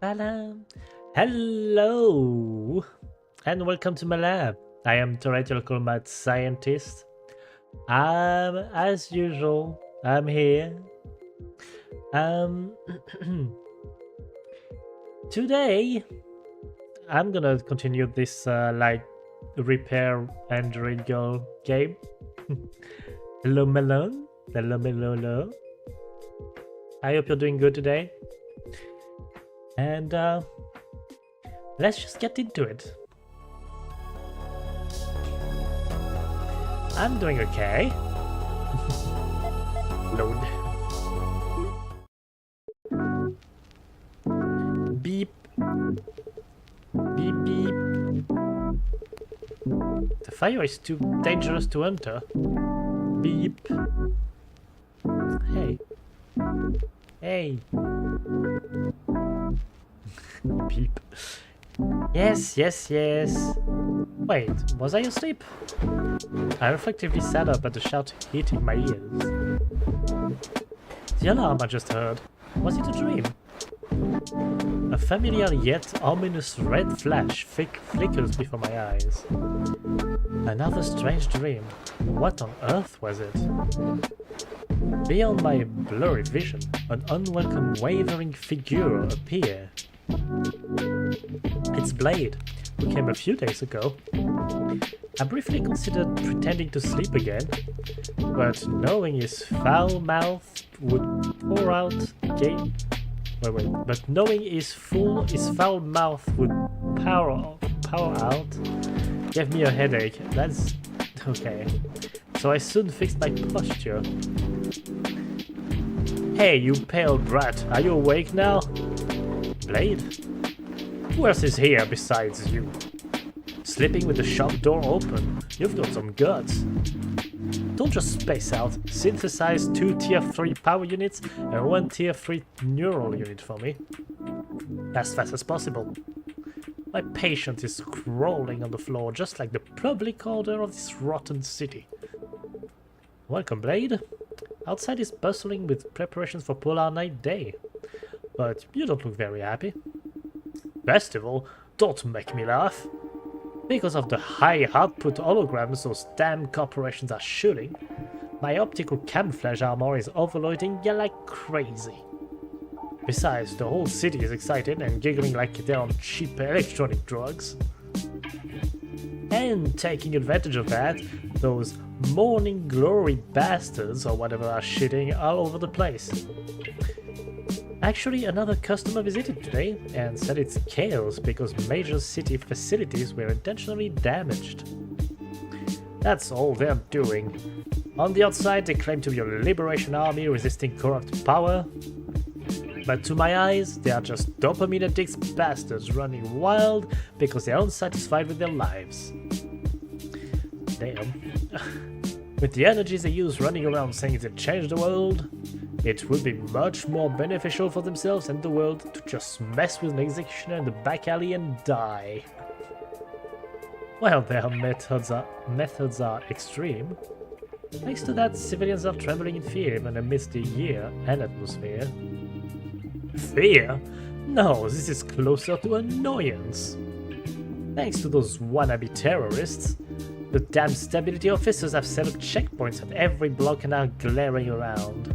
Salam. Hello, and welcome to my lab. I am theoretical math scientist. As usual, I'm here. Today, I'm gonna continue this repair android girl game. Hello, Melon. Hello, Melolo. I hope you're doing good today. And let's just get into it. I'm doing okay. Load. Beep. Beep beep. The fire is too dangerous to enter. Beep. Hey. Hey. Beep. Yes. Wait, was I asleep? I reflectively sat up at the shout hitting my ears. The alarm I just heard, was it a dream? A familiar yet ominous red flash flickers before my eyes. Another strange dream. What on earth was it? Beyond my blurry vision, an unwelcome wavering figure appeared. It's Blade, who came a few days ago. I briefly considered pretending to sleep again, but knowing his foul mouth would pour out but knowing his foul mouth would power out gave me a headache. That's okay. So I soon fixed my posture. Hey, you pale brat, are you awake now? Blade? Who else is here besides you? Sleeping with the shop door open. You've got some guts. Don't just space out. Synthesize 2 tier 3 power units and 1 tier 3 neural unit for me. As fast as possible. My patience is crawling on the floor just like the public order of this rotten city. Welcome, Blade. Outside is bustling with preparations for Polar Night Day. But you don't look very happy. Festival? Don't make me laugh. Because of the high output holograms those damn corporations are shooting, my optical camouflage armor is overloading ya like crazy. Besides, the whole city is excited and giggling like they're on cheap electronic drugs. And taking advantage of that, those morning glory bastards or whatever are shitting all over the place. Actually, another customer visited today and said it's chaos because major city facilities were intentionally damaged. That's all they're doing. On the outside, they claim to be a liberation army resisting corrupt power. But to my eyes, they are just dopamine addicts bastards running wild because they're unsatisfied with their lives. Damn. With the energies they use running around saying they changed the world, it would be much more beneficial for themselves and the world to just mess with an executioner in the back alley and die. Well, their methods are extreme. Thanks to that, civilians are trembling in fear even amidst the year and atmosphere. Fear? No, this is closer to annoyance. Thanks to those wannabe terrorists, the damn stability officers have set up checkpoints at every block and are glaring around.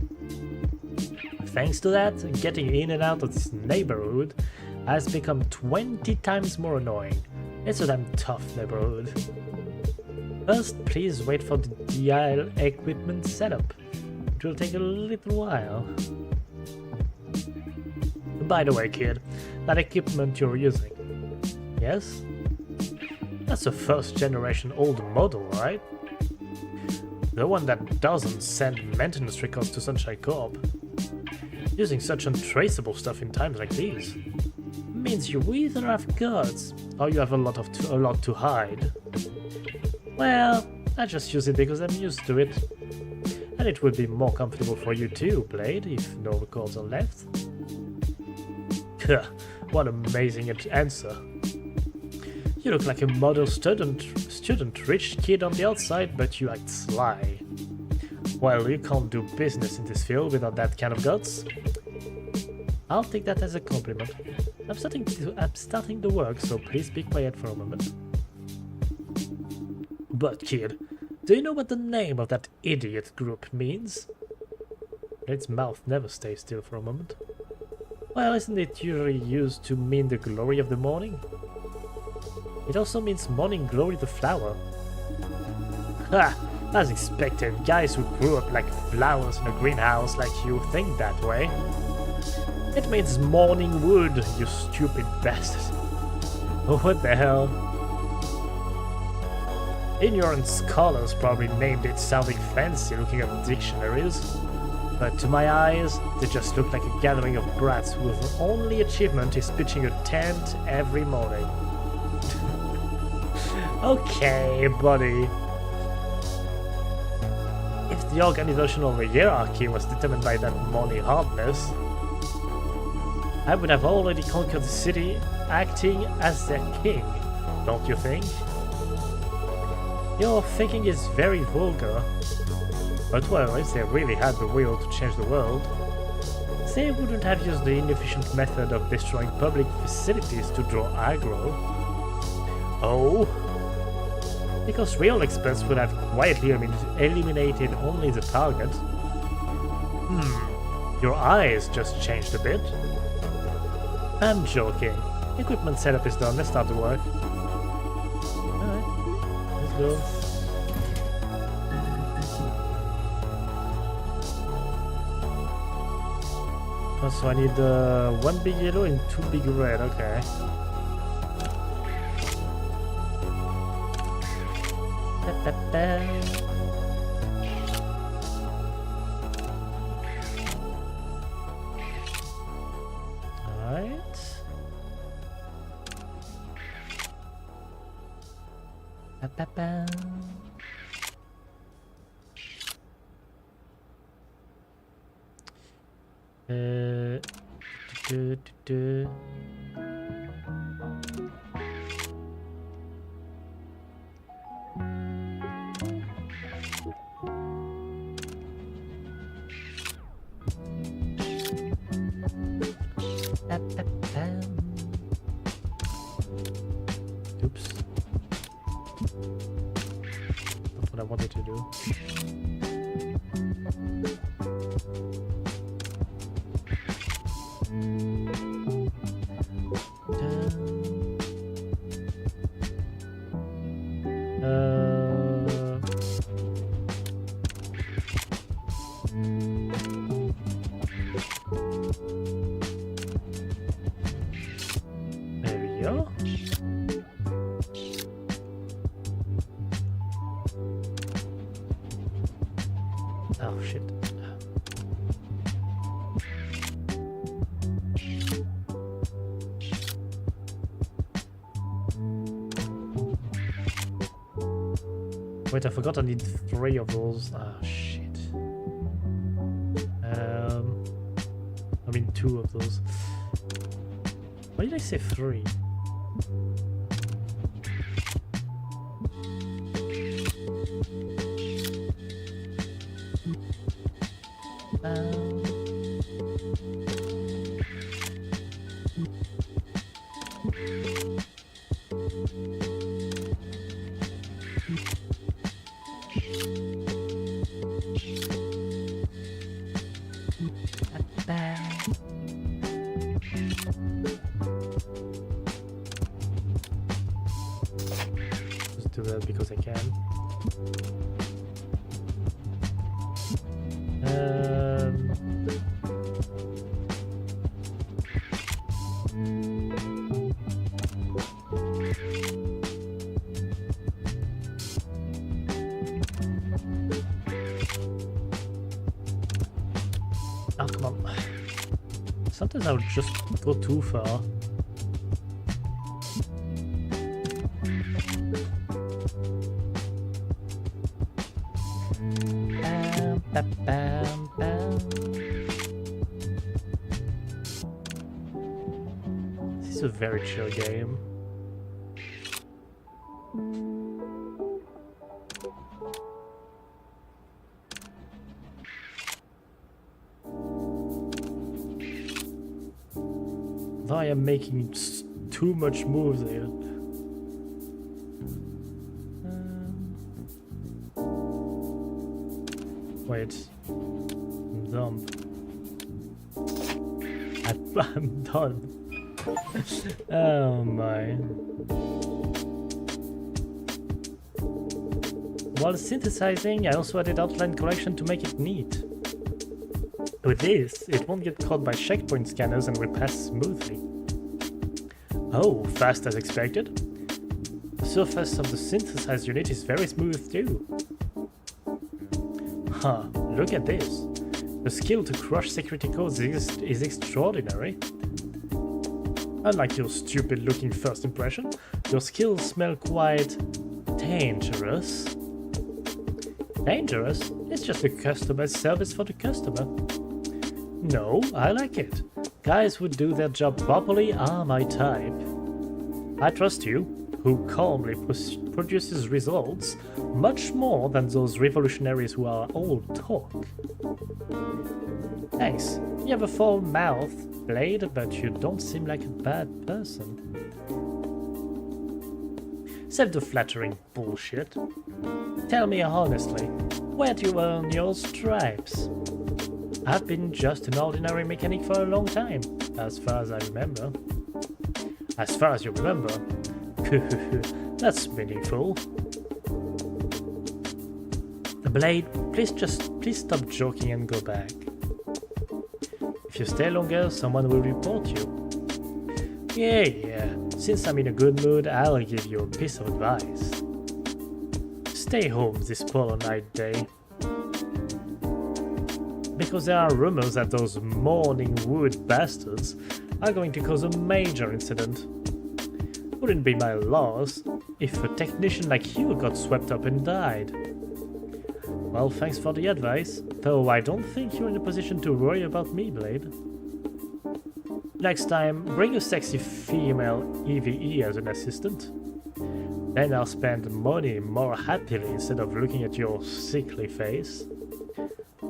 Thanks to that, getting in and out of this neighborhood has become 20 times more annoying. It's a damn tough neighborhood. First, please wait for the D1AL equipment setup. It will take a little while. By the way, kid, that equipment you're using. Yes? That's a first generation old model, right? The one that doesn't send maintenance records to Sunshine Corp. Using such untraceable stuff in times like these means you either have guts or you have a lot to hide. Well, I just use it because I'm used to it. And it would be more comfortable for you too, Blade, if no records are left. What an amazing answer. You look like a model student rich kid on the outside, but you act sly. Well, you can't do business in this field without that kind of guts. I'll take that as a compliment. I'm starting to work, so please be quiet for a moment. But kid, do you know what the name of that idiot group means? Its mouth never stays still for a moment. Well, isn't it usually used to mean the glory of the morning? It also means morning glory the flower. Ha! As expected, guys who grew up like flowers in a greenhouse like you think that way. It means morning wood, you stupid bastard. What the hell? Ignorant scholars probably named it sounding fancy looking up dictionaries. But to my eyes, they just look like a gathering of brats whose only achievement is pitching a tent every morning. Okay, buddy. If the organizational hierarchy was determined by that morning hardness, I would have already conquered the city, acting as their king, don't you think? Your thinking is very vulgar. But well, if they really had the will to change the world, they wouldn't have used the inefficient method of destroying public facilities to draw aggro. Oh? Because real experts would have quietly eliminated only the target. Your eyes just changed a bit. I'm joking. Equipment setup is done, let's start the work. Alright, let's go. Oh, so I need one big yellow and two big red, okay. Alright. Oops. That's what I wanted to do. There we go. Oh shit. Wait, I forgot I need 3 of those. Ah, shit. I mean 2 of those. Why did I say 3? Just do that because I can. Oh, come on. Sometimes I would just go too far. Bam, bam, bam. This is a very chill game. Though I am making too much moves here. Wait. I'm dumb. I'm done. Oh my. While synthesizing, I also added outline correction to make it neat. With this, it won't get caught by checkpoint scanners and will pass smoothly. Oh, fast as expected. The surface of the synthesized unit is very smooth too. Huh, look at this. The skill to crush security codes is extraordinary. Unlike your stupid looking first impression, your skills smell quite dangerous. Dangerous? It's just a customer service for the customer. No, I like it. Guys who do their job properly are my type. I trust you, who calmly produces results, much more than those revolutionaries who are all talk. Thanks. You have a full mouth, Blade, but you don't seem like a bad person. Save the flattering bullshit. Tell me honestly, where do you earn your stripes? I've been just an ordinary mechanic for a long time, as far as I remember. As far as you remember? That's meaningful. Blade, please stop joking and go back. If you stay longer, someone will report you. Yeah. Since I'm in a good mood, I'll give you a piece of advice. Stay home this polar night day. Because there are rumors that those morning wood bastards are going to cause a major incident. Wouldn't be my loss if a technician like you got swept up and died. Well, thanks for the advice, though I don't think you're in a position to worry about me, Blade. Next time, bring a sexy female EVE as an assistant. Then I'll spend money more happily instead of looking at your sickly face.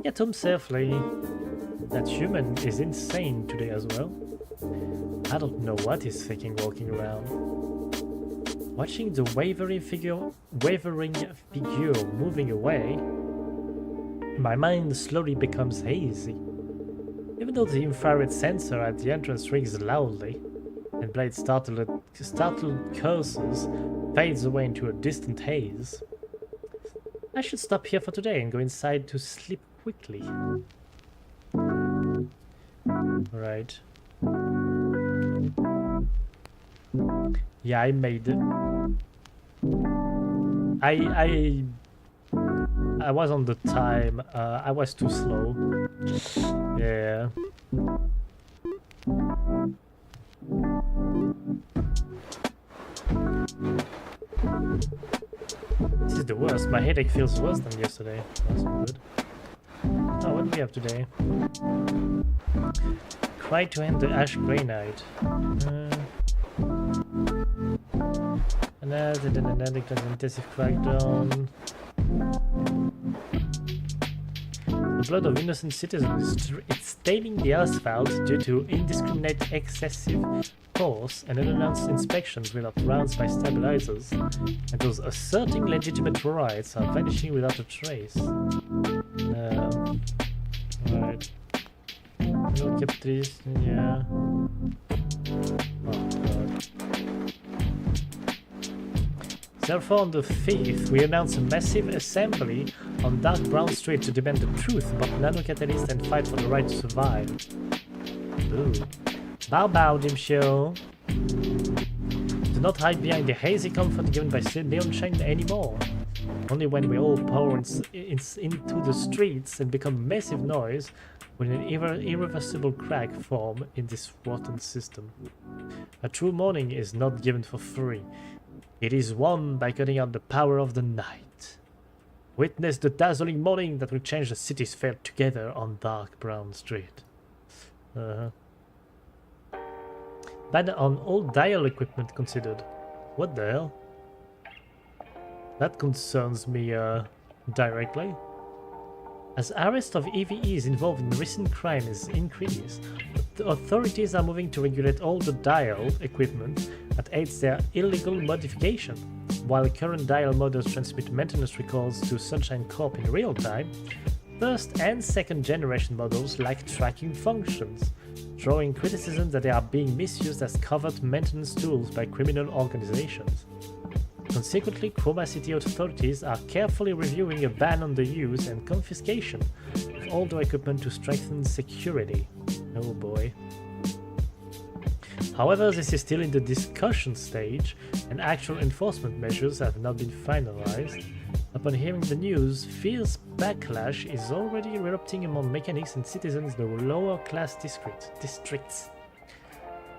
Get home safely. That human is insane today as well. I don't know what he's thinking walking around. Watching the wavering figure moving away, my mind slowly becomes hazy. Even though the infrared sensor at the entrance rings loudly, and Blade's startled curses fades away into a distant haze, I should stop here for today and go inside to sleep quickly. Right. Yeah, I made it. I was on the time. I was too slow. Yeah. This is the worst. My headache feels worse than yesterday. That's good. Oh, what do we have today? Try to end the ash grey night. An addict and intensive crackdown. The blood of innocent citizens is staining the asphalt due to indiscriminate excessive force and unannounced inspections without rounds by stabilizers, and those asserting legitimate rights are vanishing without a trace. Right. Look at this, yeah. Oh god. Therefore, on the 5th, we announce a massive assembly on Dark Brown Street to demand the truth about nanocatalysts and fight for the right to survive. Ooh. Bow bow, Jim Show. Do not hide behind the hazy comfort given by neon shine anymore. Only when we all pour into the streets and become massive noise will an irreversible crack form in this rotten system. A true morning is not given for free. It is won by cutting out the power of the night. Witness the dazzling morning that will change the city's fate together on Dark Brown Street. Ban on all dial equipment considered. What the hell? That concerns me directly. As arrest of EVEs involved in recent crimes increase, the authorities are moving to regulate all the dial equipment that aids their illegal modification. While current dial models transmit maintenance records to Sunshine Corp in real time, first and second generation models lack tracking functions, drawing criticism that they are being misused as covert maintenance tools by criminal organizations. Consequently, Chroma City authorities are carefully reviewing a ban on the use and confiscation of older equipment to strengthen security. Oh boy. However, this is still in the discussion stage, and actual enforcement measures have not been finalized. Upon hearing the news, fierce backlash is already erupting among mechanics and citizens in the lower class districts.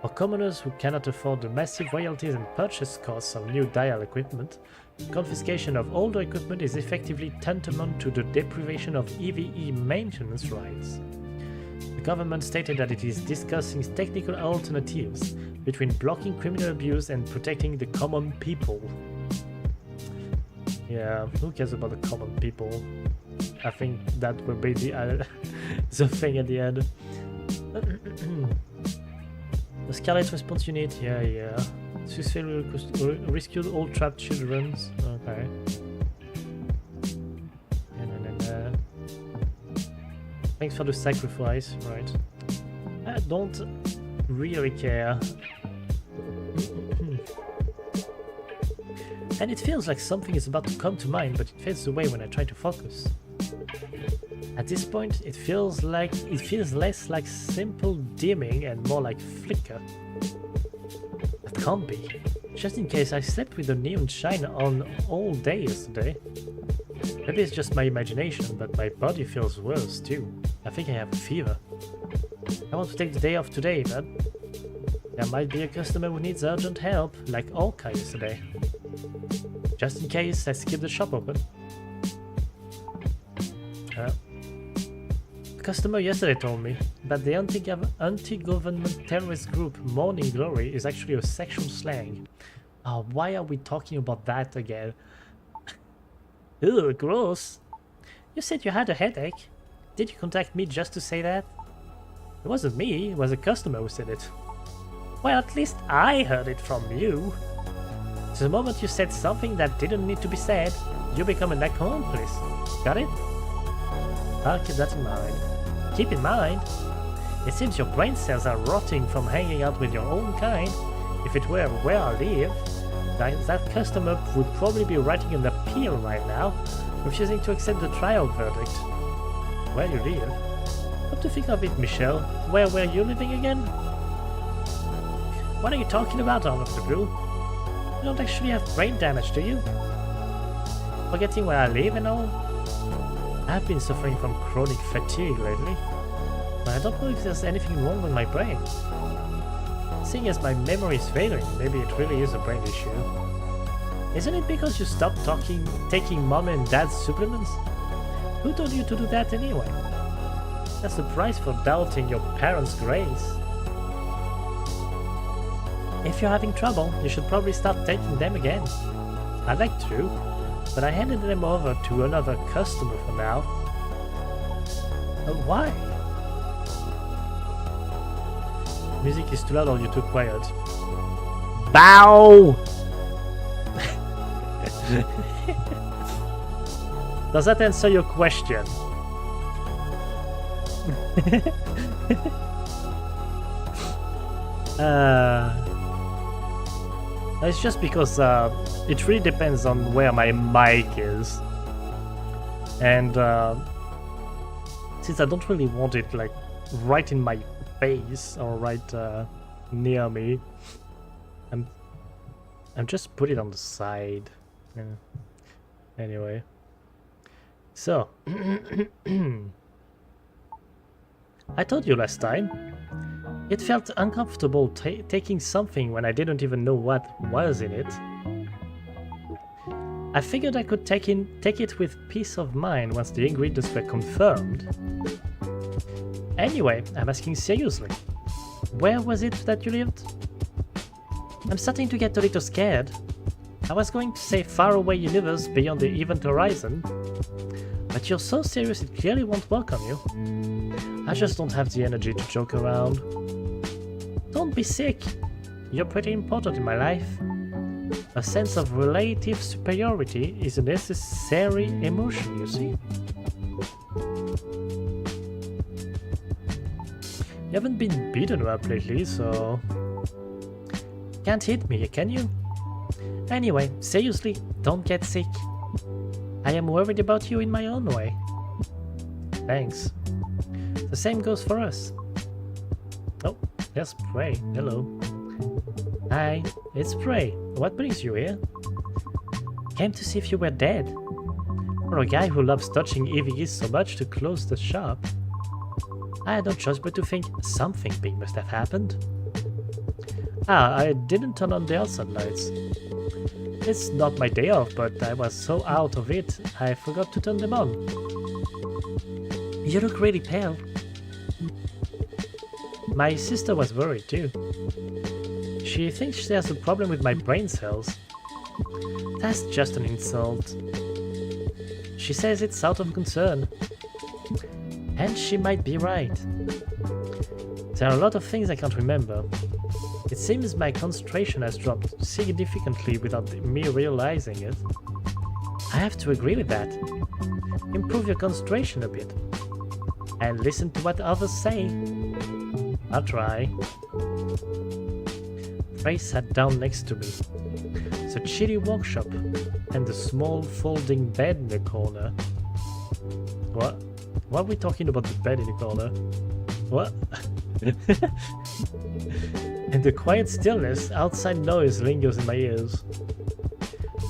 For commoners who cannot afford the massive royalties and purchase costs of new dial equipment, confiscation of older equipment is effectively tantamount to the deprivation of EVE maintenance rights. The government stated that it is discussing technical alternatives between blocking criminal abuse and protecting the common people. Yeah, who cares about the common people? I think that will be the thing at the end. The Scarlet Response Unit, yeah. Successfully rescued all trapped children. Okay. Thanks for the sacrifice, right. I don't really care. And it feels like something is about to come to mind, but it fades away when I try to focus. At this point, it feels less like simple dimming and more like flicker. That can't be. Just in case, I slept with the neon shine on all day yesterday. Maybe it's just my imagination, but my body feels worse too. I think I have a fever. I want to take the day off today, but there might be a customer who needs urgent help, like Orca yesterday. Just in case, let's keep the shop open. A customer yesterday told me that the anti-government terrorist group Morning Glory is actually a sexual slang. Why are we talking about that again? Ew, gross. You said you had a headache. Did you contact me just to say that? It wasn't me, it was a customer who said it. Well, at least I heard it from you. So the moment you said something that didn't need to be said, you become an accomplice. Got it? I'll keep that in mind. Keep in mind, it seems your brain cells are rotting from hanging out with your own kind. If it were where I live, that customer would probably be writing an appeal right now, refusing to accept the trial verdict. Where you live? Come to think of it, Michelle, where were you living again? What are you talking about, out of the blue? You don't actually have brain damage, do you? Forgetting where I live and all? I've been suffering from chronic fatigue lately, but I don't know if there's anything wrong with my brain. Seeing as my memory is failing, maybe it really is a brain issue. Isn't it because you stopped taking mom and dad's supplements? Who told you to do that anyway? That's the price for doubting your parents' grace. If you're having trouble, you should probably start taking them again. I'd like to, but I handed them over to another customer for now. Why? Music is too loud or you're too quiet. BOW! Does that answer your question? It's just because it really depends on where my mic is. And since I don't really want it like right in my face or right near me, I'm just put it on the side. Yeah. Anyway, so I told you last time, it felt uncomfortable taking something when I didn't even know what was in it. I figured I could take it with peace of mind once the ingredients were confirmed. Anyway, I'm asking seriously, where was it that you lived? I'm starting to get a little scared. I was going to say faraway universe beyond the event horizon. But you're so serious it clearly won't welcome you. I just don't have the energy to joke around. Don't be sick. You're pretty important in my life. A sense of relative superiority is a necessary emotion, you see. You haven't been beaten up lately, so... Can't hit me, can you? Anyway, seriously, don't get sick. I am worried about you in my own way. Thanks. The same goes for us. Oh, there's Prey. Hello. Hi, it's Prey. What brings you here? Came to see if you were dead. For a guy who loves touching EVEs so much to close the shop. I had no choice but to think something big must have happened. Ah, I didn't turn on the outside lights. It's not my day off, but I was so out of it, I forgot to turn them on. You look really pale. My sister was worried too. She thinks there's a problem with my brain cells. That's just an insult. She says it's out of concern. And she might be right. There are a lot of things I can't remember. It seems my concentration has dropped significantly without me realizing it. I have to agree with that. Improve your concentration a bit. And listen to what others say. I'll try. Frey sat down next to me. The chilly workshop and the small folding bed in the corner. What? Why are we talking about the bed in the corner? What? In the quiet stillness, outside noise lingers in my ears.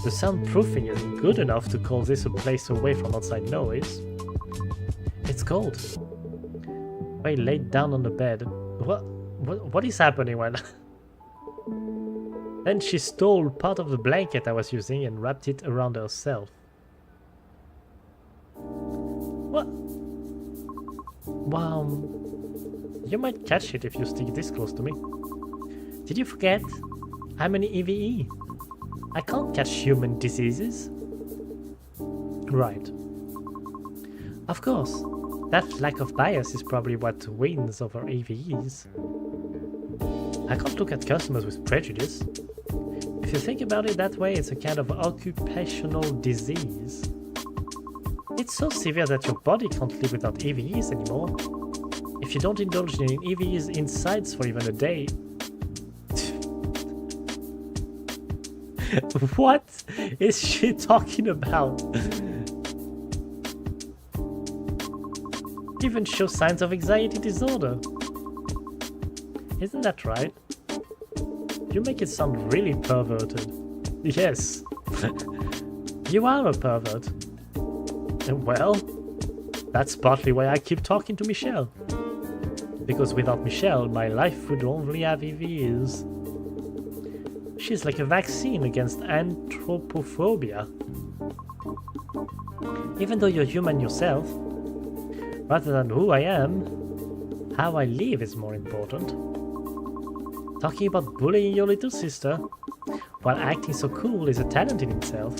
The soundproofing isn't good enough to call this a place away from outside noise. It's cold. I laid down on the bed. What is happening right now? Then she stole part of the blanket I was using and wrapped it around herself. What? Wow. You might catch it if you stick this close to me. Did you forget? I'm an EVE. I can't catch human diseases. Right. Of course. That lack of bias is probably what wins over EVEs. I can't look at customers with prejudice. If you think about it that way, it's a kind of occupational disease. It's so severe that your body can't live without EVEs anymore. If you don't indulge in EVE's insides for even a day... What is she talking about? Even show signs of anxiety disorder. Isn't that right? You make it sound really perverted. Yes. You are a pervert. Well, that's partly why I keep talking to Michelle. Because without Michelle, my life would only have EVs. She's like a vaccine against anthropophobia. Even though you're human yourself, rather than who I am, how I live is more important. Talking about bullying your little sister while acting so cool is a talent in itself.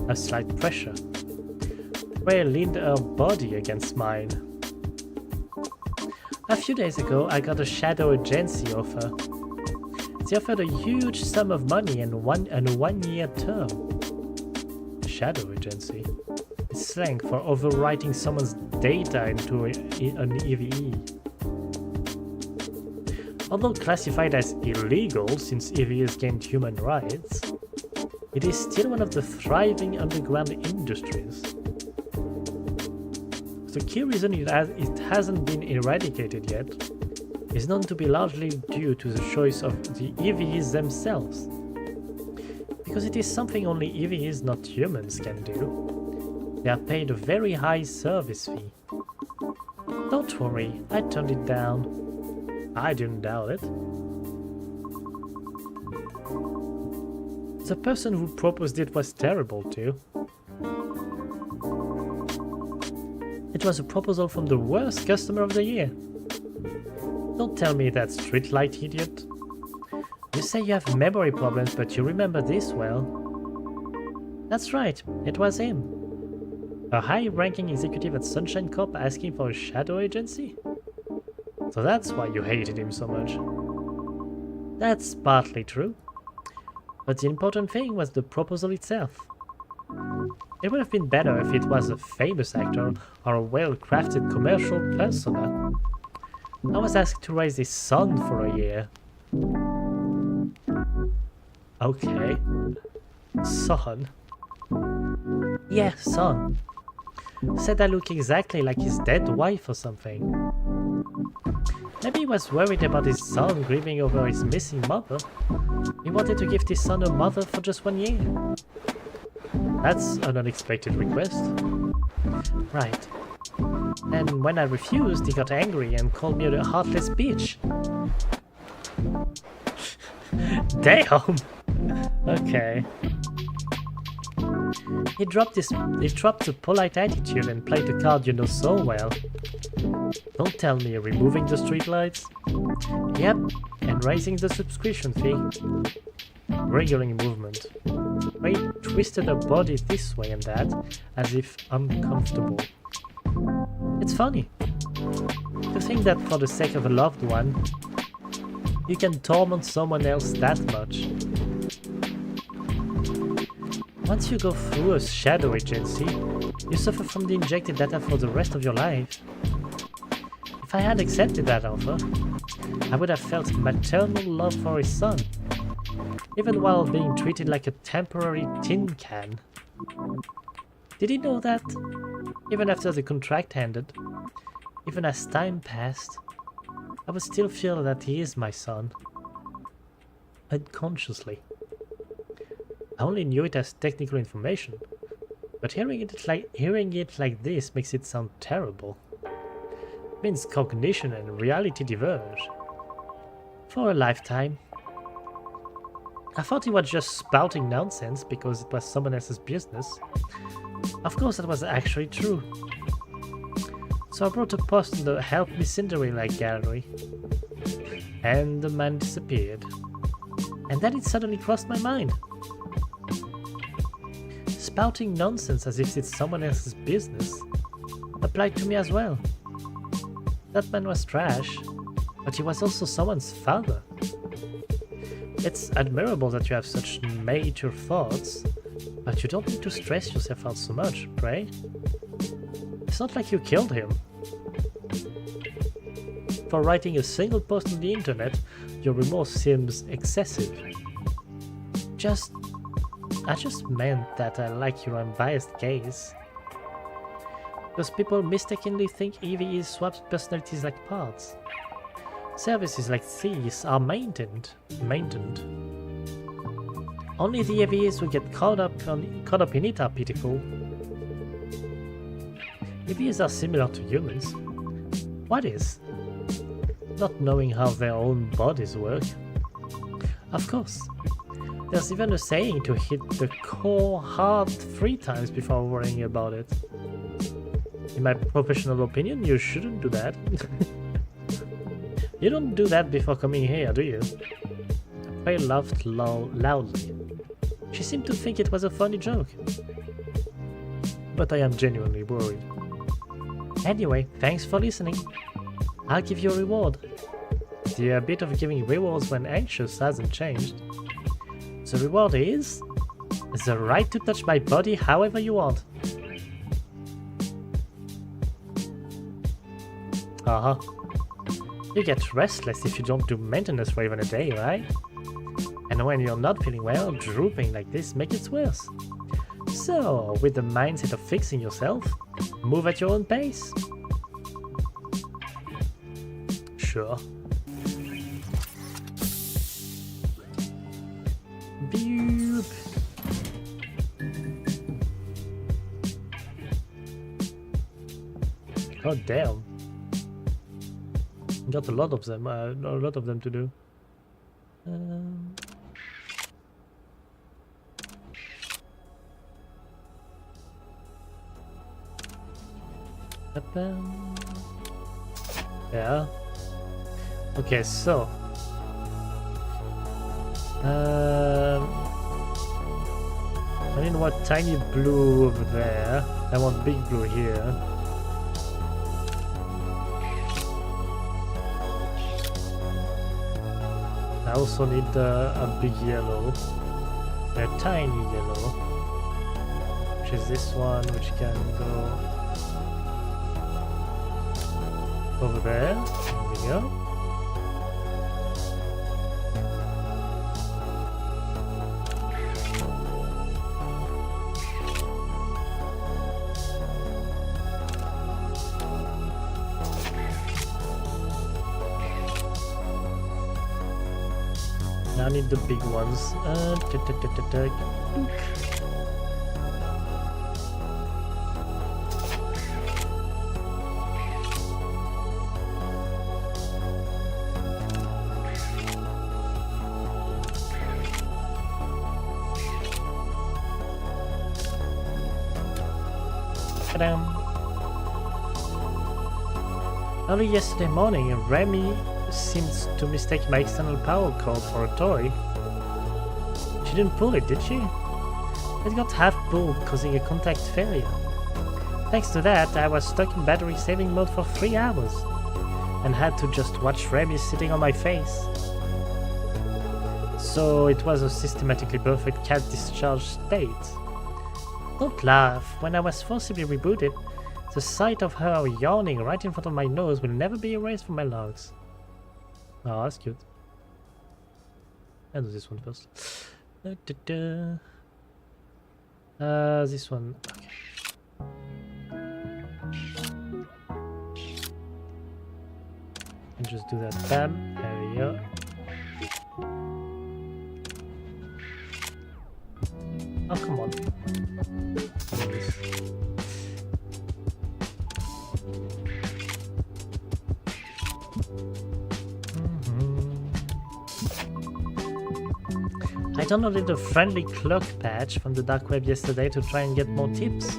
A slight pressure. Ray leaned her body against mine. A few days ago, I got a shadow agency offer. They offered a huge sum of money and a one-year term. Shadow agency. It's slang for overwriting someone's data into an EVE. Although classified as illegal since EVEs gained human rights, it is still one of the thriving underground industries. The key reason it hasn't been eradicated yet is known to be largely due to the choice of the EVEs themselves. Because it is something only EVEs, not humans, can do. They are paid a very high service fee. Don't worry, I turned it down. I didn't doubt it. The person who proposed it was terrible too. It was a proposal from the worst customer of the year. Don't tell me that streetlight idiot. You say you have memory problems, but you remember this well. That's right, it was him. A high-ranking executive at Sunshine Corp asking for a shadow agency? So that's why you hated him so much. That's partly true. But the important thing was the proposal itself. It would have been better if it was a famous actor or a well-crafted commercial persona. I was asked to raise his son for a year. Okay. Son. Yeah, son. Said I look exactly like his dead wife or something. Maybe he was worried about his son grieving over his missing mother. He wanted to give his son a mother for just 1 year. That's an unexpected request. Right. And when I refused, he got angry and called me a heartless bitch. Damn! Okay. He dropped the polite attitude and played the card you know so well. Don't tell me removing the streetlights? Yep, and raising the subscription fee. Wriggling movement. Ray twisted her body this way and that, as if uncomfortable. It's funny to think that for the sake of a loved one, you can torment someone else that much. Once you go through a shadow agency, you suffer from the injected data for the rest of your life. If I had accepted that offer, I would have felt maternal love for his son, even while being treated like a temporary tin can. Did he know that? Even after the contract ended, even as time passed, I would still feel that he is my son. Unconsciously. I only knew it as technical information, but hearing it like this makes it sound terrible. It means cognition and reality diverge. For a lifetime. I thought he was just spouting nonsense because it was someone else's business. Of course that was actually true. So I wrote a post in the Help Me Cinderella gallery. And the man disappeared. And then it suddenly crossed my mind. Spouting nonsense as if it's someone else's business applied to me as well. That man was trash, but he was also someone's father. It's admirable that you have such mature thoughts, but you don't need to stress yourself out so much, pray. It's not like you killed him. For writing a single post on the internet, your remorse seems excessive. I just meant that I like your unbiased gaze. Because people mistakenly think EVEs swap personalities like parts. Services like these are maintained. Only the EVEs who get caught up in it are pitiful. EVEs are similar to humans. What is? Not knowing how their own bodies work. Of course. There's even a saying to hit the core hard 3 times before worrying about it. In my professional opinion, you shouldn't do that. You don't do that before coming here, do you? Faye laughed loudly. She seemed to think it was a funny joke. But I am genuinely worried. Anyway, thanks for listening. I'll give you a reward. The habit of giving rewards when anxious hasn't changed. The reward is the right to touch my body however you want. You get restless if you don't do maintenance for even a day, right? And when you're not feeling well, drooping like this makes it worse. So, with the mindset of fixing yourself, move at your own pace. Sure. Beep. Oh damn. Got a lot of them to do. Yeah. Okay, so I mean, what tiny blue over there. I want big blue here. I also need a big yellow. A tiny yellow. Which is this one, which can go over there. There we go. I need the big ones. Early yesterday morning, Remy seems to mistake my external power cord for a toy. She didn't pull it, did she? It got half pulled, causing a contact failure. Thanks to that, I was stuck in battery saving mode for 3 hours, and had to just watch Remy sitting on my face. So it was a systematically perfect cat discharge state. Don't laugh. When I was forcibly rebooted, the sight of her yawning right in front of my nose will never be erased from my logs. Oh, that's cute. I'll do this one first. This one. Okay. And just do that. Bam. There we go. Oh, come on. Please. I downloaded a friendly clock patch from the dark web yesterday to try and get more tips.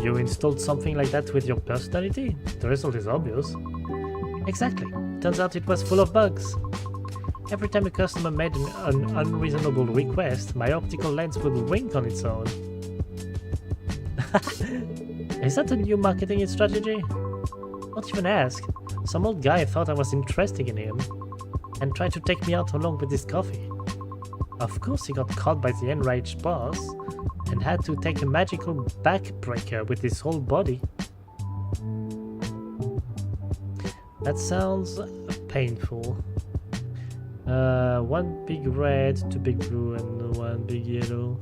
You installed something like that with your personality? The result is obvious. Exactly. Turns out it was full of bugs. Every time a customer made an unreasonable request, my optical lens would wink on its own. Is that a new marketing strategy? Don't even ask. Some old guy thought I was interested in him and tried to take me out along with his coffee. Of course he got caught by the enraged boss and had to take a magical backbreaker with his whole body. That sounds painful. One big red, 2 big blue, and 1 big yellow.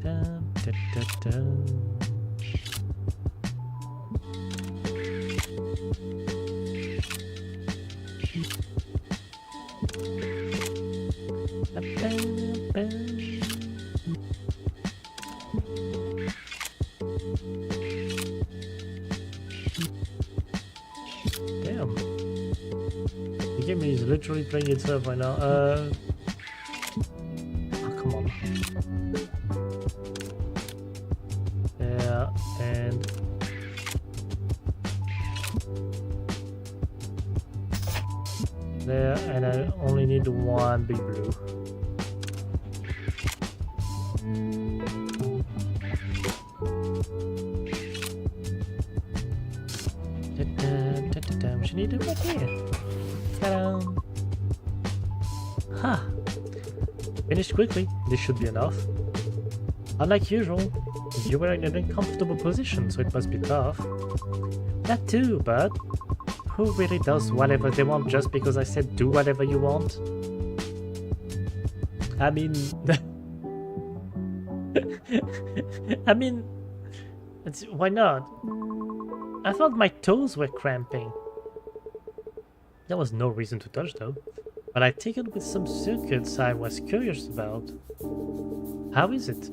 Dun, dun, dun, dun. Damn. The game is literally playing itself right now. Oh, come on. Yeah, and there, and I only need 1 big blue. We should need it right here. Ta-da! Huh. Finished quickly. This should be enough. Unlike usual, you were in an uncomfortable position, so it must be tough. That too, but who really does whatever they want just because I said do whatever you want? I mean... I mean... why not? I thought my toes were cramping. There was no reason to touch though. But I tinkered with some circuits I was curious about. How is it?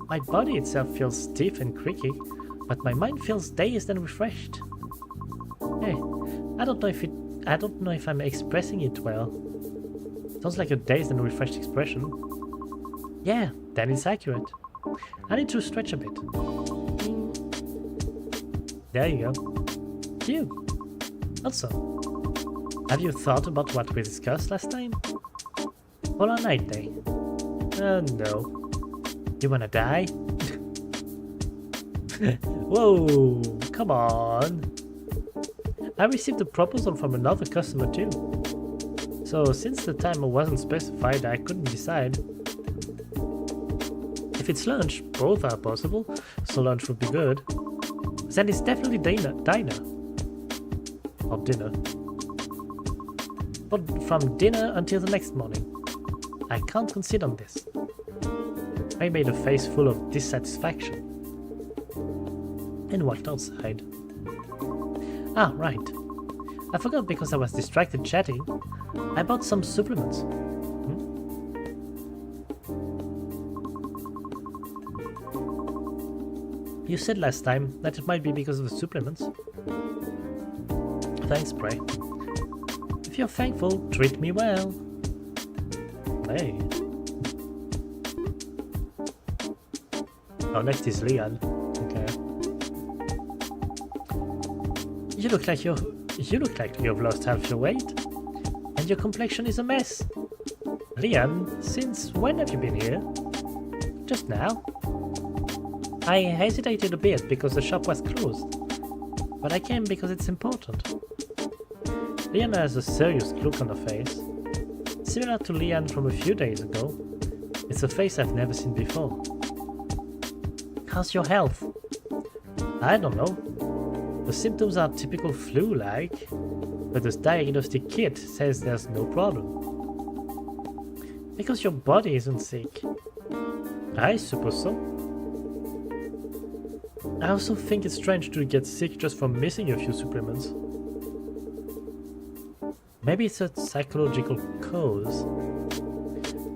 My body itself feels stiff and creaky, but my mind feels dazed and refreshed. Hey, I don't know if I'm expressing it well. Sounds like a dazed and refreshed expression. Yeah, that is accurate. I need to stretch a bit. There you go. Cute. Also, have you thought about what we discussed last time? Polar Night Day? No. You wanna die? Whoa, come on. I received a proposal from another customer too. So since the timer wasn't specified, I couldn't decide. If it's lunch, both are possible, so lunch would be good. Then it's definitely diner. Or dinner. But from dinner until the next morning. I can't concede on this. I made a face full of dissatisfaction and walked outside. Ah, right. I forgot because I was distracted chatting. I bought some supplements. You said last time that it might be because of the supplements. Thanks, Bray. If you're thankful, treat me well. Hey. Oh, next is Leon. Okay. You look like you've lost half your weight, and your complexion is a mess. Leon, since when have you been here? Just now. I hesitated a bit because the shop was closed, but I came because it's important. Leon has a serious look on her face, similar to Leon from a few days ago. It's a face I've never seen before. How's your health? I don't know. The symptoms are typical flu-like, but the diagnostic kit says there's no problem. Because your body isn't sick. I suppose so. I also think it's strange to get sick just from missing a few supplements. Maybe it's a psychological cause.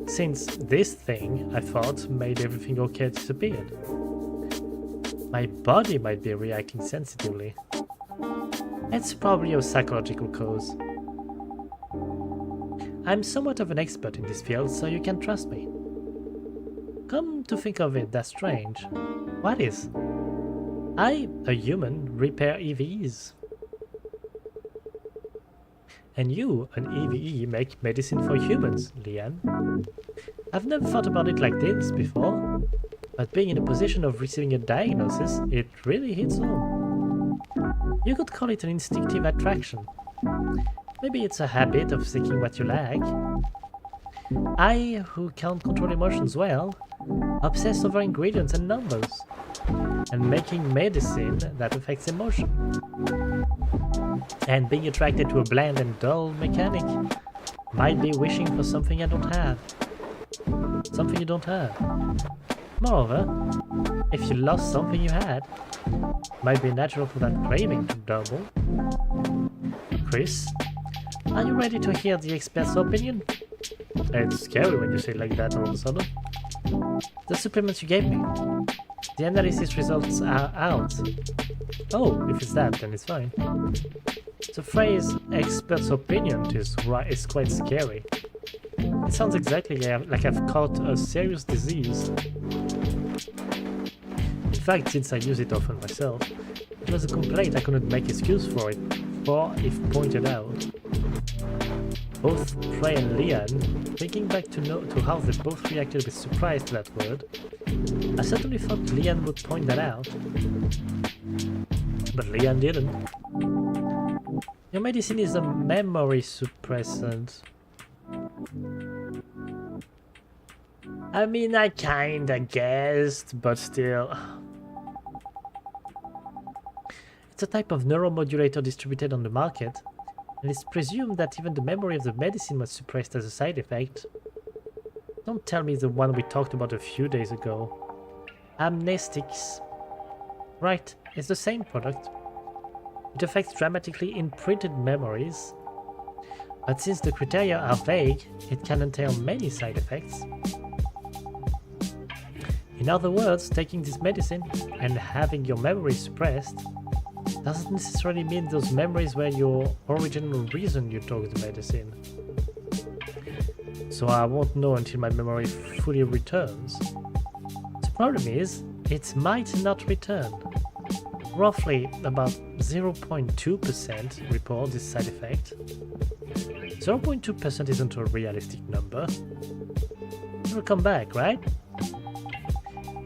Since this thing, I thought, made everything okay disappeared. My body might be reacting sensitively. It's probably a psychological cause. I'm somewhat of an expert in this field, so you can trust me. Come to think of it, that's strange. What is? I, a human, repair EVs. And you, an EVE, make medicine for humans, Leanne. I've never thought about it like this before, but being in a position of receiving a diagnosis, it really hits home. You could call it an instinctive attraction. Maybe it's a habit of seeking what you lack. I, who can't control emotions well, obsess over ingredients and numbers, and making medicine that affects emotion. And being attracted to a bland and dull mechanic might be wishing for something I don't have. Something you don't have. Moreover, if you lost something you had, it might be natural for that craving to double. Chris, are you ready to hear the expert's opinion? It's scary when you say it like that all of a sudden. The supplements you gave me. The analysis results are out. Oh, if it's that, then it's fine. The phrase expert's opinion is quite scary. It sounds exactly like I've caught a serious disease. In fact, since I use it often myself, it was a complaint I couldn't make excuse for it, for if pointed out. Both Prey and Leanne, thinking back to how they both reacted with surprise to that word, I certainly thought Leanne would point that out. But Leanne didn't. Your medicine is a memory suppressant. I mean, I kinda guessed, but still. It's a type of neuromodulator distributed on the market, and it's presumed that even the memory of the medicine was suppressed as a side effect. Don't tell me the one we talked about a few days ago. Amnestics. Right, it's the same product. It affects dramatically imprinted memories, but since the criteria are vague, it can entail many side effects. In other words, taking this medicine and having your memory suppressed doesn't necessarily mean those memories were your original reason you took the medicine. So I won't know until my memory fully returns. The problem is, it might not return. Roughly about 0.2% report this side effect. 0.2% isn't a realistic number. It will come back, right?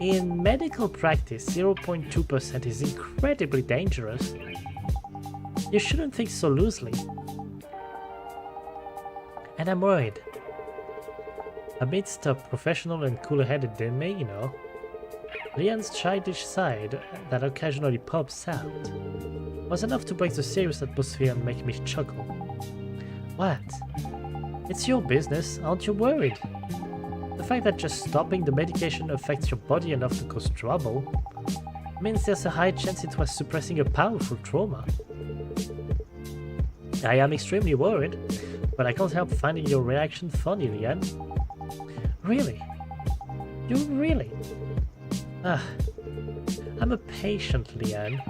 In medical practice, 0.2% is incredibly dangerous. You shouldn't think so loosely. And I'm worried. Amidst a professional and cool-headed Deme, you know, Lian's childish side that occasionally pops out was enough to break the serious atmosphere and make me chuckle. What? It's your business, aren't you worried? The fact that just stopping the medication affects your body enough to cause trouble means there's a high chance it was suppressing a powerful trauma. I am extremely worried, but I can't help finding your reaction funny, Lian. Really? You really? I'm a patient, Lian.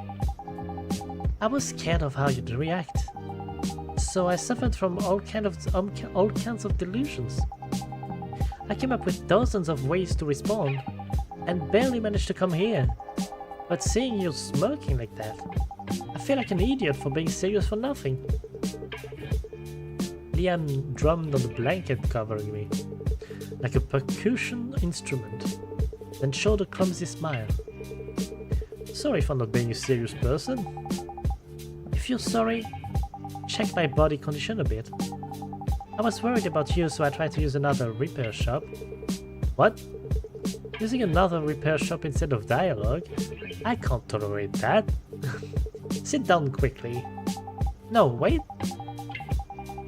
I was scared of how you'd react, so I suffered from all kinds of delusions. I came up with dozens of ways to respond, and barely managed to come here. But seeing you smirking like that, I feel like an idiot for being serious for nothing. Lian drummed on the blanket covering me, like a percussion instrument, then showed a clumsy smile. Sorry for not being a serious person. If you're sorry, check my body condition a bit. I was worried about you, so I tried to use another repair shop. What? Using another repair shop instead of D1AL-ogue? I can't tolerate that. Sit down quickly. No, wait.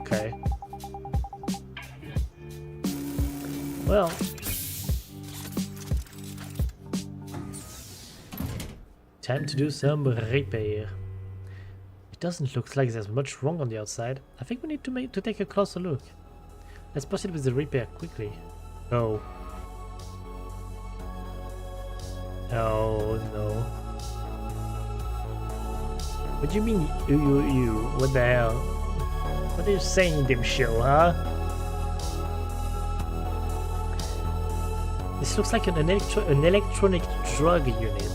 Okay. Well. Time to do some repair. It doesn't look like there's much wrong on the outside. I think we need to take a closer look. Let's proceed with the repair quickly. Oh. Oh no. What do you mean, you? What the hell? What are you saying, dim show, huh? This looks like an electronic drug unit.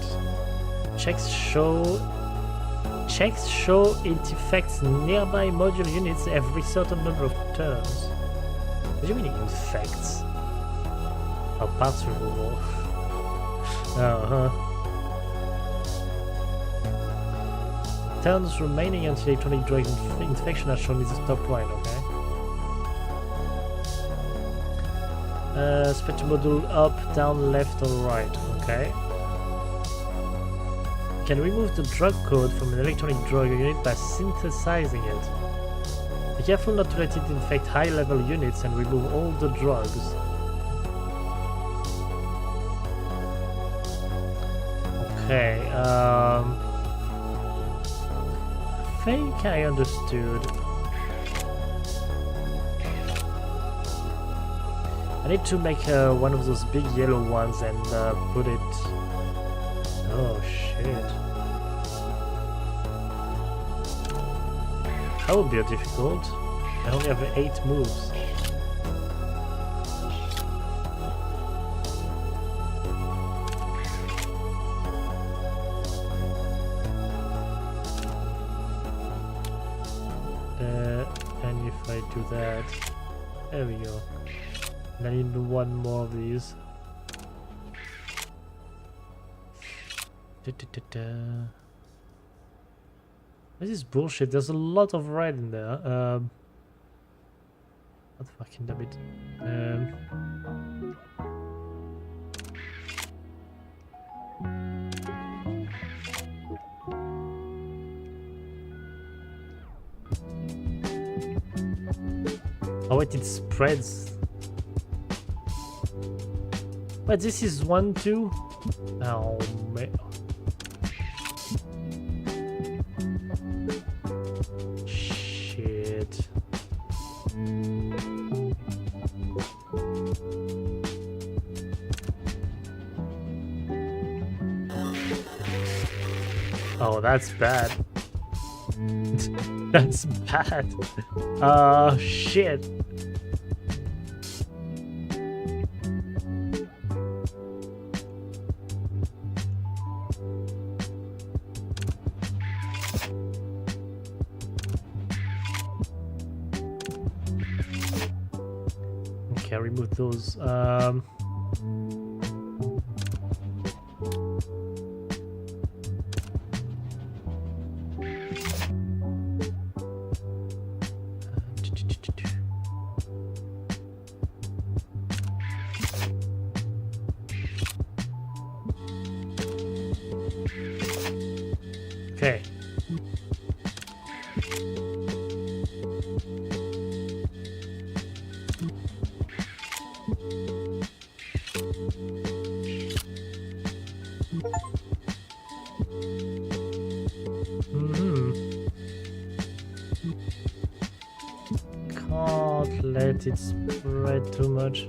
Checks show it affects nearby module units every certain number of turns. What do you mean it infects? Oh, parts removal. Turns remaining until electronic drug infection are shown in the top right, okay? Spectrum module up, down, left or right, okay? Can remove the drug code from an electronic drug unit by synthesizing it. Be careful not to let it infect high-level units and remove all the drugs. Okay, I think I understood. I need to make one of those big yellow ones and put it... Oh shit. That would be difficult. I only have 8 moves. And if I do that, there we go. And I need one more of these. This is bullshit. There's a lot of red in there. What fucking damn it. Oh wait, it spreads. But this is 1, 2. Oh man. Shit. Oh, that's bad. That's bad. Shit. Okay, I remove those. Okay. Can't let it spread too much.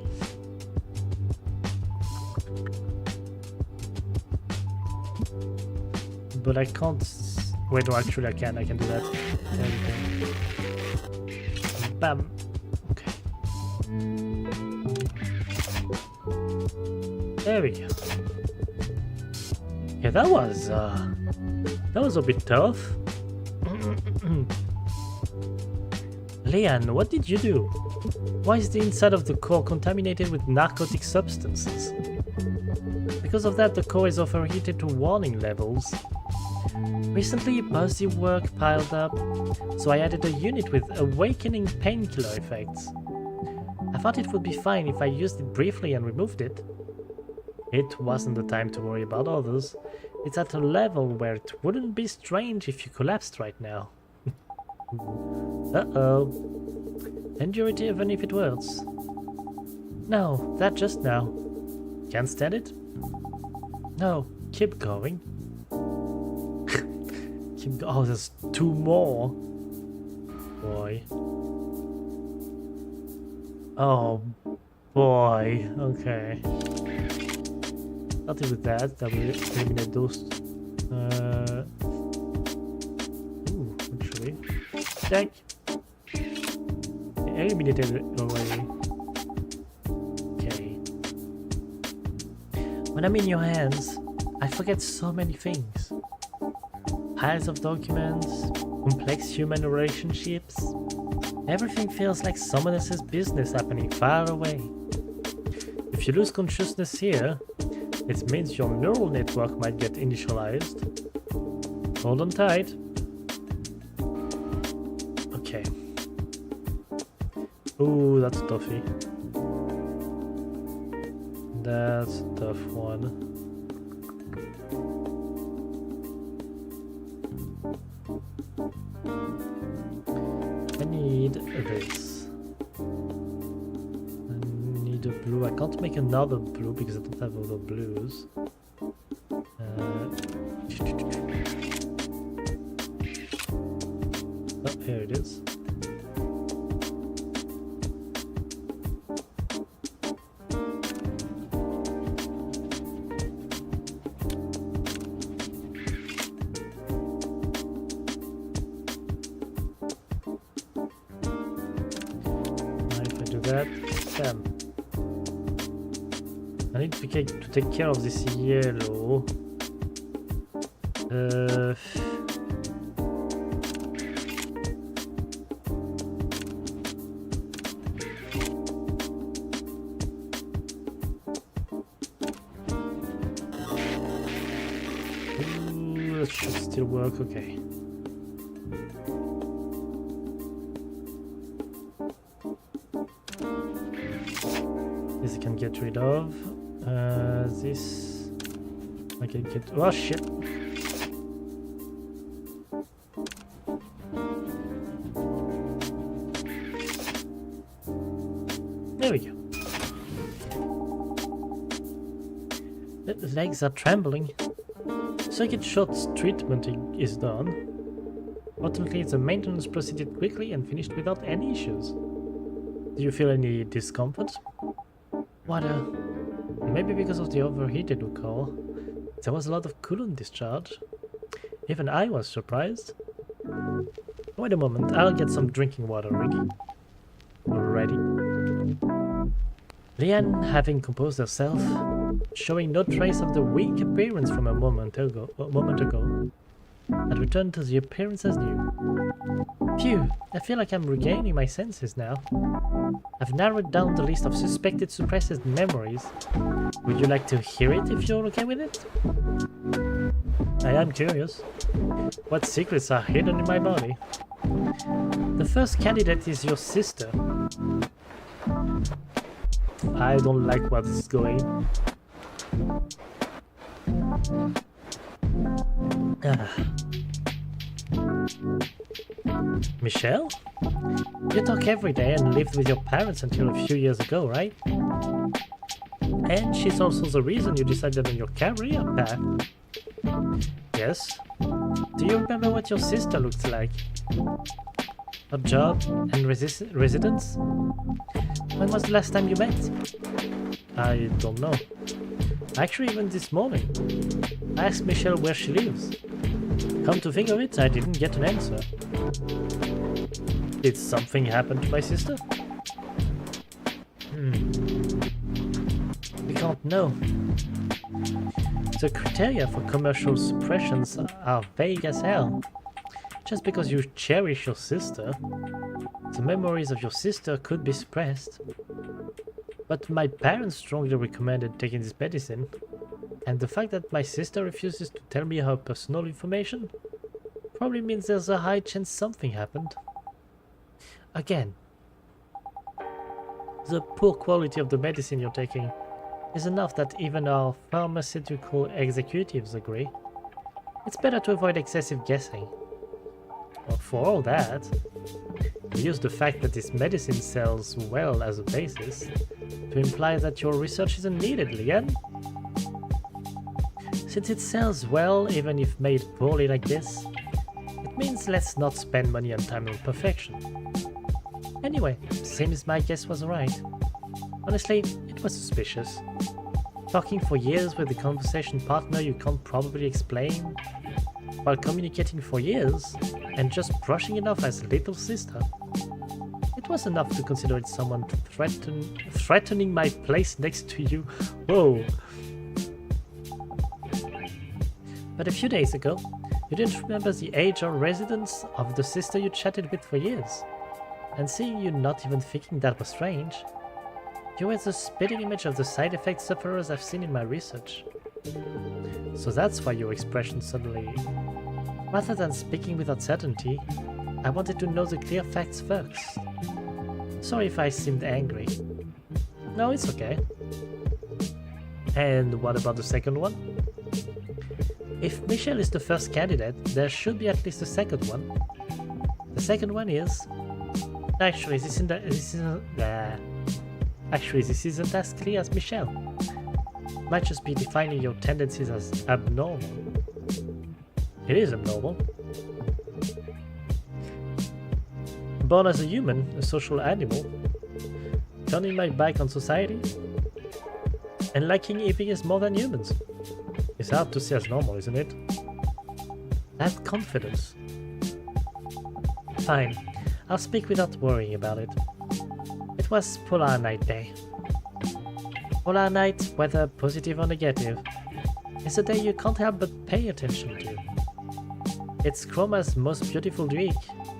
But I can't. Wait, no, actually, I can. I can do that. Everything. Bam. Okay. There we go. Yeah, that was a bit tough. Leanne, what did you do? Why is the inside of the core contaminated with narcotic substances? Because of that, the core is overheated to warning levels. Recently, busy work piled up, so I added a unit with awakening painkiller effects. I thought it would be fine if I used it briefly and removed it. It wasn't the time to worry about others. It's at a level where it wouldn't be strange if you collapsed right now. Uh-oh. Endure it even if it hurts. No, that just now. Can't stand it? No, keep going. Oh, there's 2 more. Boy. Oh, boy. Okay. Starting with that will eliminate those. Ooh, actually. Check. Eliminated it already. Okay. When I'm in your hands, I forget so many things. Piles of documents, complex human relationships. Everything feels like someone else's business happening far away. If you lose consciousness here, it means your neural network might get initialized. Hold on tight. Okay. Ooh, that's a toughie. That's a tough one. I need this. I need a blue. I can't make another blue because I don't have other blues. Oh, here it is. Bam. I need to take care of this yellow. Ooh, that should still work. Okay. This I can get rid of. This I can get. Oh shit! There we go. The legs are trembling. Circuit short's treatment is done. Fortunately, the maintenance proceeded quickly and finished without any issues. Do you feel any discomfort? What maybe because of the overheated core. There was a lot of coolant discharge. Even I was surprised. Wait a moment, I'll get some drinking water ready. Leanne, having composed herself, showing no trace of the weak appearance from a moment ago, had returned to the appearance as new. Phew, I feel like I'm regaining my senses now. I've narrowed down the list of suspected suppressed memories. Would you like to hear it if you're okay with it? I am curious. What secrets are hidden in my body? The first candidate is your sister. I don't like where this is going. Michelle? You talk every day and lived with your parents until a few years ago, right? And she's also the reason you decided on your career path. Yes. Do you remember what your sister looked like? Her job and residence? When was the last time you met? I don't know. Actually, even this morning. I asked Michelle where she lives. Come to think of it, I didn't get an answer. Did something happen to my sister? We can't know. The criteria for commercial suppressions are vague as hell. Just because you cherish your sister, the memories of your sister could be suppressed. But my parents strongly recommended taking this medicine, and the fact that my sister refuses to tell me her personal information probably means there's a high chance something happened. Again, the poor quality of the medicine you're taking is enough that even our pharmaceutical executives agree. It's better to avoid excessive guessing. Well, for all that, we use the fact that this medicine sells well as a basis to imply that your research isn't needed, Lian. Since it sells well, even if made poorly like this, it means let's not spend money on time and perfection. Anyway, seems my guess was right. Honestly, it was suspicious. Talking for years with a conversation partner you can't probably explain, while communicating for years and just brushing it off as little sister. It was enough to consider it someone threatening my place next to you. Whoa! But a few days ago, you didn't remember the age or residence of the sister you chatted with for years. And seeing you not even thinking that was strange, you were the spitting image of the side effect sufferers I've seen in my research. So that's why your expression suddenly... Rather than speaking without certainty, I wanted to know the clear facts first. Sorry if I seemed angry. No, it's okay. And what about the second one? If Michelle is the first candidate, there should be at least a second one. The second one is... Actually, this isn't as clear as Michelle. Might just be defining your tendencies as abnormal. It is abnormal. Born as a human, a social animal, turning my back on society, and liking EVs more than humans. It's hard to see as normal, isn't it? That confidence. Fine, I'll speak without worrying about it. It was Polar Night Day. Polar Night, whether positive or negative, is a day you can't help but pay attention to. It's Chroma's most beautiful week,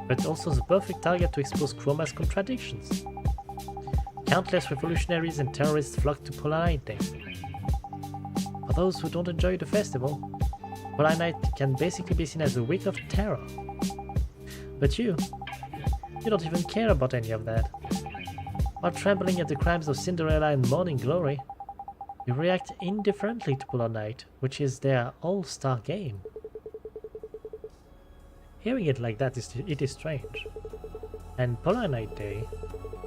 but also the perfect target to expose Chroma's contradictions. Countless revolutionaries and terrorists flock to Polar Night Day. For those who don't enjoy the festival, Polar Night can basically be seen as a week of terror. But you don't even care about any of that. While trembling at the crimes of Cinderella and Morning Glory, you react indifferently to Polar Night, which is their all-star game. Hearing it like that it is strange. And Polar Night Day,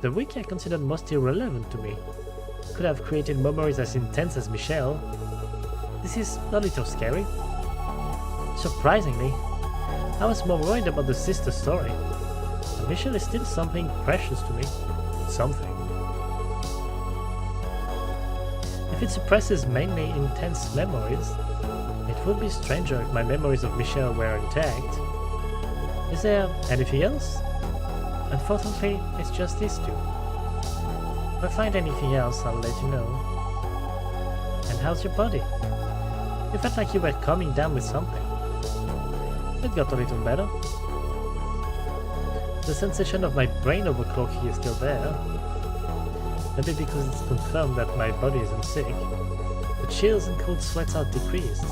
the week I considered most irrelevant to me, could have created memories as intense as Michelle. This is a little scary. Surprisingly, I was more worried about the sister story. Michelle is still something precious to me. Something. If it suppresses mainly intense memories, it would be stranger if my memories of Michelle were intact. Is there anything else? Unfortunately, it's just these two. If I find anything else, I'll let you know. And how's your body? You felt like you were coming down with something. It got a little better. The sensation of my brain overclocking is still there. Maybe because it's confirmed that my body isn't sick. The chills and cold sweats are decreased.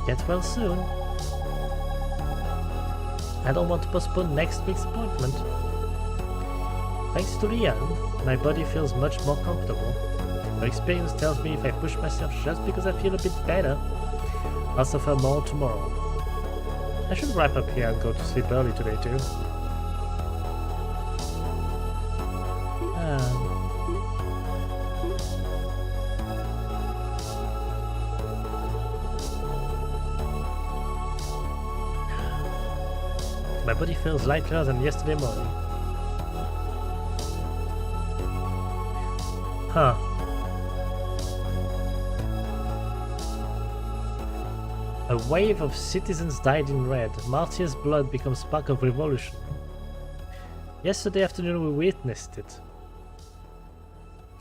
Get well soon. I don't want to postpone next week's appointment. Thanks to Leanne, my body feels much more comfortable. My experience tells me if I push myself just because I feel a bit better, I'll suffer more tomorrow. I should wrap up here and go to sleep early today too. My body feels lighter than yesterday morning. Huh. A wave of citizens dyed in red. Martyrs' blood becomes spark of revolution. Yesterday afternoon we witnessed it.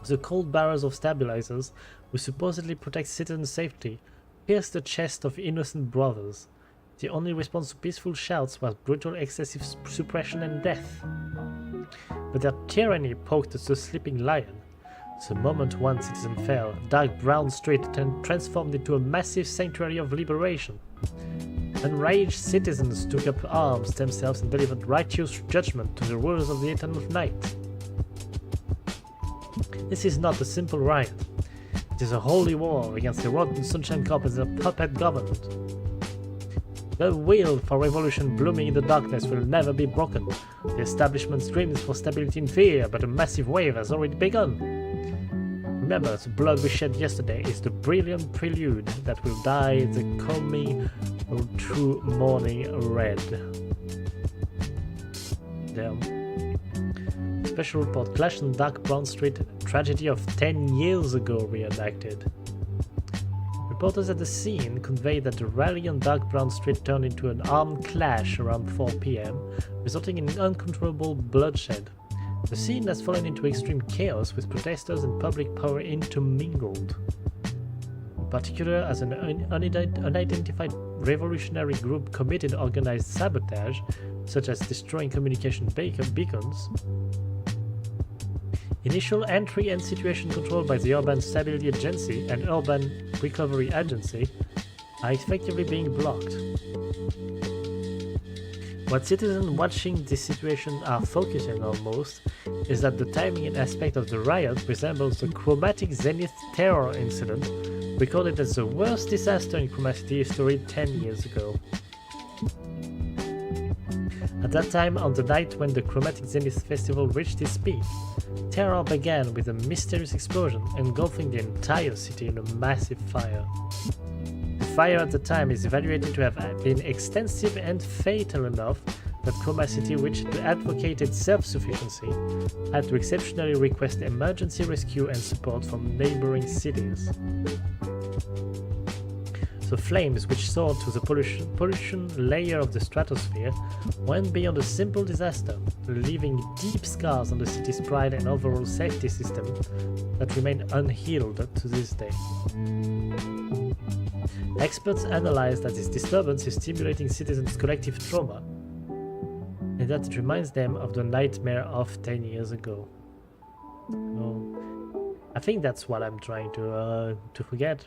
The cold barrels of stabilizers, who supposedly protect citizen safety, pierced the chest of innocent brothers. The only response to peaceful shouts was brutal excessive suppression and death. But their tyranny poked at the sleeping lion. The moment one citizen fell, dark brown street transformed into a massive sanctuary of liberation. Enraged citizens took up arms themselves and delivered righteous judgment to the rulers of the eternal night. This is not a simple riot. It is a holy war against the rotten Sunshine Corp and their puppet government. The will for revolution blooming in the darkness will never be broken. The establishment screams for stability and fear, but a massive wave has already begun. Remember, the blood we shed yesterday is the brilliant prelude that will dye the coming true morning red. Damn. Special report: Clash on Dark Brown Street, tragedy of 10 years ago reenacted. Reporters at the scene conveyed that the rally on Dark Brown Street turned into an armed clash around 4 PM, resulting in uncontrollable bloodshed. The scene has fallen into extreme chaos, with protesters and public power intermingled. In particular, as an unidentified revolutionary group committed organized sabotage, such as destroying communication beacons. Initial entry and situation control by the Urban Stability Agency and Urban Recovery Agency are effectively being blocked. What citizens watching this situation are focusing on most is that the timing and aspect of the riot resembles the Chromatic Zenith terror incident recorded as the worst disaster in Chromacity history 10 years ago. At that time, on the night when the Chromatic Zenith Festival reached its peak, terror began with a mysterious explosion engulfing the entire city in a massive fire. The fire at the time is evaluated to have been extensive and fatal enough that Chromacity, which advocated self-sufficiency, had to exceptionally request emergency rescue and support from neighboring cities. The flames, which soared to the pollution layer of the stratosphere, went beyond a simple disaster, leaving deep scars on the city's pride and overall safety system that remain unhealed to this day. Experts analyze that this disturbance is stimulating citizens' collective trauma, and that it reminds them of the nightmare of 10 years ago. Well, I think that's what I'm trying to forget.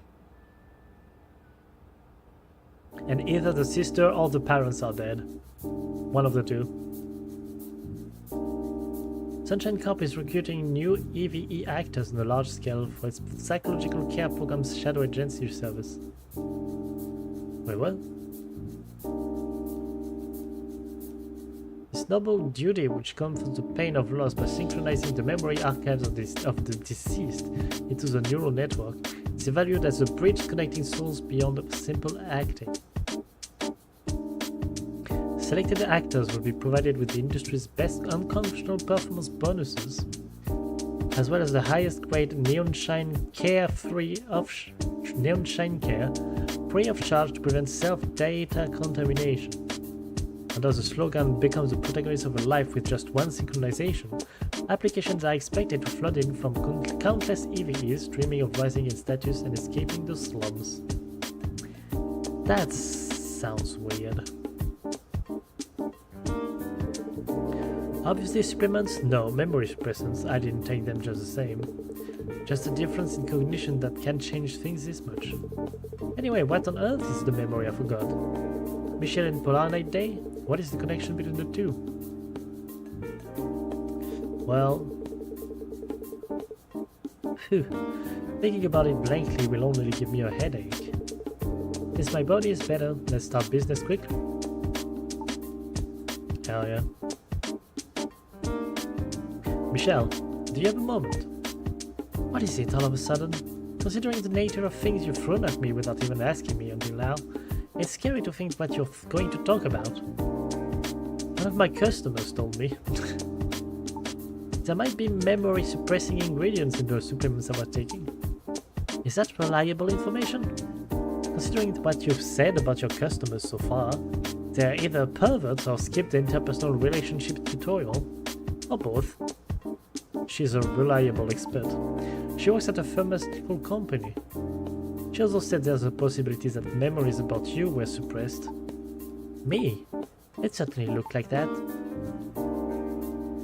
And either the sister or the parents are dead. One of the two. Sunshine Corp is recruiting new EVE actors on a large scale for its psychological care program's shadow agency service. Wait, what? This noble duty, which comes from the pain of loss by synchronizing the memory archives of the deceased into the neural network, is valued as a bridge connecting souls beyond simple acting. Selected actors will be provided with the industry's best unconventional performance bonuses, as well as the highest grade Neon Shine Care free of charge to prevent self-data contamination. Under the slogan "Becomes the protagonist of a life with just one synchronization," applications are expected to flood in from countless EVEs dreaming of rising in status and escaping the slums. That sounds weird. Obviously supplements? No, memory suppressants. I didn't take them just the same. Just a difference in cognition that can change things this much. Anyway, what on earth is the memory I forgot? Michelle and Polar Night Day? What is the connection between the two? Well... Phew. Thinking about it blankly will only give me a headache. Since my body is better, let's start business quickly. Hell yeah. Michelle, do you have a moment? What is it all of a sudden? Considering the nature of things you've thrown at me without even asking me until now, it's scary to think what you're going to talk about. One of my customers told me. There might be memory suppressing ingredients in those supplements I was taking. Is that reliable information? Considering what you've said about your customers so far, they're either perverts or skipped the interpersonal relationship tutorial, or both. She's a reliable expert. She works at a pharmaceutical company. She also said there's a possibility that memories about you were suppressed. Me? It certainly looked like that.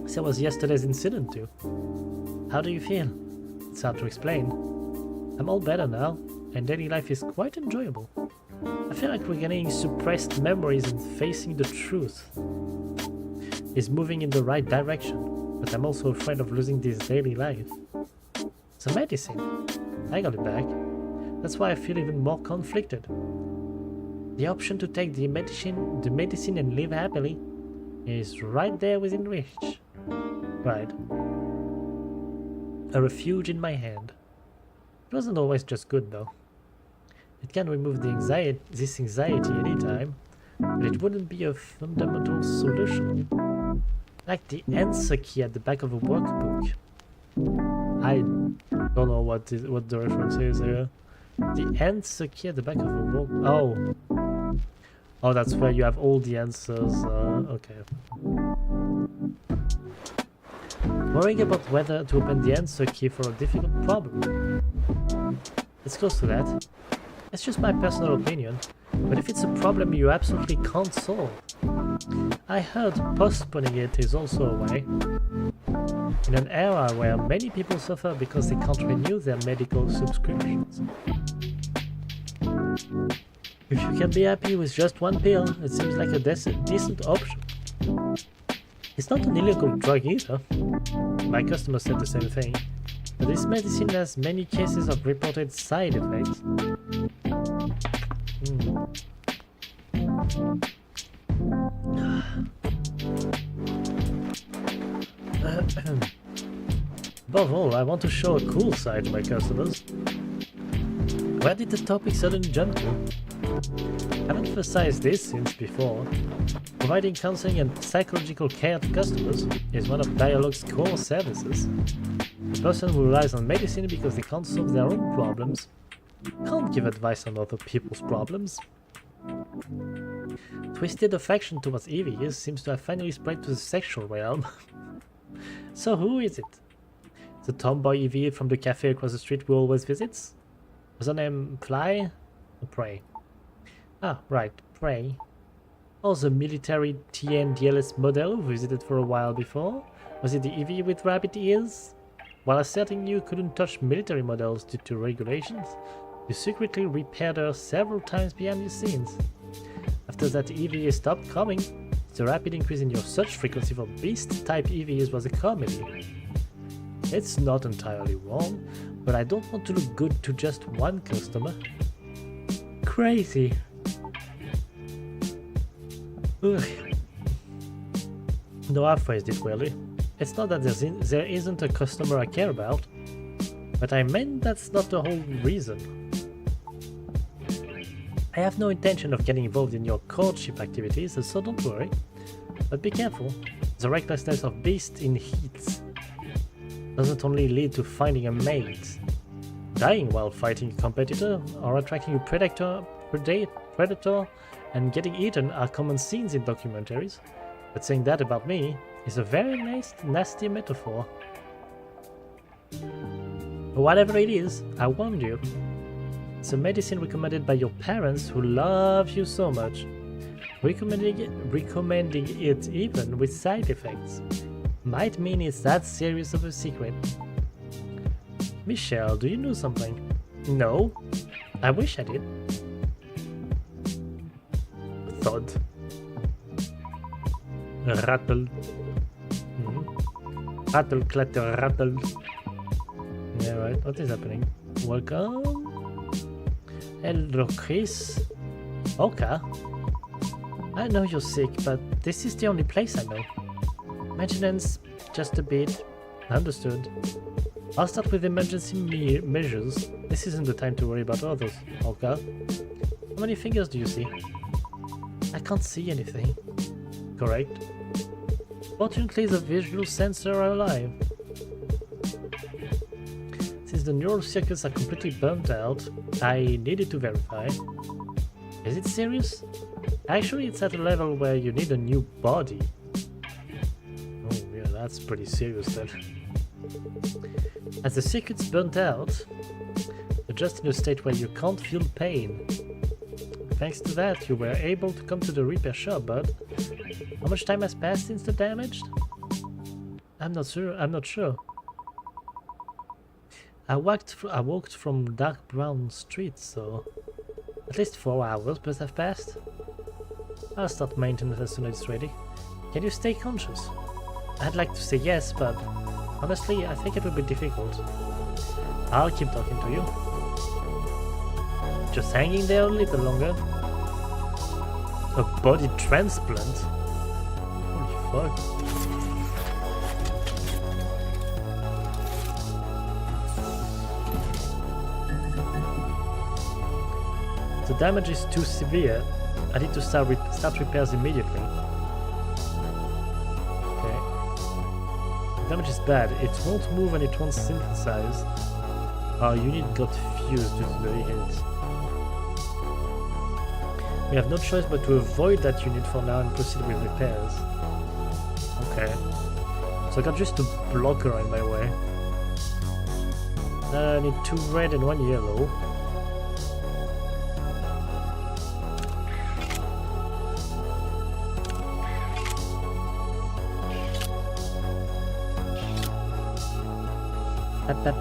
So was yesterday's incident too. How do you feel? It's hard to explain. I'm all better now, and daily life is quite enjoyable. I feel like regaining suppressed memories and facing the truth is moving in the right direction, but I'm also afraid of losing this daily life. It's a medicine. I got it back. That's why I feel even more conflicted. The option to take the medicine and live happily is right there within reach. Right. A refuge in my hand. It wasn't always just good though. It can remove this anxiety anytime, but it wouldn't be a fundamental solution. Like the answer key at the back of a workbook. I don't know what the reference is here. The answer key at the back of a workbook. Oh, that's where you have all the answers. Okay. Worrying about whether to open the answer key for a difficult problem. It's close to that. It's just my personal opinion, but if it's a problem you absolutely can't solve, I heard postponing it is also a way. In an era where many people suffer because they can't renew their medical subscriptions. If you can be happy with just one pill, it seems like a decent option. It's not an illegal drug either. My customer said the same thing. But this medicine has many cases of reported side effects. Above all, I want to show a cool side to my customers. Where did the topic suddenly jump to? I've emphasized this since before. Providing counseling and psychological care to customers is one of D1AL-ogue's core services. The person who relies on medicine because they can't solve their own problems can't give advice on other people's problems. Twisted affection towards EVs seems to have finally spread to the sexual realm. So who is it? The tomboy EV from the cafe across the street who always visits? Was her name Fly or Prey? Ah, right, Prey. Or the military TN-DLS model who visited for a while before? Was it the EV with rabbit ears? While asserting you couldn't touch military models due to regulations, you secretly repaired her several times behind the scenes. After that EV stopped coming, the rapid increase in your search frequency for beast-type EVs was a comedy. It's not entirely wrong, but I don't want to look good to just one customer. Crazy. Ugh. No, I phrased it weirdly. It's not that there isn't a customer I care about, but I meant that's not the whole reason. I have no intention of getting involved in your courtship activities, so don't worry. But be careful, the recklessness of beasts in heat doesn't only lead to finding a mate. Dying while fighting a competitor or attracting a predator and getting eaten are common scenes in documentaries, but saying that about me is a very nasty metaphor. Whatever it is, I warned you. It's a medicine recommended by your parents who love you so much. Recommending it even with side effects might mean it's that serious of a secret. Michelle, do you know something? No? I wish I did. Thud. Rattle. Rattle, clatter, rattle. Yeah, right. What is happening? Welcome. Hello, Chris. Okay. I know you're sick, but this is the only place I know. Maintenance, just a bit. Understood. I'll start with emergency measures. This isn't the time to worry about others. Okay. How many fingers do you see? I can't see anything. Correct. Fortunately, the visual sensors are alive. Since the neural circuits are completely burnt out, I needed to verify. Is it serious? Actually, it's at a level where you need a new body. Oh yeah, that's pretty serious then. As the circuits burnt out, you're just in a state where you can't feel pain. Thanks to that, you were able to come to the repair shop, but how much time has passed since the damage? I'm not sure. I walked from dark brown streets, so at least 4 hours must have passed. I'll start maintenance as soon as it's ready. Can you stay conscious? I'd like to say yes, but honestly, I think it will be difficult. I'll keep talking to you. Just hanging there a little longer. A body transplant? Holy fuck. The damage is too severe. I need to start repairs immediately. Okay. The damage is bad. It won't move and it won't synthesize. Our unit got fused due to the hit. We have no choice but to avoid that unit for now and proceed with repairs. Okay. So I got just a blocker in my way. I need 2 red and 1 yellow.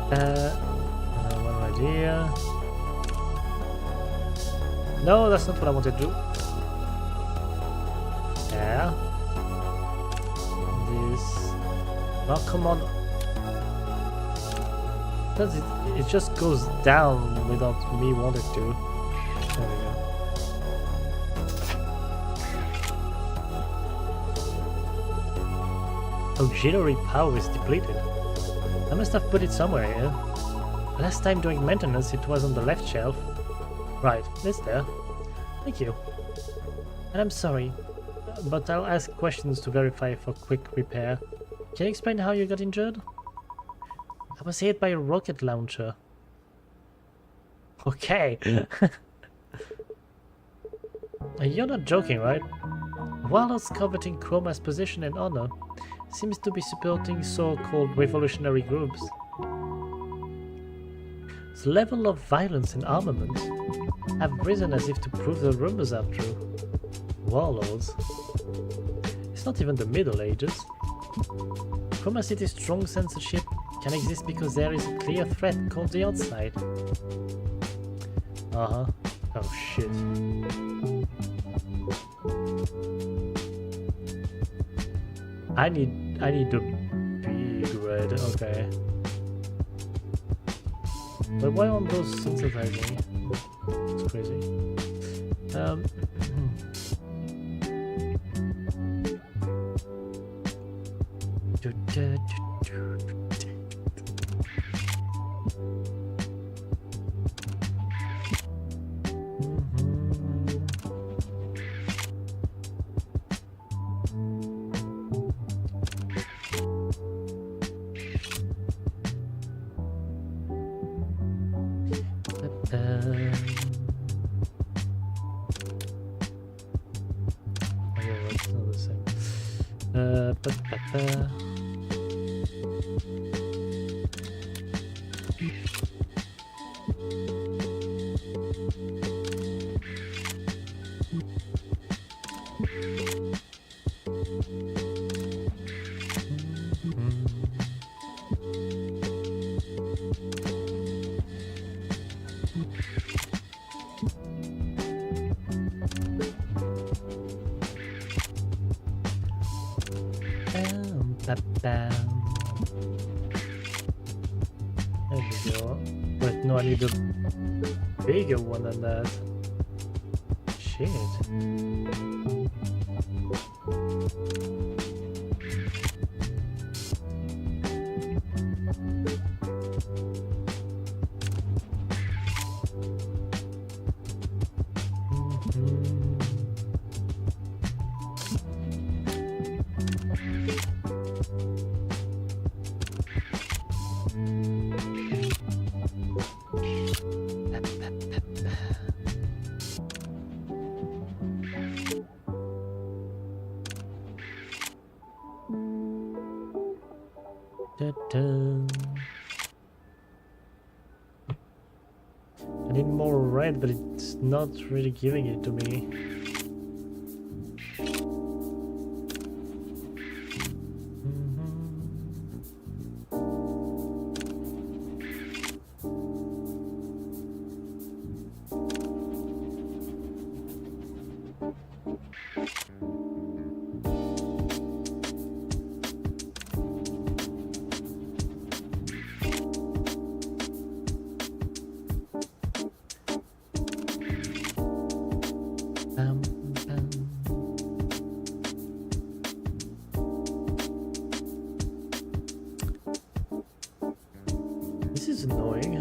One right here. No, that's not what I wanted to do. Yeah. This. Now come on. Does it just goes down without me wanting to. There we go. Auxiliary power is depleted. I must have put it somewhere here. Last time doing maintenance it was on the left shelf. Right, it's there. Thank you. And I'm sorry, but I'll ask questions to verify for quick repair. Can you explain how you got injured? I was hit by a rocket launcher. Okay. You're not joking, right? Warlords coveting Chroma's position and honor seems to be supporting so-called revolutionary groups. The level of violence and armament have risen as if to prove the rumors are true. Warlords. It's not even the Middle Ages. Chroma City's strong censorship can exist because there is a clear threat called the outside. Uh-huh. Oh shit. I need a big red, okay. But why aren't those synthesizing? It's crazy. There we go. Wait, no, I need a bigger one than that. Shit. I need more red, but it's not really giving it to me. This is annoying.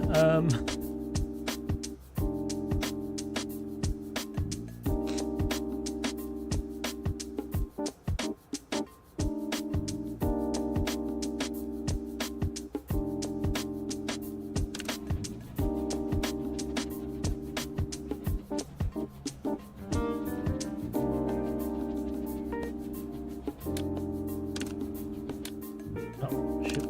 Oh, shit.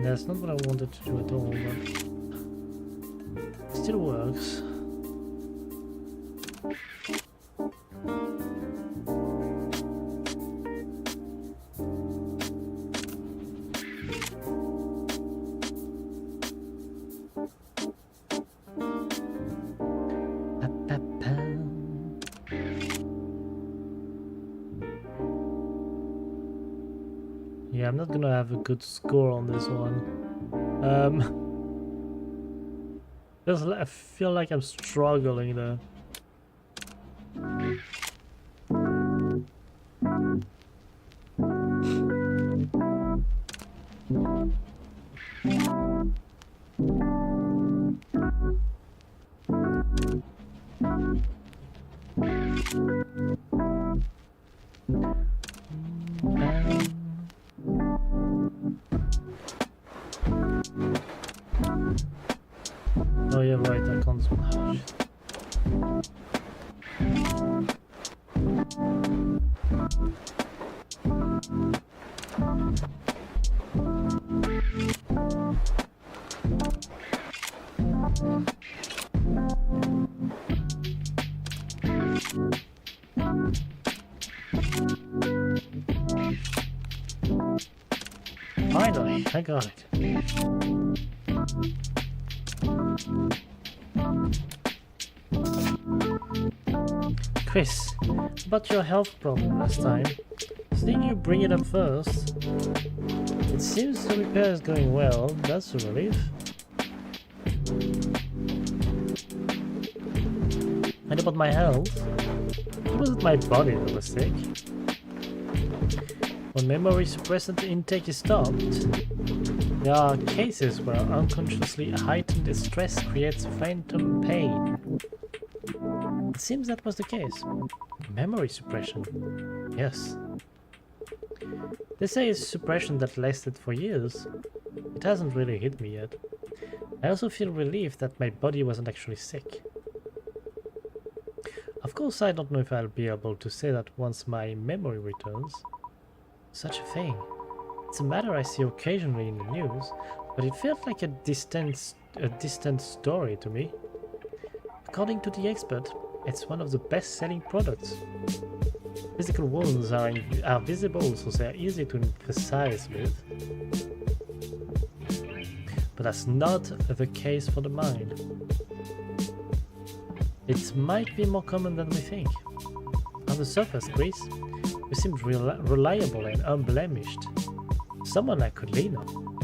That's not what I wanted to do at all, but it still works. Yeah, I'm not gonna have a good score on this one. I feel like I'm struggling there. Oh yeah, right, I can't. Oh, shit. Finally, I got it. Chris, about your health problem last time. Didn't you bring it up first? It seems the repair is going well. That's a relief. And about my health, it wasn't my body that was sick. When memory suppressant intake is stopped, there are cases where unconsciously heightened stress creates phantom pain. It seems that was the case. Memory suppression. Yes. They say it's suppression that lasted for years. It hasn't really hit me yet. I also feel relieved that my body wasn't actually sick. Of course, I don't know if I'll be able to say that once my memory returns. Such a thing. It's a matter I see occasionally in the news, but it felt like a distant story to me. According to the expert, it's one of the best-selling products. Physical wounds are visible, so they are easy to emphasize with. But that's not the case for the mind. It might be more common than we think. On the surface, Chris, you seemed reliable and unblemished. Someone I could lean on.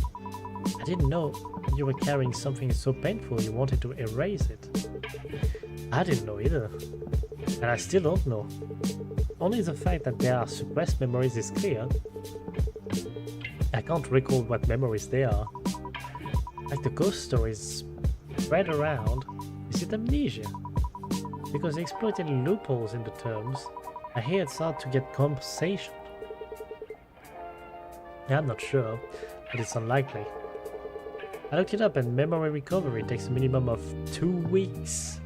I didn't know you were carrying something so painful you wanted to erase it. I didn't know either. And I still don't know. Only the fact that there are suppressed memories is clear. I can't recall what memories they are. Like the ghost stories spread around, is it amnesia? Because they exploited loopholes in the terms, I hear it's hard to get compensation. I'm not sure, but it's unlikely. I looked it up and memory recovery takes a minimum of 2 weeks.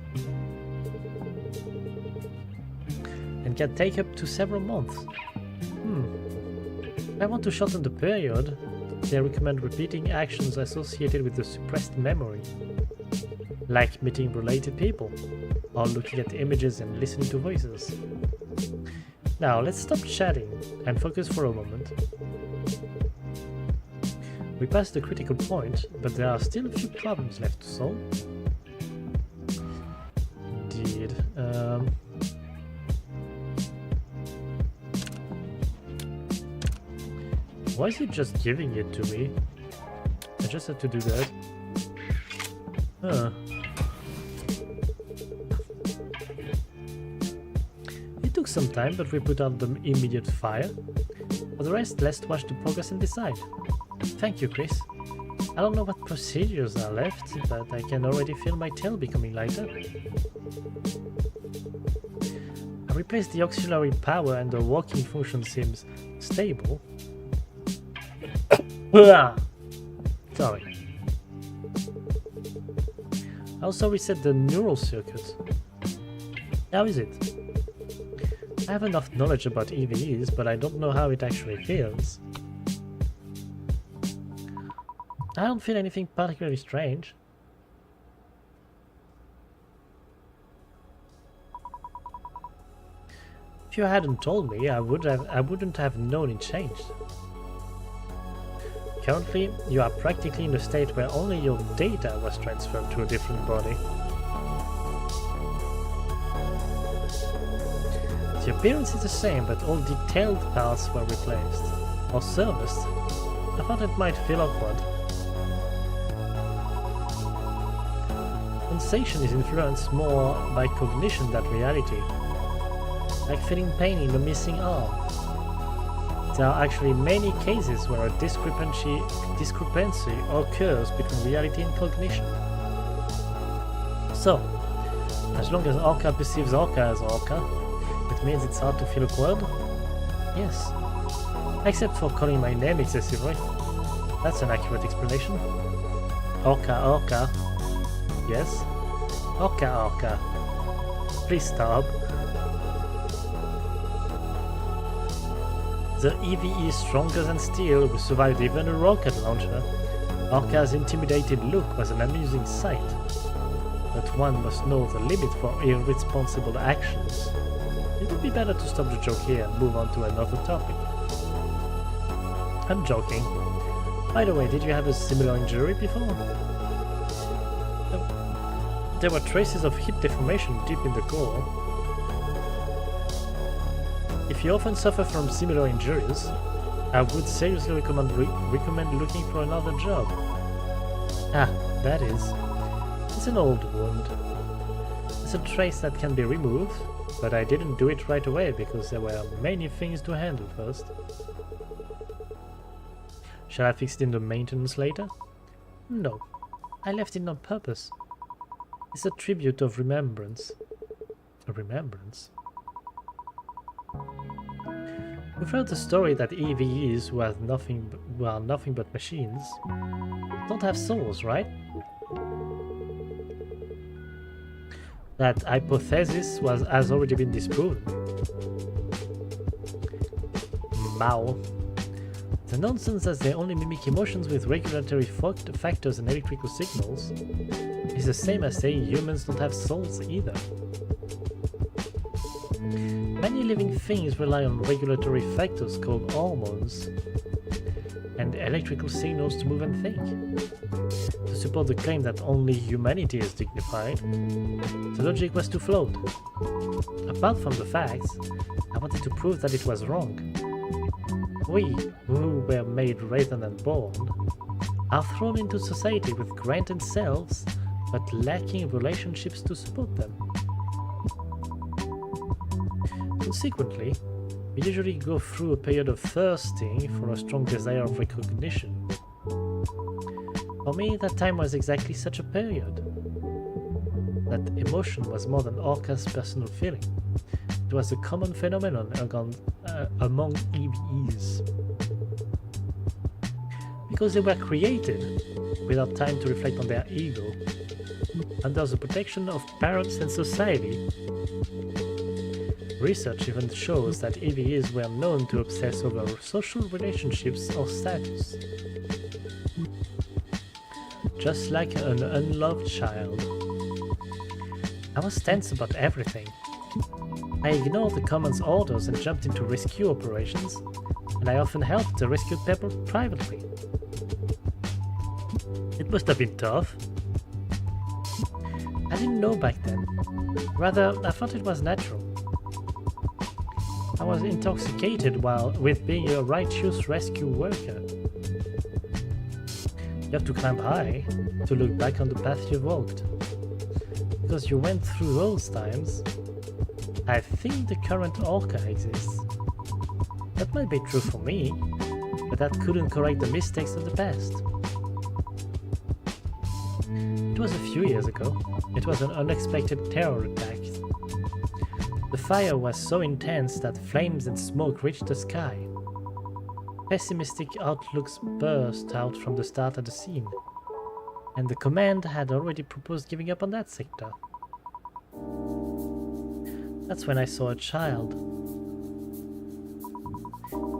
And can take up to several months. If I want to shorten the period, they recommend repeating actions associated with the suppressed memory. Like meeting related people, or looking at images and listening to voices. Now let's stop chatting and focus for a moment. We passed the critical point, but there are still a few problems left to solve. Indeed. Why is it just giving it to me? I just had to do that. Huh. It took some time, but we put out the immediate fire. For the rest, let's watch the progress and decide. Thank you, Chris. I don't know what procedures are left, but I can already feel my tail becoming lighter. I replaced the auxiliary power and the walking function seems stable. Sorry. I also reset the neural circuit. How is it? I have enough knowledge about EVEs, but I don't know how it actually feels. I don't feel anything particularly strange. If you hadn't told me, I wouldn't have known it changed. Currently, you are practically in a state where only your data was transferred to a different body. The appearance is the same, but all detailed parts were replaced, or serviced. I thought it might feel awkward. Sensation is influenced more by cognition than reality, like feeling pain in the missing arm. There are actually many cases where a discrepancy occurs between reality and cognition. So, as long as Orca perceives Orca as Orca, it means it's hard to feel awkward? Yes. Except for calling my name excessively. That's an accurate explanation. Orca, Orca. Yes? Orca, Orca. Please stop. The EVE is stronger than steel, who survived even a rocket launcher. Orca's intimidated look was an amusing sight. But one must know the limit for irresponsible actions. It would be better to stop the joke here and move on to another topic. I'm joking. By the way, did you have a similar injury before? There were traces of hip deformation deep in the core. If you often suffer from similar injuries, I would seriously recommend looking for another job. Ah, that is. It's an old wound. It's a trace that can be removed, but I didn't do it right away because there were many things to handle first. Shall I fix it in the maintenance later? No, I left it on purpose. It's a tribute of remembrance. A remembrance? We've heard the story that EVs who are nothing but machines don't have souls, right? That hypothesis has already been disproven. Mao. The nonsense that they only mimic emotions with regulatory factors and electrical signals is the same as saying humans don't have souls either. Many living things rely on regulatory factors called hormones and electrical signals to move and think. To support the claim that only humanity is dignified, the logic was too flawed. Apart from the facts, I wanted to prove that it was wrong. We, who were made rather than born, are thrown into society with granted selves but lacking relationships to support them. Consequently, we usually go through a period of thirsting for a strong desire of recognition. For me, that time was exactly such a period. That emotion was more than Orca's personal feeling. It was a common phenomenon among EVEs. Because they were created without time to reflect on their ego, under the protection of parents and society. Research even shows that EVEs were known to obsess over social relationships or status. Just like an unloved child. I was tense about everything. I ignored the command's orders and jumped into rescue operations, and I often helped the rescued people privately. It must have been tough. I didn't know back then. Rather, I thought it was natural. I was intoxicated with being a righteous rescue worker. You have to climb high to look back on the path you've walked. Because you went through those times, I think the current Orca exists. That might be true for me, but that couldn't correct the mistakes of the past. It was a few years ago. It was an unexpected terror attack. The fire was so intense that flames and smoke reached the sky. Pessimistic outlooks burst out from the start at the scene, and the command had already proposed giving up on that sector. That's when I saw a child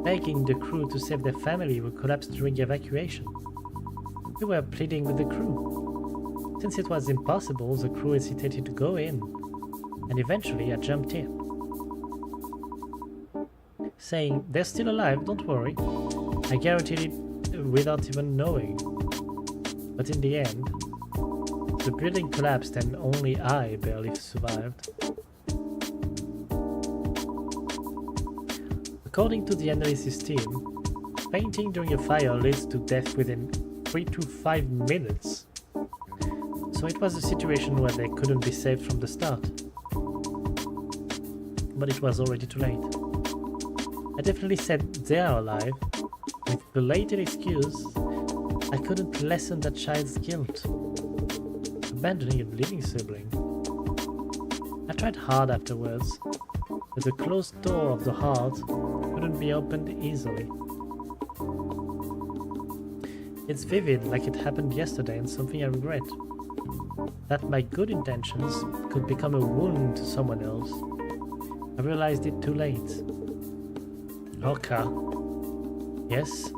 begging the crew to save their family who collapsed during evacuation. We were pleading with the crew. Since it was impossible, the crew hesitated to go in, and eventually I jumped in, saying, "They're still alive, don't worry." I guaranteed it without even knowing. But in the end, the building collapsed and only I barely survived. According to the analysis team, fainting during a fire leads to death within 3 to 5 minutes. So it was a situation where they couldn't be saved from the start. But it was already too late. I definitely said they are alive. With belated excuse, I couldn't lessen that child's guilt. Abandoning a living sibling. I tried hard afterwards, but the closed door of the heart couldn't be opened easily. It's vivid, like it happened yesterday, and something I regret. That my good intentions could become a wound to someone else. I realized it too late. Orca. Yes?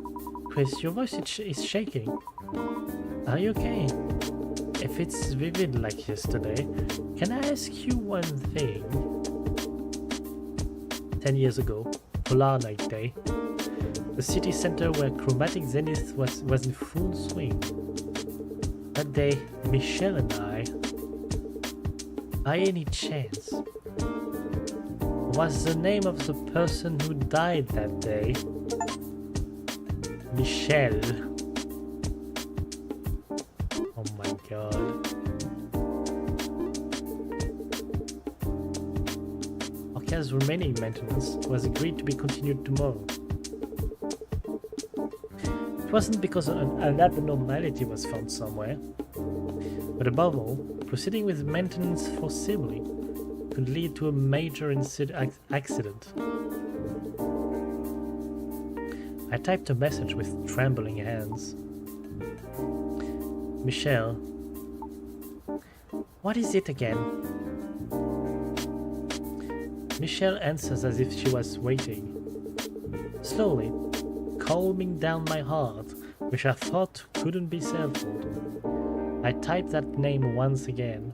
Chris, your voice is shaking. Are you okay? If it's vivid like yesterday, can I ask you one thing? 10 years ago, Polar Night Day, the city center where Chromatic Zenith was in full swing. That day, Michelle and I, by any chance, was the name of the person who died that day Michelle? Oh my god. car's remaining maintenance was agreed to be continued tomorrow. It wasn't because an abnormality was found somewhere, but above all, proceeding with maintenance forcibly could lead to a major accident. I typed a message with trembling hands. Michelle, what is it again? Michelle answers as if she was waiting. Slowly, calming down my heart, which I thought couldn't be settled. I typed that name once again.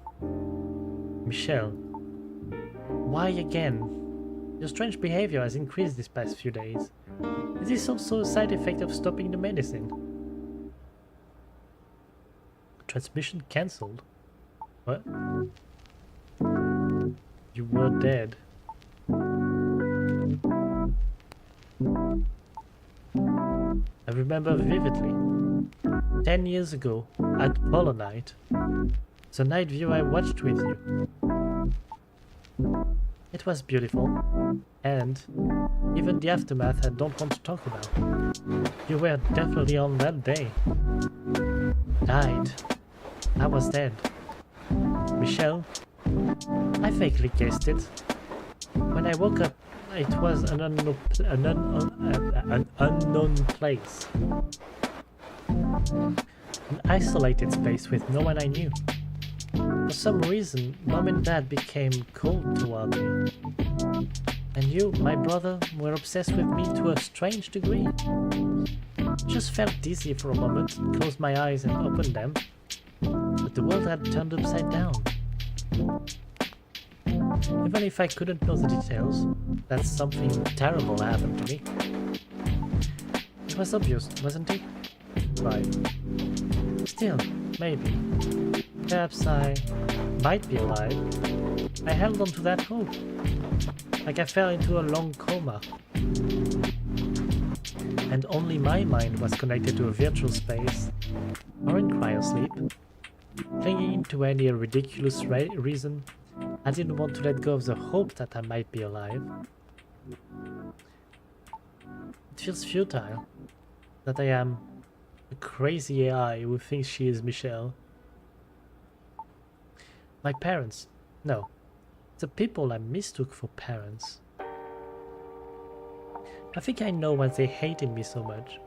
Michelle. Why again? Your strange behavior has increased these past few days. Is this also a side effect of stopping the medicine? Transmission cancelled? What? You were dead. I remember vividly. 10 years ago, at Polar Night, the night view I watched with you. It was beautiful, and even the aftermath I don't want to talk about. You were definitely on that day. Died. I was dead. Michelle, I vaguely guessed it. When I woke up, it was an unknown place. An isolated space with no one I knew. For some reason, Mom and Dad became cold toward me. And you, my brother, were obsessed with me to a strange degree. Just felt dizzy for a moment, closed my eyes and opened them. But the world had turned upside down. Even if I couldn't know the details, that something terrible happened to me. It was obvious, wasn't it? Right. Still, maybe. Perhaps I might be alive. I held on to that hope. Like I fell into a long coma. And only my mind was connected to a virtual space, or in cryosleep. Clinging to any ridiculous reason, I didn't want to let go of the hope that I might be alive. It feels futile that I am a crazy AI who thinks she is Michelle. My parents, no, the people I mistook for parents. I think I know why they hated me so much.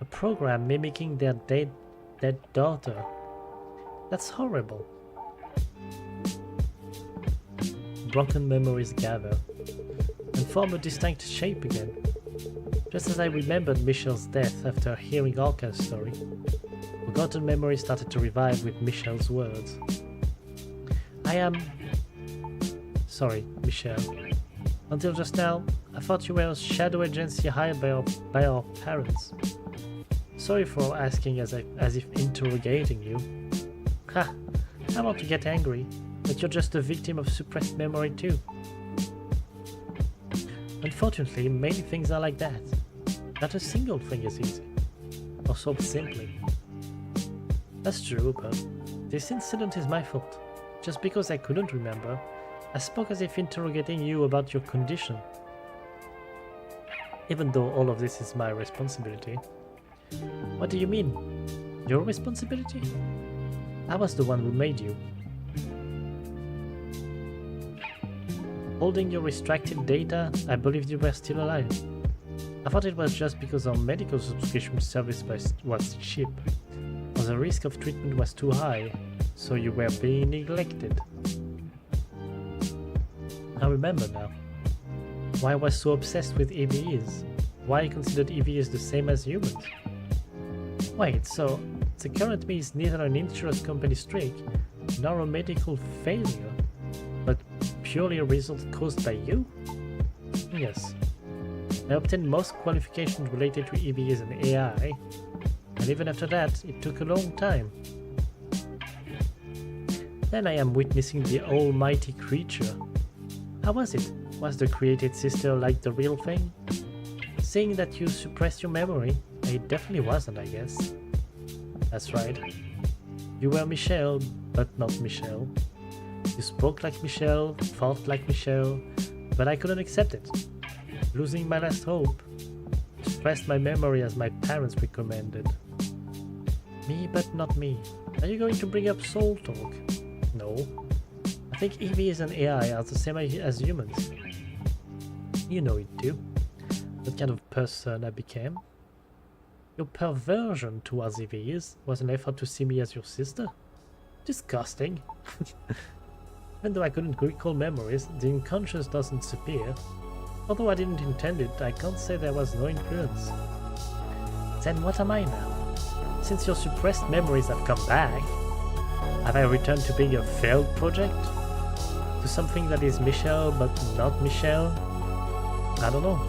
A program mimicking their dead daughter. That's horrible. Broken memories gather and form a distinct shape again. Just as I remembered Michelle's death after hearing Orca's story, forgotten memories started to revive with Michelle's words. I am... Sorry, Michelle. Until just now, I thought you were a shadow agency hired by our parents. Sorry for asking as if interrogating you. Ha! I want to get angry, but you're just a victim of suppressed memory too. Unfortunately, many things are like that. Not a single thing is easy. Or solved simply. That's true, but this incident is my fault. Just because I couldn't remember, I spoke as if interrogating you about your condition. Even though all of this is my responsibility. What do you mean? Your responsibility? I was the one who made you. Holding your extracted data, I believed you were still alive. I thought it was just because our medical subscription service was cheap, or the risk of treatment was too high, so you were being neglected. I remember now. Why I was so obsessed with EVEs. Why I considered EVEs the same as humans. Wait, so the current me is neither an insurance company streak, nor a medical failure, but purely a result caused by you? Yes. I obtained most qualifications related to EVEs and AI, and even after that, it took a long time. Then I am witnessing the almighty creature. How was it? Was the created sister like the real thing? Saying that you suppressed your memory, it definitely wasn't, I guess. That's right. You were Michelle, but not Michelle. You spoke like Michelle, thought like Michelle, but I couldn't accept it. Losing my last hope. Suppressed my memory as my parents recommended. Me, but not me. Are you going to bring up soul talk? No. I think EVs and AI are the same as humans. You know it too. What kind of person I became? Your perversion towards EVs was an effort to see me as your sister? Disgusting. Even though I couldn't recall memories, the unconscious doesn't disappear. Although I didn't intend it, I can't say there was no influence. Then what am I now? Since your suppressed memories have come back, have I returned to being a failed project? To something that is Michelle but not Michelle? I don't know.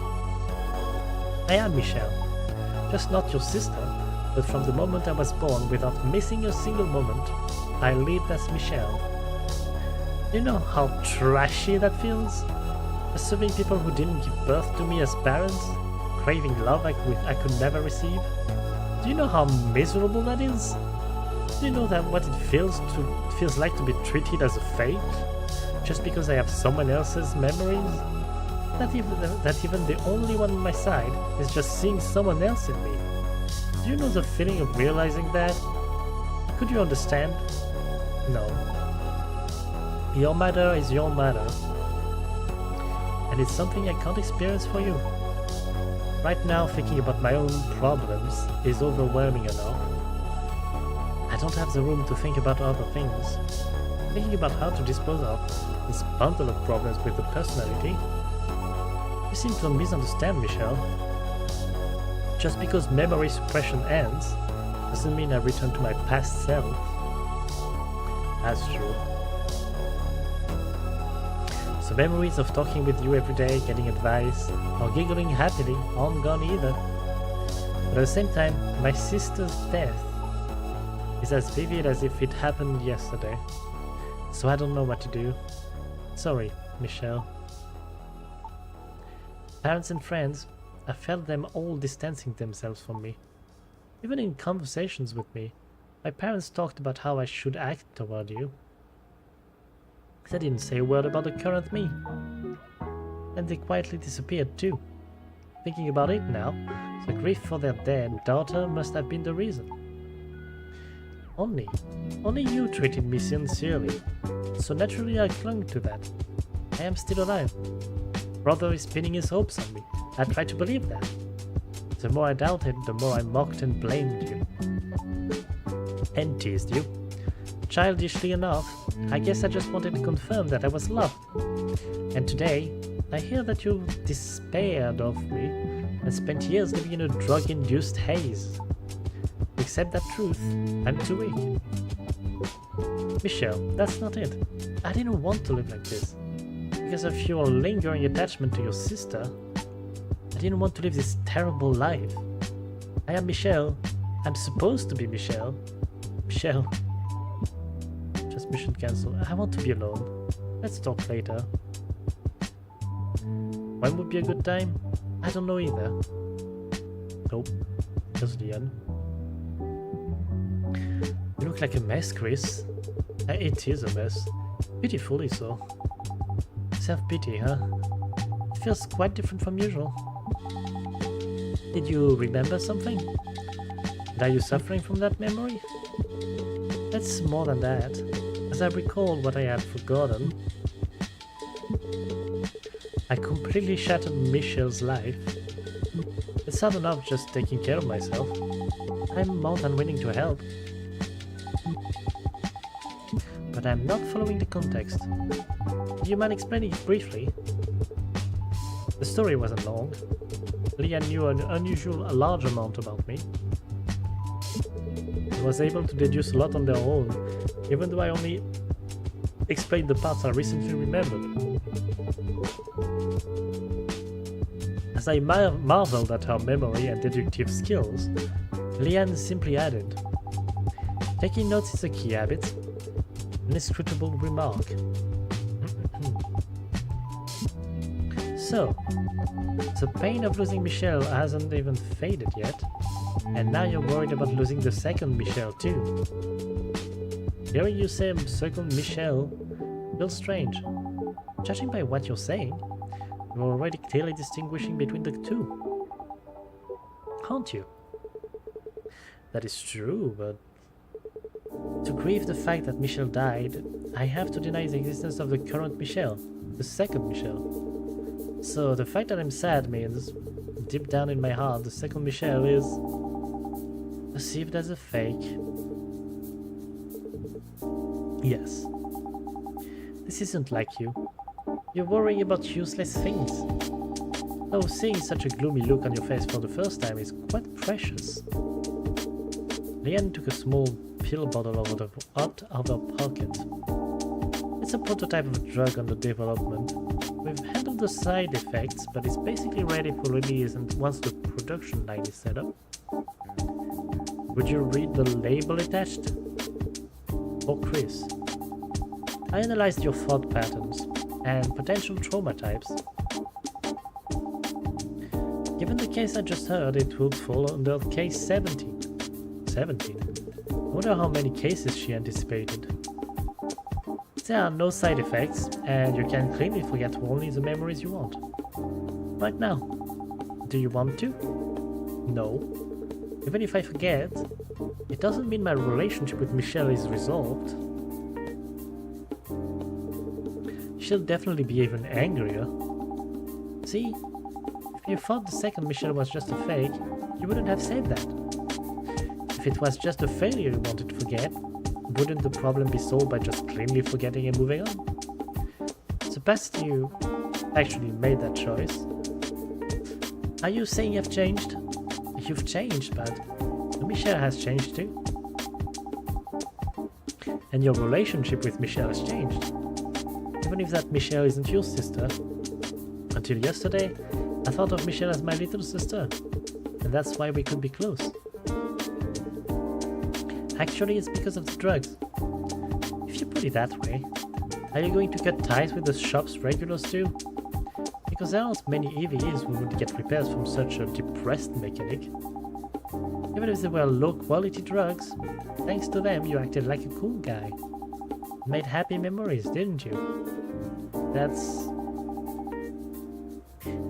I am Michelle. Just not your sister, but from the moment I was born, without missing a single moment, I lived as Michelle. You know how trashy that feels? Assuming people who didn't give birth to me as parents, craving love I could never receive. Do you know how miserable that is? Do you know that what it feels like to be treated as a fake? Just because I have someone else's memories? That even the only one on my side is just seeing someone else in me. Do you know the feeling of realizing that? Could you understand? No. Your matter is your matter. And it's something I can't experience for you. Right now, thinking about my own problems is overwhelming enough. I don't have the room to think about other things. Thinking about how to dispose of this bundle of problems with the personality. You seem to misunderstand, Michelle. Just because memory suppression ends, doesn't mean I return to my past self. That's true. So memories of talking with you every day, getting advice, or giggling happily aren't gone either. But at the same time, my sister's death is as vivid as if it happened yesterday. So I don't know what to do. Sorry, Michelle. Parents and friends, I felt them all distancing themselves from me. Even in conversations with me, my parents talked about how I should act toward you. They didn't say a word about the current me. And they quietly disappeared too. Thinking about it now, the grief for their dead daughter must have been the reason. Only you treated me sincerely, so naturally I clung to that. I am still alive. Brother is pinning his hopes on me. I tried to believe that. The more I doubted, the more I mocked and blamed you. And teased you. Childishly enough, I guess I just wanted to confirm that I was loved. And today, I hear that you despaired of me and spent years living in a drug-induced haze. To accept that truth, I'm too weak. Michelle, that's not it. I didn't want to live like this. Because of your lingering attachment to your sister, I didn't want to live this terrible life. I am Michelle. I'm supposed to be Michelle. Michelle. Just mission cancel. I want to be alone. Let's talk later. When would be a good time? I don't know either. Nope. Just the end. You look like a mess, Chris. It is a mess. Pitifully so. Self-pity, huh? It feels quite different from usual. Did you remember something? And are you suffering from that memory? That's more than that. As I recall what I had forgotten, I completely shattered Michelle's life. It's not enough just taking care of myself. I'm more than willing to help. But I'm not following the context. Do you mind explaining it briefly? The story wasn't long. Leah knew an a large amount about me. I was able to deduce a lot on their own, even though I only explained the parts I recently remembered. As I marveled at her memory and deductive skills, Leanne simply added, "Taking notes is a key habit. An inscrutable remark." So, the pain of losing Michelle hasn't even faded yet, and now you're worried about losing the second Michelle too. Hearing you say second Michelle feels strange. Judging by what you're saying, You're already clearly distinguishing between the two, aren't you? That is true, but to grieve the fact that Michelle died, I have to deny the existence of the current Michelle, the second Michelle. So the fact that I'm sad means, deep down in my heart, the second Michelle is perceived as a fake. Yes. This isn't like you. You're worrying about useless things. Though seeing such a gloomy look on your face for the first time is quite precious. Leanne took a small pill bottle out of her pocket. It's a prototype of a drug under development. We've handled the side effects, but it's basically ready for release and once the production line is set up. Would you read the label attached? For Chris. I analyzed your thought patterns and potential trauma types. Given the case I just heard, it would fall under case 17. 17? I wonder how many cases she anticipated. There are no side effects, and you can cleanly forget only the memories you want. Right now. Do you want to? No. Even if I forget, it doesn't mean my relationship with Michelle is resolved. She'll definitely be even angrier. See, if you thought the second Michelle was just a fake, you wouldn't have said that. If it was just a failure you wanted to forget, wouldn't the problem be solved by just cleanly forgetting and moving on? So past you actually made that choice. Are you saying you've changed? You've changed, but Michelle has changed too. And your relationship with Michelle has changed. Even if that Michelle isn't your sister. Until yesterday, I thought of Michelle as my little sister. And that's why we could be close. Actually, it's because of the drugs. If you put it that way, are you going to cut ties with the shop's regulars too? Because there aren't many EVs who would get repairs from such a depressed mechanic. Even if they were low-quality drugs, thanks to them you acted like a cool guy. Made happy memories, didn't you? That's...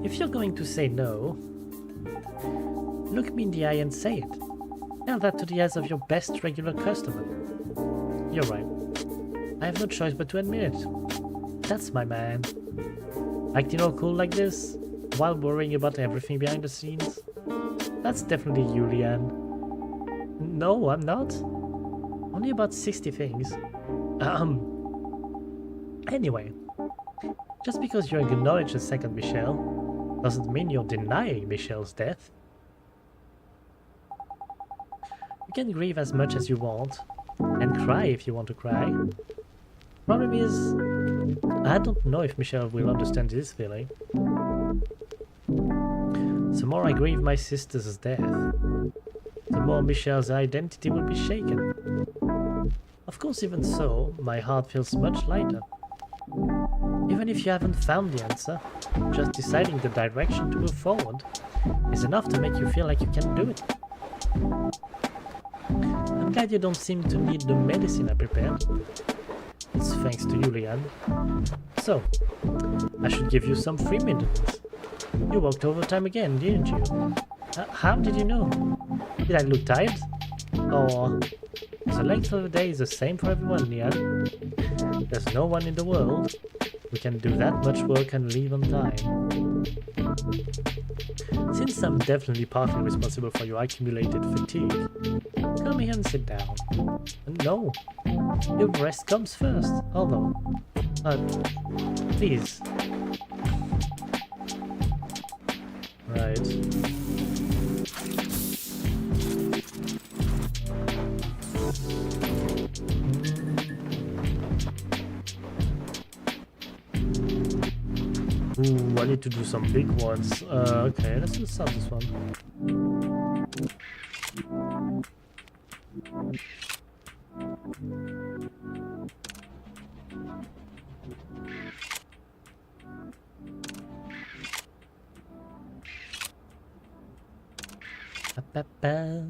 If you're going to say no, look me in the eye and say it. Tell that to the eyes of your best regular customer. You're right. I have no choice but to admit it. That's my man. Acting all cool like this, while worrying about everything behind the scenes. That's definitely you, Leanne. No, I'm not. Only about 60 things. Anyway. Just because you acknowledge the second Michelle, doesn't mean you're denying Michelle's death. You can grieve as much as you want, and cry if you want to cry. Problem is, I don't know if Michelle will understand this feeling. The more I grieve my sister's death, the more Michelle's identity will be shaken. Of course, even so, my heart feels much lighter. Even if you haven't found the answer, just deciding the direction to move forward is enough to make you feel like you can do it. I'm glad you don't seem to need the medicine I prepared. It's thanks to you, Leanne. So, I should give you some free maintenance. You worked overtime again, didn't you? How did you know? Did I look tired? Or the length of the day is the same for everyone, Leanne. There's no one in the world who can do that much work and leave on time. Since I'm definitely partly responsible for your accumulated fatigue, come here and sit down. No, your rest comes first, although... please. Right. Ooh, I need to do some big ones. Okay, let's just start this one. Ba-ba-ba.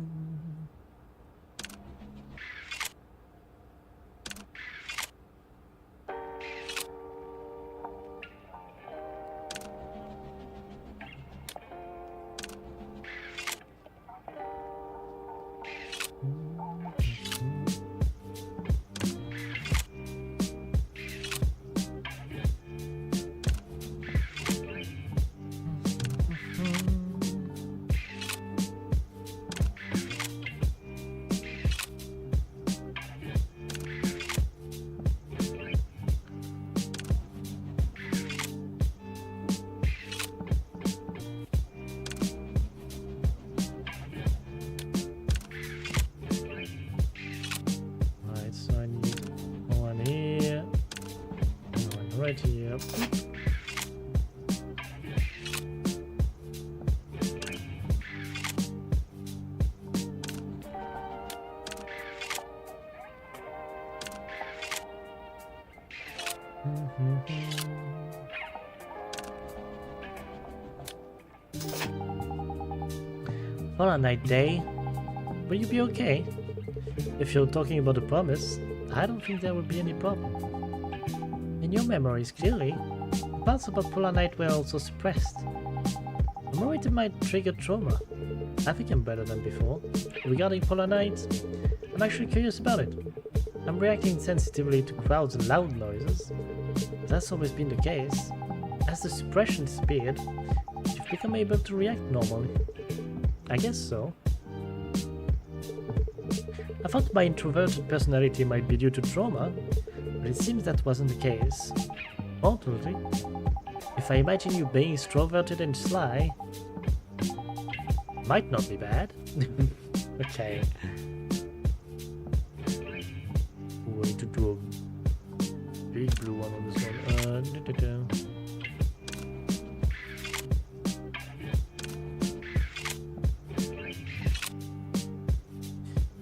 right here. For a night day, will you be okay? If you're talking about a promise, I don't think there will be any problem. In your memories, clearly, parts about Polar Night were also suppressed. I'm worried it might trigger trauma. I think I'm better than before. Regarding Polar Night, I'm actually curious about it. I'm reacting sensitively to crowds and loud noises. That's always been the case. As the suppression disappeared, you've become able to react normally. I guess so. I thought my introverted personality might be due to trauma, but it seems that wasn't the case. Ultimately, if I imagine you being extroverted and sly, might not be bad. Okay. Ooh, I need to do a big blue one on this one.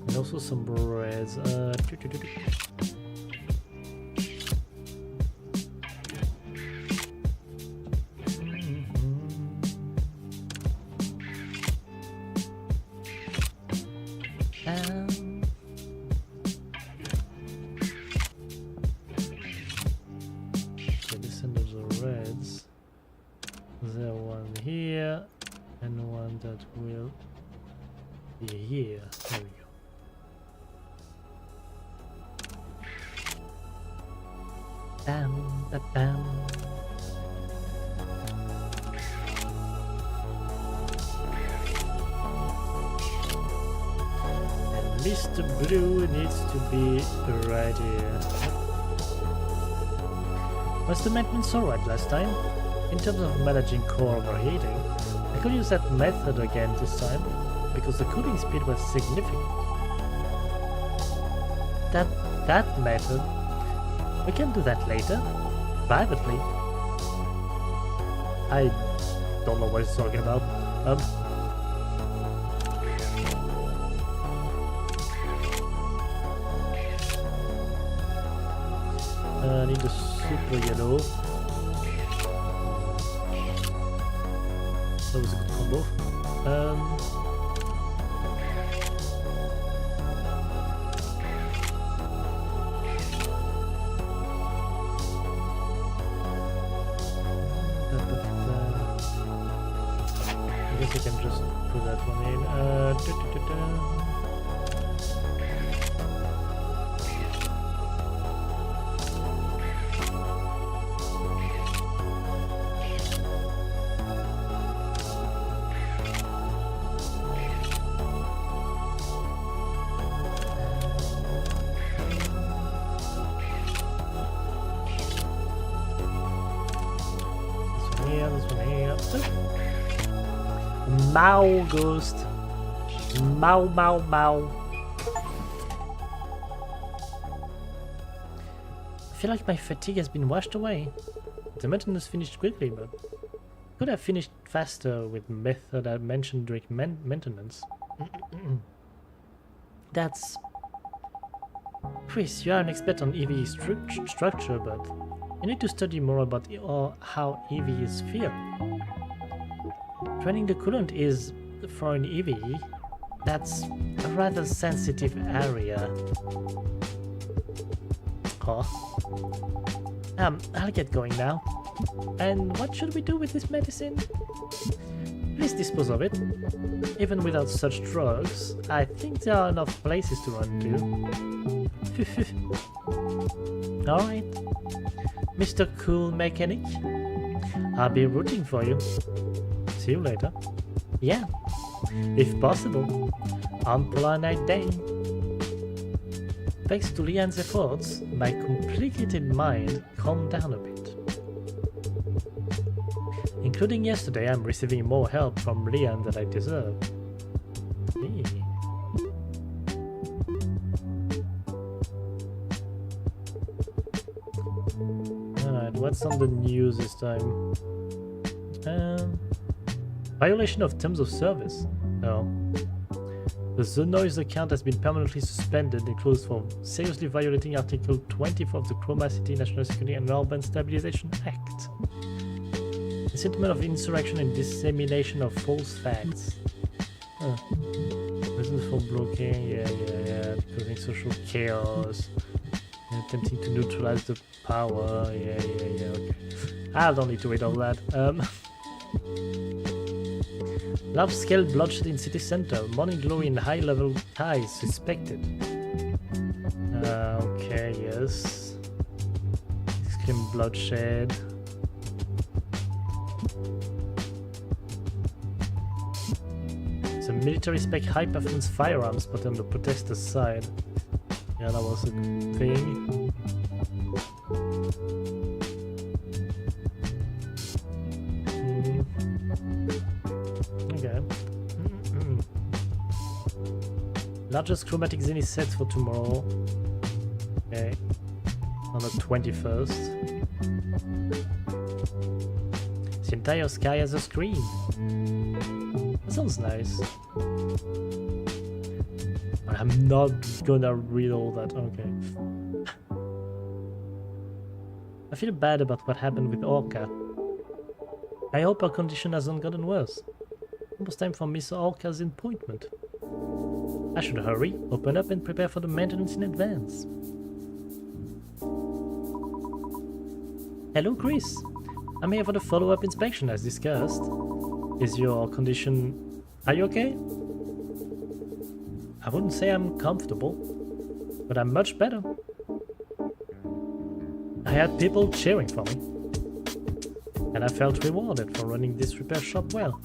And also some reds. So this end of the reds. There one here and one that will be here. There we go. Bam, ba, bam. And Mr. Blue needs to be right here. Was the maintenance alright last time? In terms of managing core overheating, I could use that method again this time, because the cooling speed was significant. That method? We can do that later, privately. I don't know what he's talking about. I need a super yellow. That was a good combo. I guess I can just put that one in. Mau Ghost. Mau. I feel like my fatigue has been washed away. The maintenance finished quickly, but could have finished faster with method I mentioned during maintenance. That's... Chris, you are an expert on EVE structure, but you need to study more about how EVs feel. Draining the coolant is, for an EVE, that's a rather sensitive area. Huh? I'll get going now. And what should we do with this medicine? Please dispose of it. Even without such drugs, I think there are enough places to run to. Alright. Mr. Cool Mechanic. I'll be rooting for you. See you later. Yeah, if possible, on Polar Night Day. Thanks to Leanne's efforts, my complicated mind calmed down a bit. Including yesterday, I'm receiving more help from Leanne than I deserve. Hey. Alright, what's on the news this time? Violation of terms of service. No. The Noise account has been permanently suspended and closed for seriously violating Article 24 of the Chroma City National Security and Urban Stabilization Act. Incitement of insurrection and dissemination of false facts. Huh. Reasons for blocking, yeah. Causing social chaos. Attempting to neutralize the power, yeah, okay. I don't need to read all that. Large-scale bloodshed in city center. Morning glory in high-level ties suspected. Okay, yes. Extreme bloodshed. The military spec high-performance firearms, but on the protesters' side. Yeah, that was a good thing. Okay. Largest chromatic zenith set for tomorrow. Okay. On the 21st. The entire sky has a screen. That sounds nice. I'm not gonna read all that, okay. I feel bad about what happened with Orca. I hope her condition hasn't gotten worse. Almost time for Miss Orca's appointment. I should hurry, open up and prepare for the maintenance in advance. Hello, Chris. I'm here for the follow-up inspection as discussed. Is your condition... Are you okay? I wouldn't say I'm comfortable, but I'm much better. I had people cheering for me, and I felt rewarded for running this repair shop well.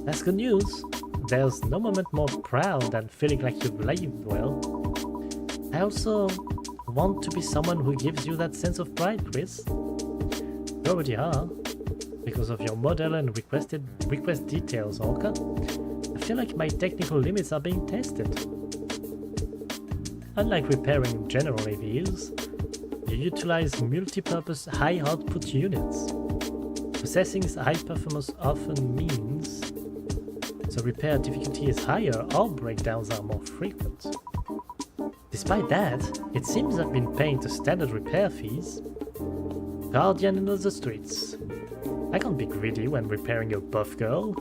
That's good news. There's no moment more proud than feeling like you've lived well. I also want to be someone who gives you that sense of pride, Chris. You already are, because of your model and request details, Orca. I feel like my technical limits are being tested. Unlike repairing general AVs, you utilize multi-purpose high-output units. Possessing high performance often means the repair difficulty is higher or breakdowns are more frequent. Despite that, it seems I've been paying the standard repair fees. Guardian into the streets. I can't be greedy when repairing a buff girl.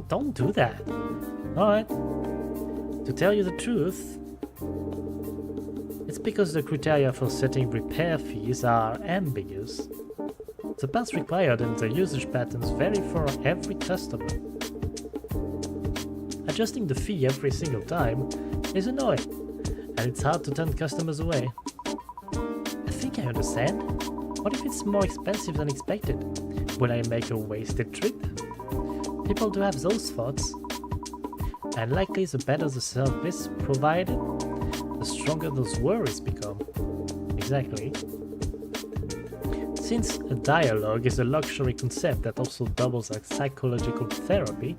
Don't do that. Alright. To tell you the truth, it's because the criteria for setting repair fees are ambiguous. The parts required and the usage patterns vary for every customer. Adjusting the fee every single time is annoying, and it's hard to turn customers away. I think I understand. What if it's more expensive than expected? Will I make a wasted trip? People do have those thoughts. And likely the better the service provided, the stronger those worries become. Exactly. Since a dialogue is a luxury concept that also doubles as psychological therapy,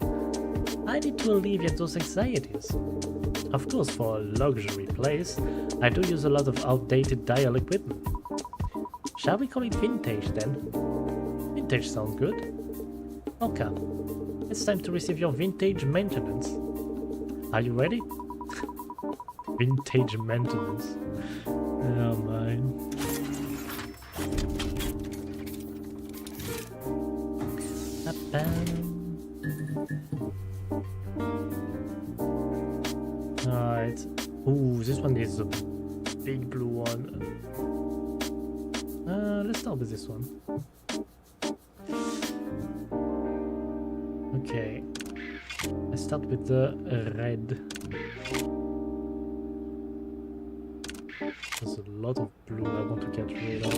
I need to alleviate those anxieties. Of course, for a luxury place, I do use a lot of outdated dial equipment. Shall we call it vintage then? Vintage sounds good. Okay, it's time to receive your vintage maintenance. Are you ready? Vintage maintenance. Oh my. Alright. Ooh, this one is a big blue one. Let's start with this one. Okay. Let's start with the red. There's a lot of blue I want to get rid of.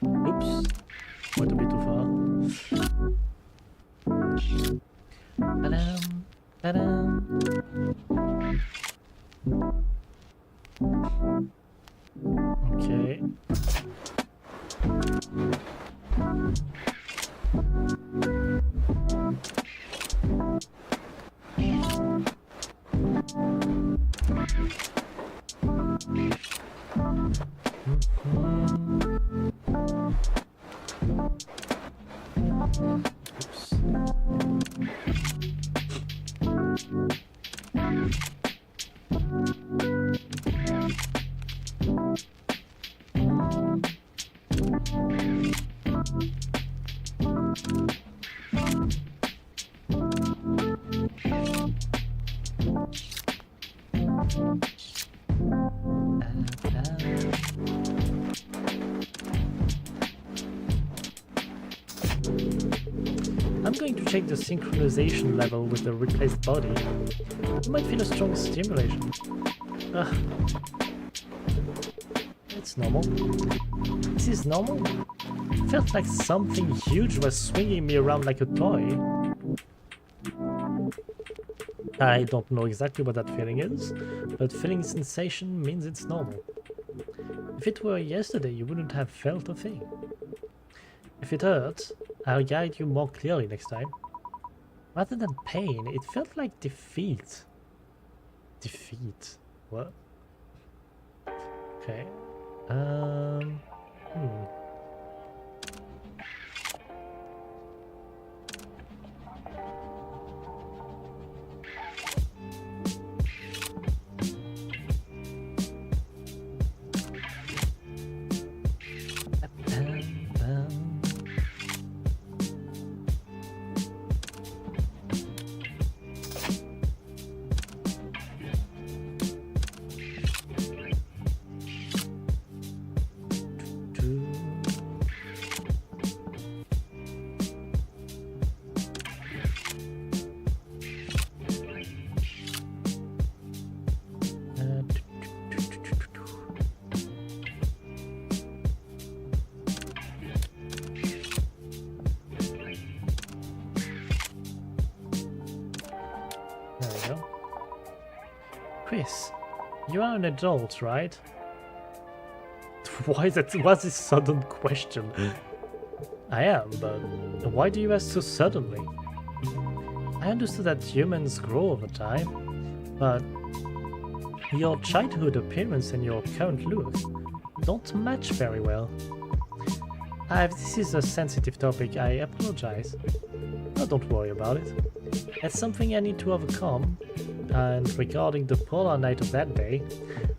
Oops, went a bit too far. Ta-dam, ta-dam. Okay. I'm going to check the synchronization level with the replaced body. You might feel a strong stimulation. Ugh. It's normal. This is normal? Felt like something huge was swinging me around like a toy. I don't know exactly what that feeling is, but feeling sensation means it's normal. If it were yesterday, you wouldn't have felt a thing. If it hurts, I'll guide you more clearly next time. Rather than pain, it felt like defeat. Defeat? What? Okay. There we go. Chris, you are an adult, right? What's this sudden question? I am, but why do you ask so suddenly? I understood that humans grow over time, but your childhood appearance and your current look don't match very well. If this is a sensitive topic, I apologize. No, don't worry about it. It's something I need to overcome, and regarding the polar night of that day,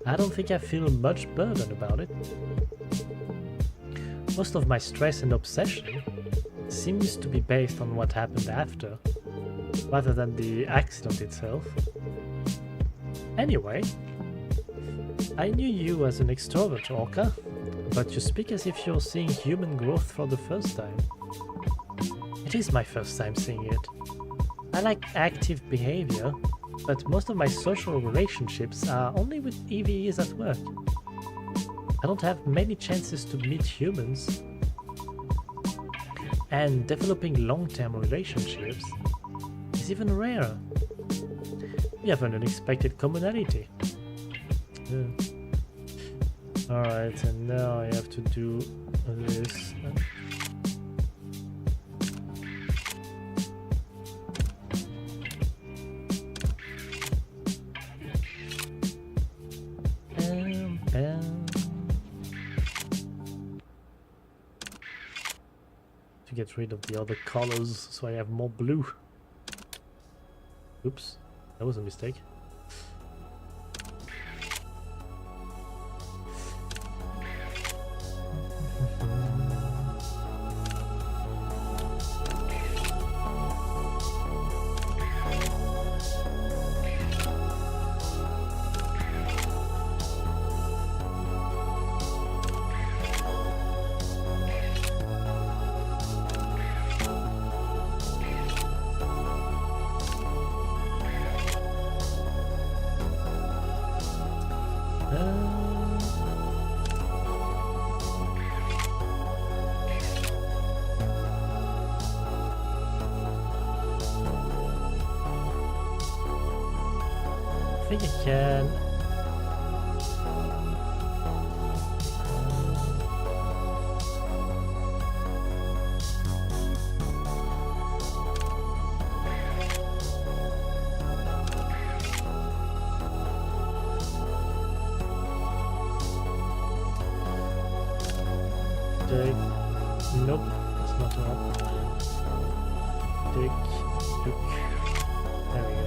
I don't think I feel much burden about it. Most of my stress and obsession seems to be based on what happened after, rather than the accident itself. Anyway, I knew you as an extrovert, Orca, but you speak as if you're seeing human growth for the first time. It is my first time seeing it. I like active behavior, but most of my social relationships are only with EVEs at work. I don't have many chances to meet humans, and developing long-term relationships is even rarer. We have an unexpected commonality. Alright, and now I have to do this. To get rid of the other colors so I have more blue. Oops, that was a mistake. I think I can. Nope, it's not too hard. Tick, tick. There we go.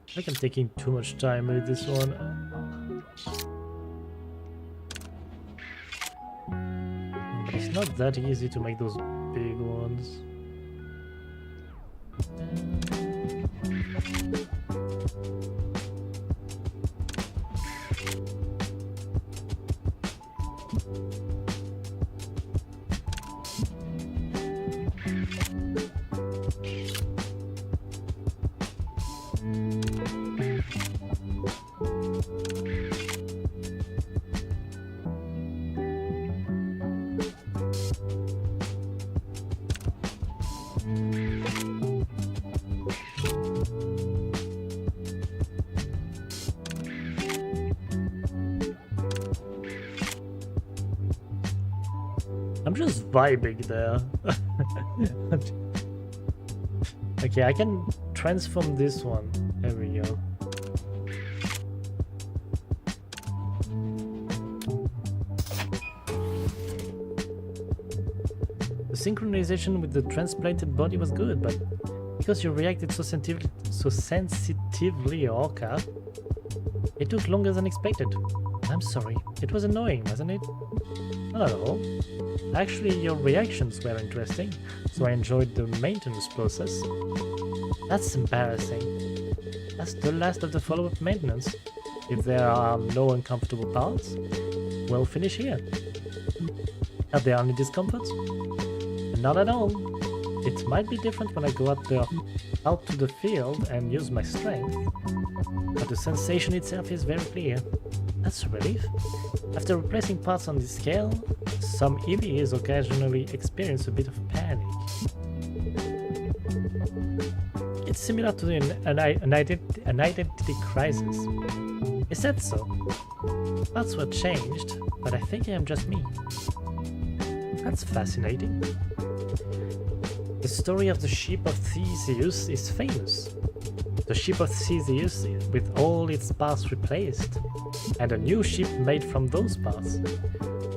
I think I'm taking too much time with this one. But it's not that easy to make those big ones. I'm just vibing there. Okay, I can transform this one. There we go. The synchronization with the transplanted body was good, but because you reacted so sensitively, Orca, it took longer than expected. I'm sorry. It was annoying, wasn't it? Not at all. Actually, your reactions were interesting, so I enjoyed the maintenance process. That's embarrassing. That's the last of the follow-up maintenance. If there are no uncomfortable parts, we'll finish here. Are there any discomforts? Not at all. It might be different when I go out to the field and use my strength, but the sensation itself is very clear. That's a relief. After replacing parts on this scale, some EVAs occasionally experience a bit of panic. It's similar to an identity crisis. Is that so? Parts were changed, but I think I am just me. That's fascinating. The story of the ship of Theseus is famous. The ship of Theseus with all its parts replaced, and a new ship made from those parts.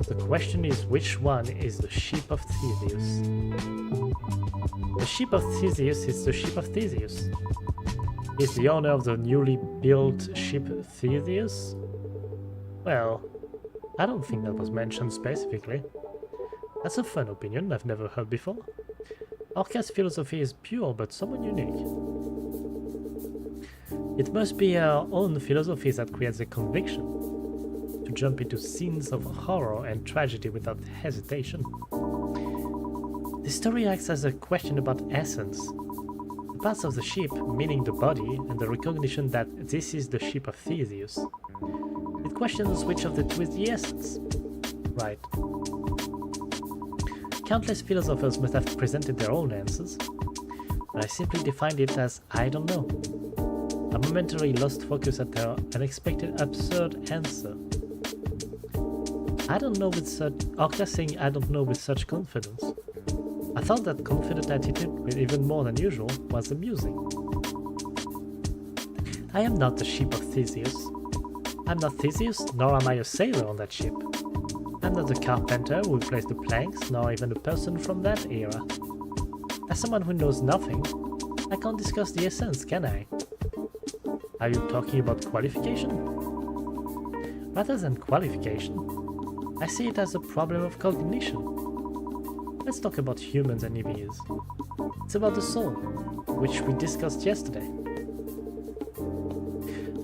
The question is, which one is the ship of Theseus? The ship of Theseus is the ship of Theseus. Is the owner of the newly built ship Theseus? Well, I don't think that was mentioned specifically. That's a fun opinion I've never heard before. Orca's philosophy is pure but somewhat unique. It must be our own philosophy that creates a conviction to jump into scenes of horror and tragedy without hesitation. The story acts as a question about essence. The parts of the ship, meaning the body, and the recognition that this is the ship of Theseus. It questions which of the two is the essence. Right. Countless philosophers must have presented their own answers, but I simply defined it as I don't know. I momentarily lost focus at their unexpected absurd answer. I don't know with such... Orca saying I don't know with such confidence. I thought that confident attitude, with even more than usual, was amusing. I am not the ship of Theseus. I'm not Theseus, nor am I a sailor on that ship. I'm not the carpenter who replaced the planks, nor even a person from that era. As someone who knows nothing, I can't discuss the essence, can I? Are you talking about qualification? Rather than qualification, I see it as a problem of cognition. Let's talk about humans and EVAs. It's about the soul, which we discussed yesterday.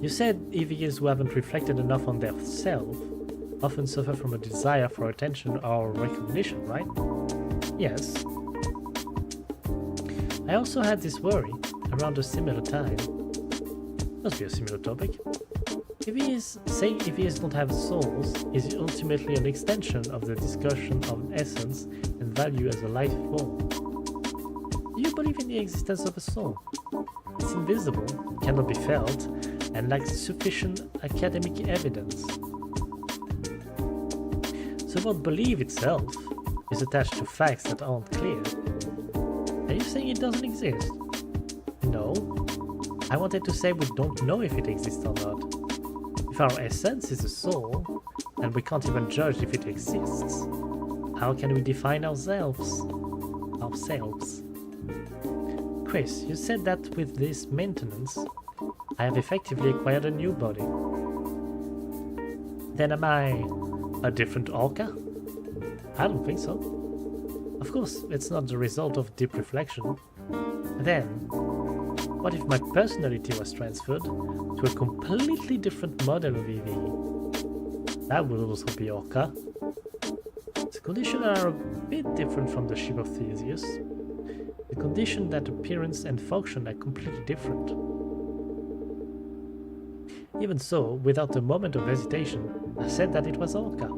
You said EVAs who haven't reflected enough on their self often suffer from a desire for attention or recognition, right? Yes. I also had this worry around a similar time. Must be a similar topic. If he don't have souls, is he ultimately an extension of the discussion of essence and value as a life form? Do you believe in the existence of a soul? It's invisible, cannot be felt, and lacks sufficient academic evidence. So what belief itself is attached to facts that aren't clear. Are you saying it doesn't exist? No. I wanted to say we don't know if it exists or not. If our essence is a soul, and we can't even judge if it exists, how can we define ourselves? Chris, you said that with this maintenance, I have effectively acquired a new body. Then am I a different Orca? I don't think so. Of course, it's not the result of deep reflection. Then, what if my personality was transferred to a completely different model of EV? That would also be Orca. The conditions are a bit different from the ship of Theseus. The condition that appearance and function are completely different. Even so, without a moment of hesitation, I said that it was Orca.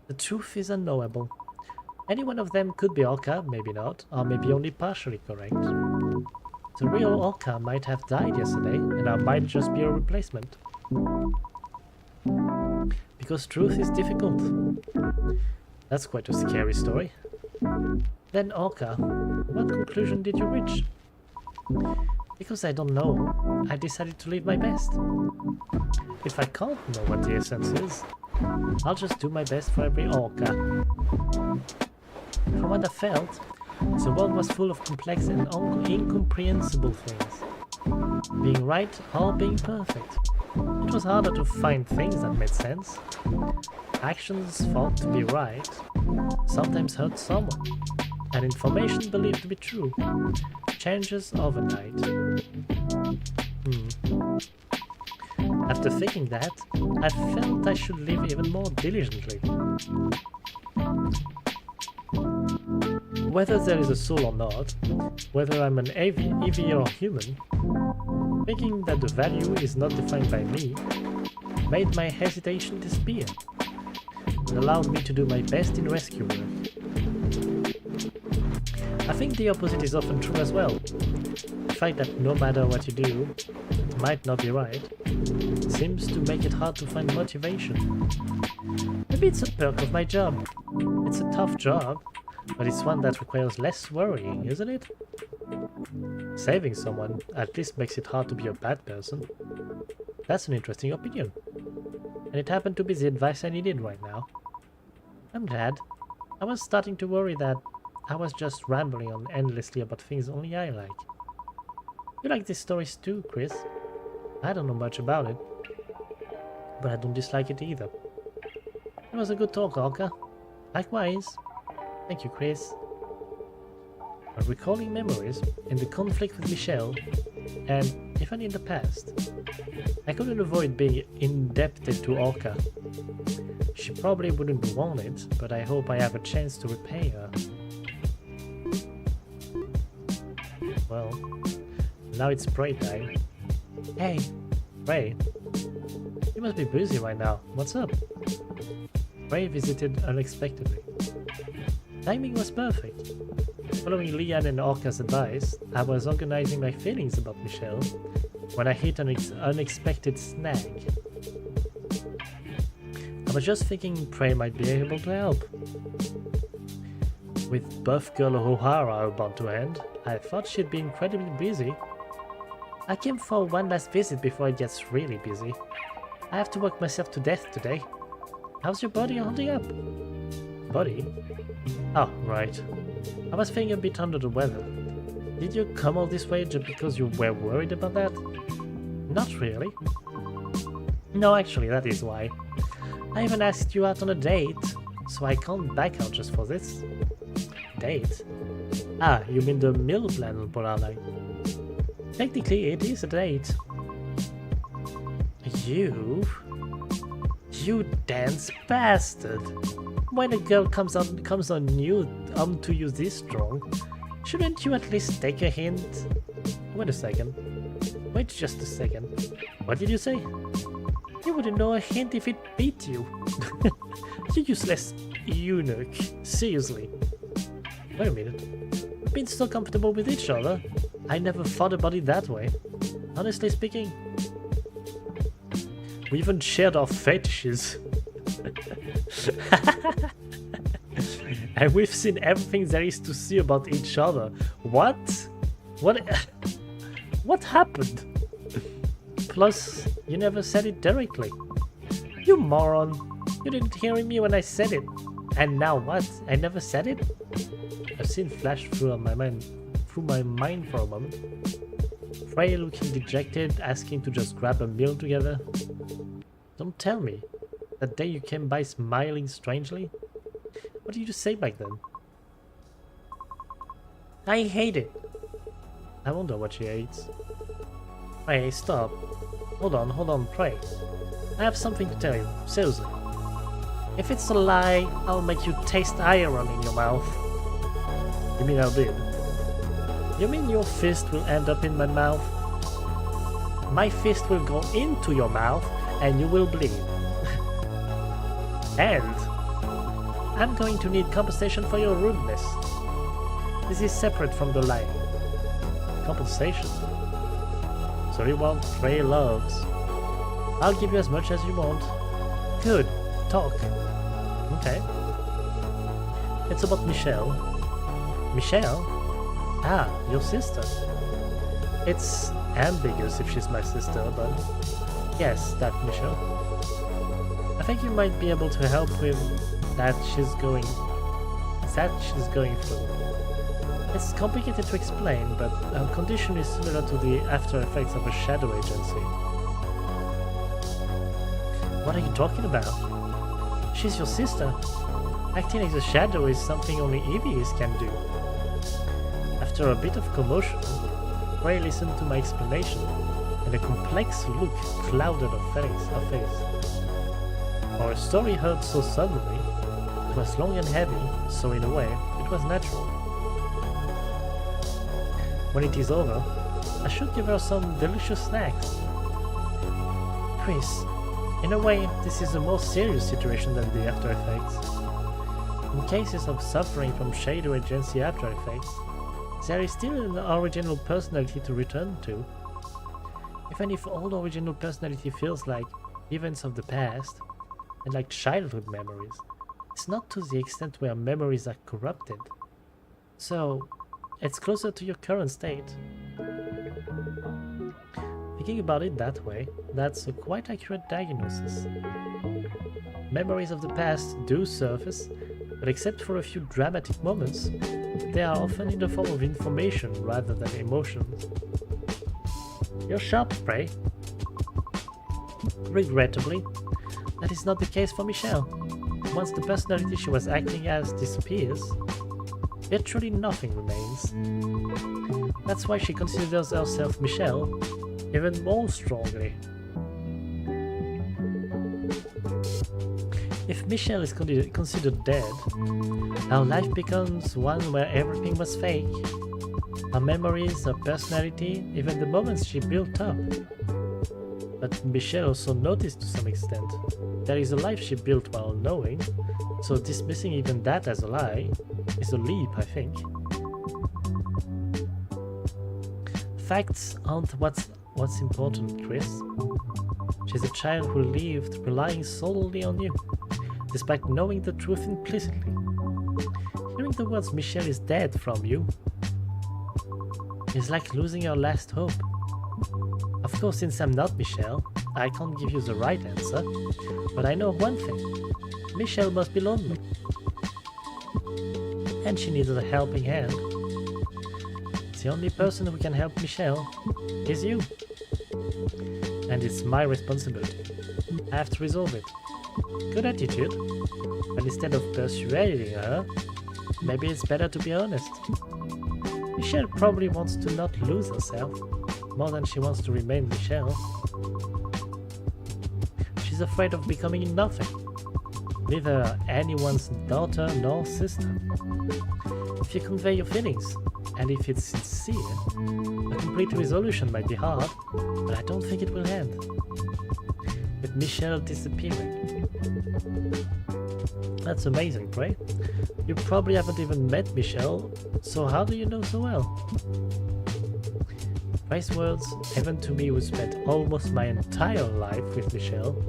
The truth is unknowable. Any one of them could be Orca, maybe not, or maybe only partially correct. The real Orca might have died yesterday, and I might just be a replacement. Because truth is difficult. That's quite a scary story. Then Orca, what conclusion did you reach? Because I don't know, I decided to live my best. If I can't know what the essence is, I'll just do my best for every Orca. From what I felt, the world was full of complex and incomprehensible things. Being right or being perfect. It was harder to find things that made sense. Actions thought to be right sometimes hurt someone, and information believed to be true changes overnight. After thinking that, I felt I should live even more diligently. Whether there is a soul or not, whether I'm an EV or human, thinking that the value is not defined by me made my hesitation disappear and allowed me to do my best in rescue work. I think the opposite is often true as well. The fact that no matter what you do, it might not be right, seems to make it hard to find motivation. Maybe it's a perk of my job. It's a tough job, but it's one that requires less worrying, isn't it? Saving someone at least makes it hard to be a bad person. That's an interesting opinion. And it happened to be the advice I needed right now. I'm glad. I was starting to worry that I was just rambling on endlessly about things only I like. You like these stories too, Chris? I don't know much about it, but I don't dislike it either. It was a good talk, Orca. Likewise. Thank you, Chris. While recalling memories and the conflict with Michelle, and even in the past, I couldn't avoid being indebted to Orca. She probably wouldn't want it, but I hope I have a chance to repay her. Well, now it's Prey time. Hey, Prey. You must be busy right now. What's up? Prey visited unexpectedly. Timing was perfect. Following Leanne and Orca's advice, I was organizing my feelings about Michelle when I hit an unexpected snag. I was just thinking Prey might be able to help. With buff girl O'Hara about to end, I thought she'd be incredibly busy. I came for one last visit before it gets really busy. I have to work myself to death today. How's your body holding up? Body? Oh, right. I was feeling a bit under the weather. Did you come all this way just because you were worried about that? Not really. No, actually, that is why. I even asked you out on a date, so I can't back out just for this. Date? Ah, you mean the meal plan on Polar Line. Technically, it is a date. You dance bastard! When a girl comes on you to you this strong, shouldn't you at least take a hint? Wait a second. Wait just a second. What did you say? You wouldn't know a hint if it beat you. You useless eunuch. Seriously. Wait a minute. We've been so comfortable with each other. I never thought about it that way. Honestly speaking. We even shared our fetishes. And we've seen everything there is to see about each other. What? What happened? Plus, you never said it directly. You moron. You didn't hear me when I said it. And now what? I never said it? I've seen flash through my mind for a moment. Frey looking dejected, asking to just grab a meal together. Don't tell me. That day you came by smiling strangely? What did you say back then? I hate it. I wonder what she hates. Hey, stop. Hold on, pray. I have something to tell you, seriously. If it's a lie, I'll make you taste iron in your mouth. You mean I did? You mean your fist will end up in my mouth? My fist will go into your mouth and you will bleed. And I'm going to need compensation for your rudeness. This is separate from the lying. Compensation? So you want Frey loves. I'll give you as much as you want. Good. Talk. Okay. It's about Michelle. Michelle? Ah, your sister. It's ambiguous if she's my sister, but yes, that Michelle. I think you might be able to help with that she's going through. It's complicated to explain, but her condition is similar to the after effects of a shadow agency. What are you talking about? She's your sister. Acting as a shadow is something only EVs can do. After a bit of commotion, Frey listened to my explanation, and a complex look clouded her face. Our story heard so suddenly, it was long and heavy, so in a way, it was natural. When it is over, I should give her some delicious snacks. Chris, in a way, this is a more serious situation than the after effects. In cases of suffering from shadow agency after effects, there is still an original personality to return to. Even if old original personality feels like events of the past, and like childhood memories, it's not to the extent where memories are corrupted. So, it's closer to your current state. Thinking about it that way, that's a quite accurate diagnosis. Memories of the past do surface, but except for a few dramatic moments, they are often in the form of information rather than emotions. You're sharp, Frey. Regrettably, that is not the case for Michelle. Once the personality she was acting as disappears, literally nothing remains. That's why she considers herself Michelle even more strongly. If Michelle is considered dead, our life becomes one where everything was fake. Her memories, her personality, even the moments she built up. But Michelle also noticed to some extent. There is a life she built while knowing, so dismissing even that as a lie is a leap, I think. Facts aren't what's important, Chris. She's a child who lived relying solely on you, despite knowing the truth implicitly. Hearing the words Michelle is dead from you is like losing your last hope. Of course, since I'm not Michelle, I can't give you the right answer, but I know one thing. Michelle must be lonely. And she needs a helping hand. The only person who can help Michelle is you. And it's my responsibility. I have to resolve it. Good attitude. But instead of persuading her, maybe it's better to be honest. Michelle probably wants to not lose herself, more than she wants to remain Michelle. She's afraid of becoming nothing. neither anyone's daughter nor sister. If you convey your feelings, and if it's sincere, a complete resolution might be hard, but I don't think it will end with Michelle disappearing. That's amazing, Prey. You probably haven't even met Michelle, so how do you know so well? Prey's words, even to me who spent almost my entire life with Michelle,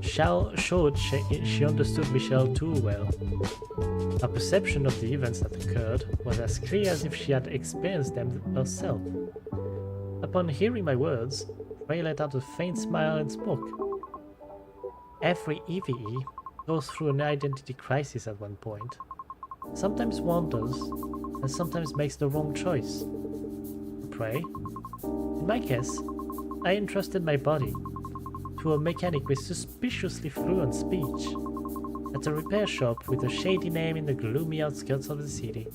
showed she understood Michelle too well. Her perception of the events that occurred was as clear as if she had experienced them herself. Upon hearing my words, Prey let out a faint smile and spoke. Every EVE goes through an identity crisis at one point. Sometimes wanders, and sometimes makes the wrong choice. Prey. In my case, I entrusted my body to a mechanic with suspiciously fluent speech at a repair shop with a shady name in the gloomy outskirts of the city.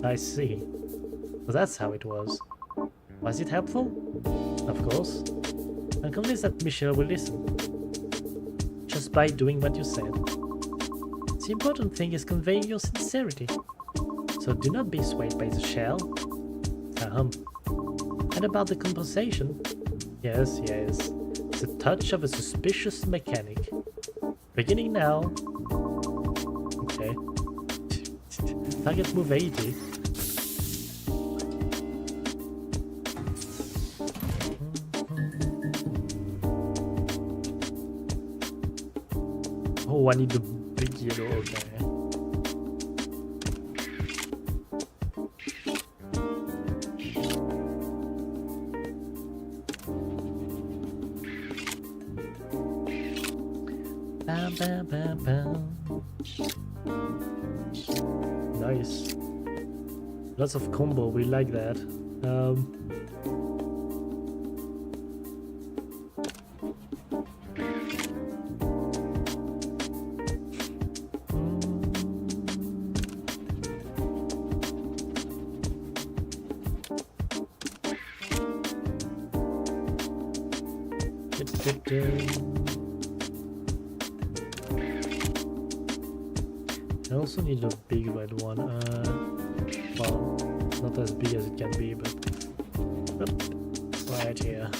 I see. So that's how it was. Was it helpful? Of course. I'm convinced that Michelle will listen. Just by doing what you said. The important thing is conveying your sincerity. So do not be swayed by the shell. And about the compensation? Yes. It's a touch of a suspicious mechanic. Beginning now. Okay. Target move 80. Oh, I need the big yellow, okay. Nice. Lots of combo, we like that. I also need a big red one. Well, not as big as it can be, but right here.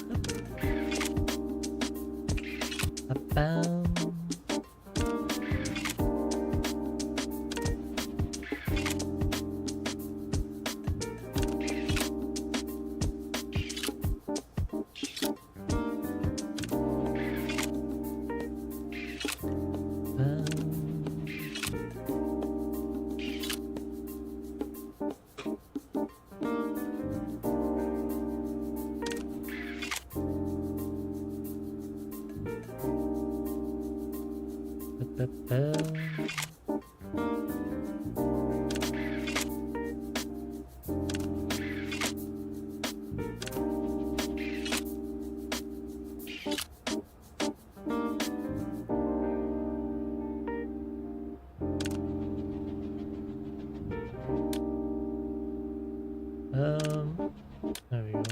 There we go.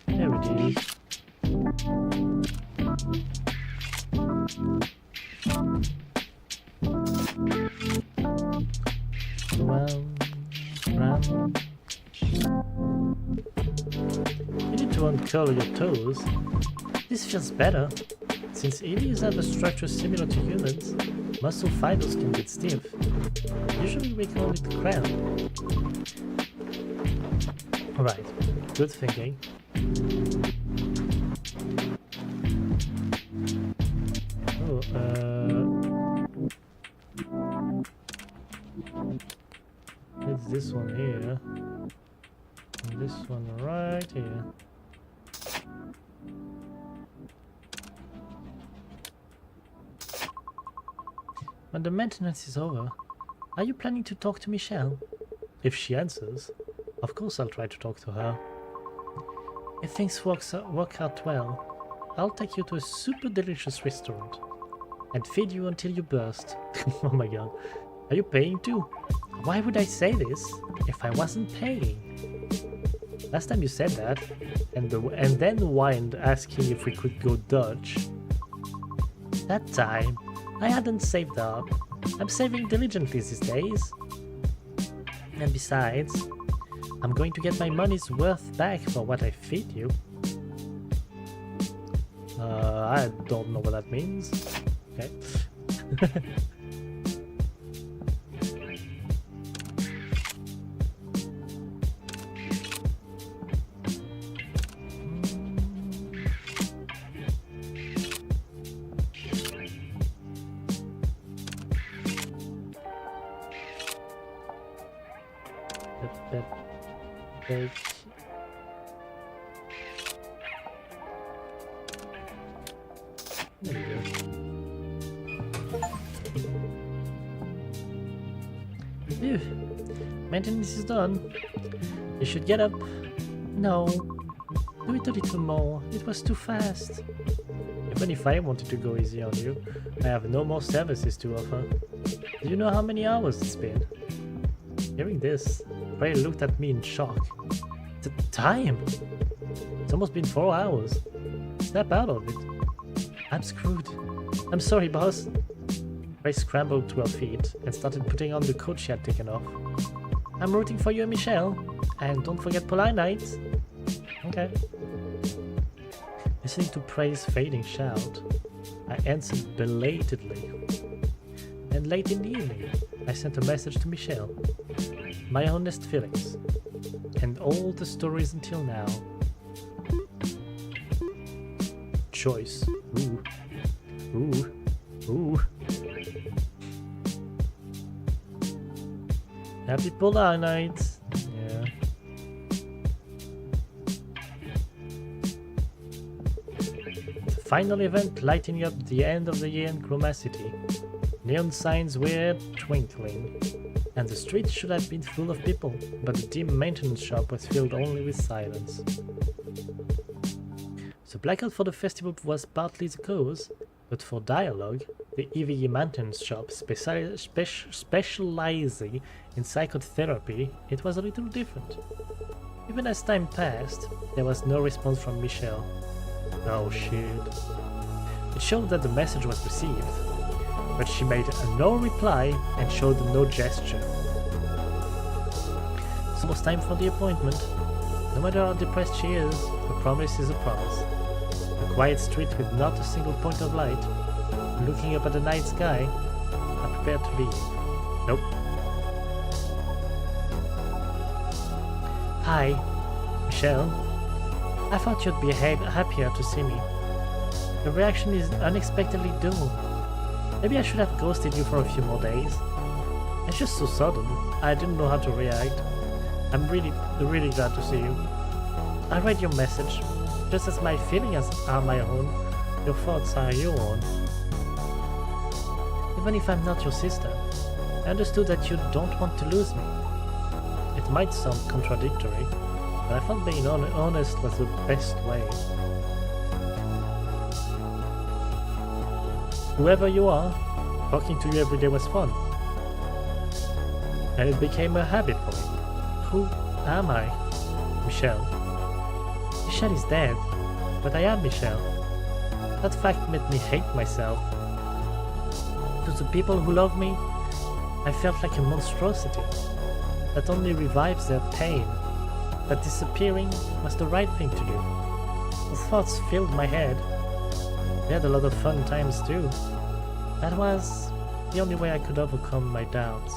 There it is. Round. You need to uncurl your toes. This feels better. Since aliens have a structure similar to humans, Muscle fibers can get stiff. Usually we call it cramp. Alright, good thinking. Oh, it's this one here. And this one right here. When the maintenance is over, are you planning to talk to Michelle? If she answers, of course I'll try to talk to her. If things work out well, I'll take you to a super delicious restaurant and feed you until you burst. Oh my god. Are you paying too? Why would I say this if I wasn't paying? Last time you said that, and then whined asking if we could go Dutch. That time, I hadn't saved up. I'm saving diligently these days. And besides, I'm going to get my money's worth back for what I feed you. I don't know what that means. Okay. There we go. Phew. Maintenance is done. You should get up. No. Do it a little more. It was too fast. Even if I wanted to go easy on you, I have no more services to offer. Do you know how many hours it's been? Hearing this, Ray looked at me in shock. The time! It's almost been 4 hours. Snap out of it. I'm screwed. I'm sorry, boss. Ray scrambled to her feet and started putting on the coat she had taken off. I'm rooting for you and Michelle. And don't forget polite nights. Okay. Listening to Pray's fading shout, I answered belatedly. And late in the evening, I sent a message to Michelle. My honest feelings. And all the stories until now. Choice. Ooh. Ooh. Ooh. Happy Polar Nights. Yeah. The final event lighting up the end of the year in Chroma City. Neon signs were twinkling. And the streets should have been full of people, but the dim maintenance shop was filled only with silence. The blackout for the festival was partly the cause, but for D1AL-ogue, the EVE maintenance shop specializing in psychotherapy, it was a little different. Even as time passed, there was no response from Michelle. Oh shit. It showed that the message was received, but she made a no reply and showed no gesture. It's almost time for the appointment. No matter how depressed she is, a promise is a promise. A quiet street with not a single point of light, looking up at the night sky, I'm prepared to leave. Nope. Hi, Michelle. I thought you'd be happier to see me. The reaction is unexpectedly dull. Maybe I should have ghosted you for a few more days. It's just so sudden, I didn't know how to react. I'm really glad to see you. I read your message. Just as my feelings are my own, your thoughts are your own. Even if I'm not your sister, I understood that you don't want to lose me. It might sound contradictory, but I thought being honest was the best way. Whoever you are, talking to you every day was fun. And it became a habit for me. Who am I? Michelle. Michelle is dead, but I am Michelle. That fact made me hate myself. To the people who love me, I felt like a monstrosity that only revives their pain. That disappearing was the right thing to do. The thoughts filled my head. We had a lot of fun times too. That was the only way I could overcome my doubts.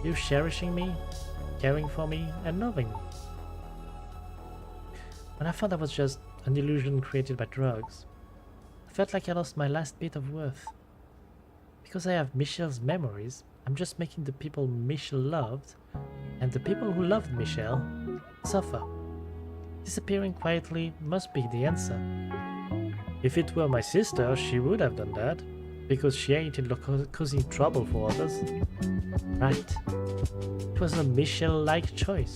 You cherishing me, caring for me, and loving me. When I thought that was just an illusion created by drugs, I felt like I lost my last bit of worth. Because I have Michelle's memories, I'm just making the people Michelle loved, and the people who loved Michelle, suffer. Disappearing quietly must be the answer. If it were my sister, she would have done that, because she hated causing trouble for others. Right. It was a Michelle-like choice.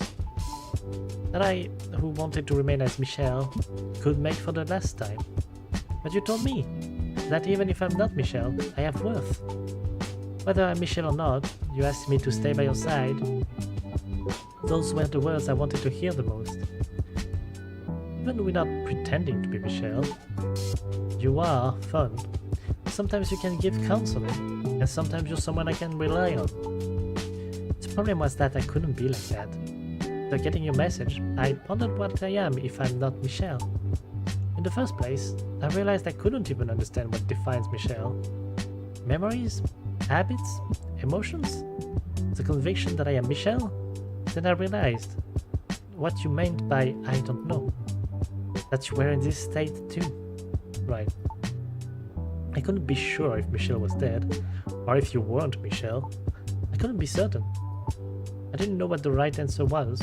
That I, who wanted to remain as Michelle, could make for the last time. But you told me that even if I'm not Michelle, I have worth. Whether I'm Michelle or not, you asked me to stay by your side. Those were the words I wanted to hear the most. Even without pretending to be Michelle, you are fun. Sometimes you can give counseling, and sometimes you're someone I can rely on. The problem was that I couldn't be like that. After getting your message, I pondered what I am if I'm not Michelle. In the first place, I realized I couldn't even understand what defines Michelle. Memories? Habits? Emotions? The conviction that I am Michelle? Then I realized what you meant by I don't know. That you were in this state too. Right. I couldn't be sure if Michelle was dead, or if you weren't Michelle. I couldn't be certain. I didn't know what the right answer was,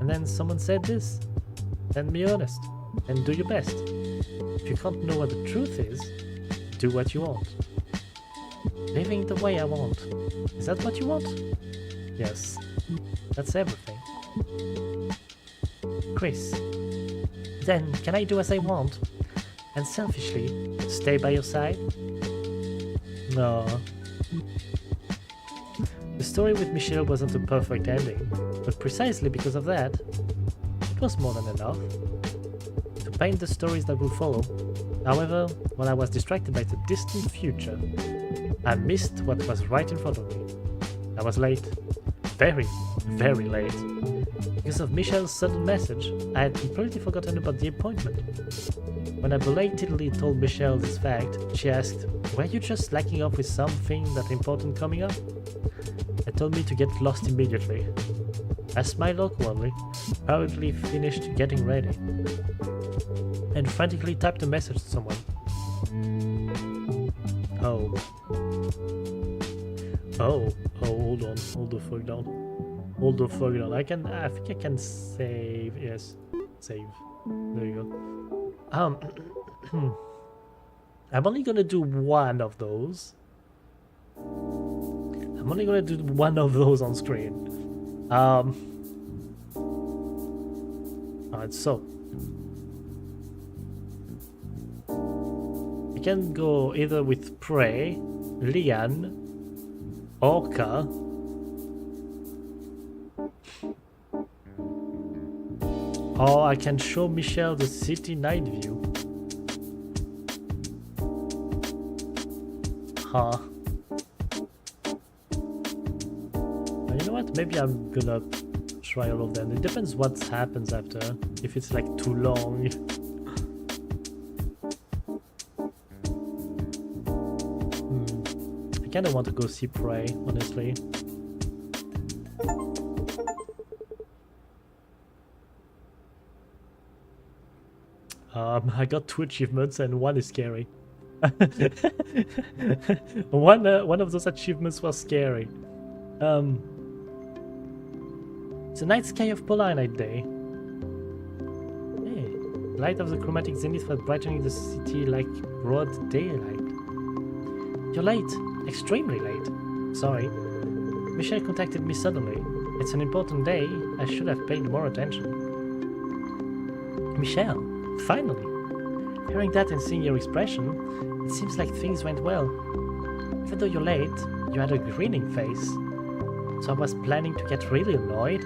and then someone said this. Then be honest, and do your best. If you can't know what the truth is, do what you want. Living the way I want. Is that what you want? Yes. That's everything. Chris. Then, can I do as I want? And selfishly, stay by your side? No. The story with Michelle wasn't a perfect ending, but precisely because of that, it was more than enough to paint the stories that would follow. However, while I was distracted by the distant future, I missed what was right in front of me. I was late. Very, very late. Because of Michelle's sudden message, I had completely forgotten about the appointment. When I belatedly told Michelle this fact, she asked, "Were you just slacking off with something that important coming up?" And told me to get lost immediately. I smiled awkwardly, hurriedly finished getting ready, and frantically typed a message to someone. Oh, hold on, hold the fuck down. Hold the fuck down. I think I can save, yes, save. There you go. I'm only gonna do one of those. I'm only gonna do one of those on screen. Alright, so you can go either with Prey, Lian, Orca, or I can show Michelle the city night view. Huh. You know what? Maybe I'm gonna try all of them. It depends what happens after. If it's like too long. I kinda want to go see Prey, honestly. I got 2 achievements and one is scary. one of those achievements was scary. It's a night sky of polar night day. Hey, light of the chromatic zenith was brightening the city like broad daylight. You're late, extremely late. Sorry. Michelle contacted me suddenly. It's an important day. I should have paid more attention. Michelle, finally. Hearing that and seeing your expression, it seems like things went well. Even though you're late, you had a grinning face. So I was planning to get really annoyed.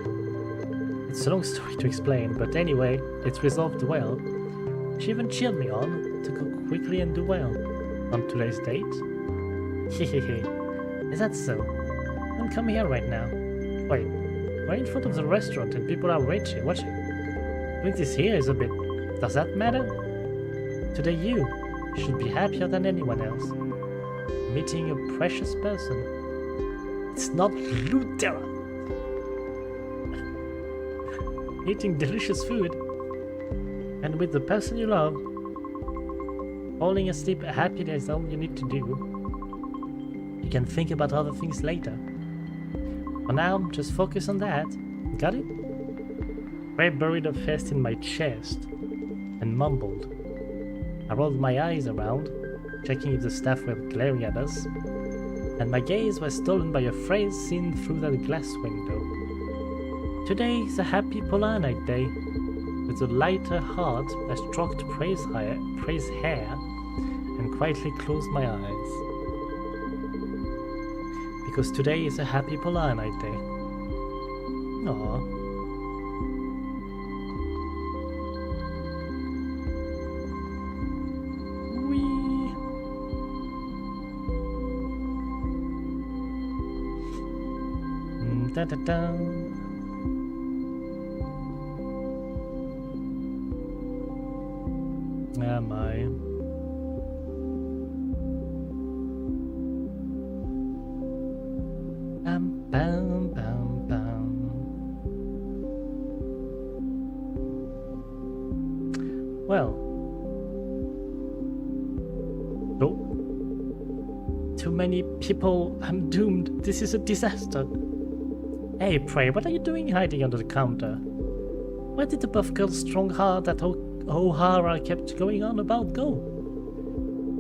It's a long story to explain, but anyway, it's resolved well. She even cheered me on to go quickly and do well. On today's date? Hehehe. Is that so? Don't come here right now. Wait, we're in front of the restaurant and people are watching. Doing this here is a bit... Does that matter? Today you should be happier than anyone else. meeting a precious person. It's not Lutera. Eating delicious food. And with the person you love. Falling asleep happily is all you need to do. You can think about other things later. For now, just focus on that. Got it? Ray buried a fist in my chest and mumbled. I rolled my eyes around, checking if the staff were glaring at us, and my gaze was stolen by a phrase seen through that glass window. Today is a happy Polar-night day. With a lighter heart, I stroked Prey's hair and quietly closed my eyes. Because today is a happy Polar-night day. Aww. Da da da. Am I? Bam bam bam bam. Well. Oh. Too many people. I'm doomed. This is a disaster. Hey, Prey, what are you doing hiding under the counter? Where did the buff girl's strong heart that O'Hara kept going on about go?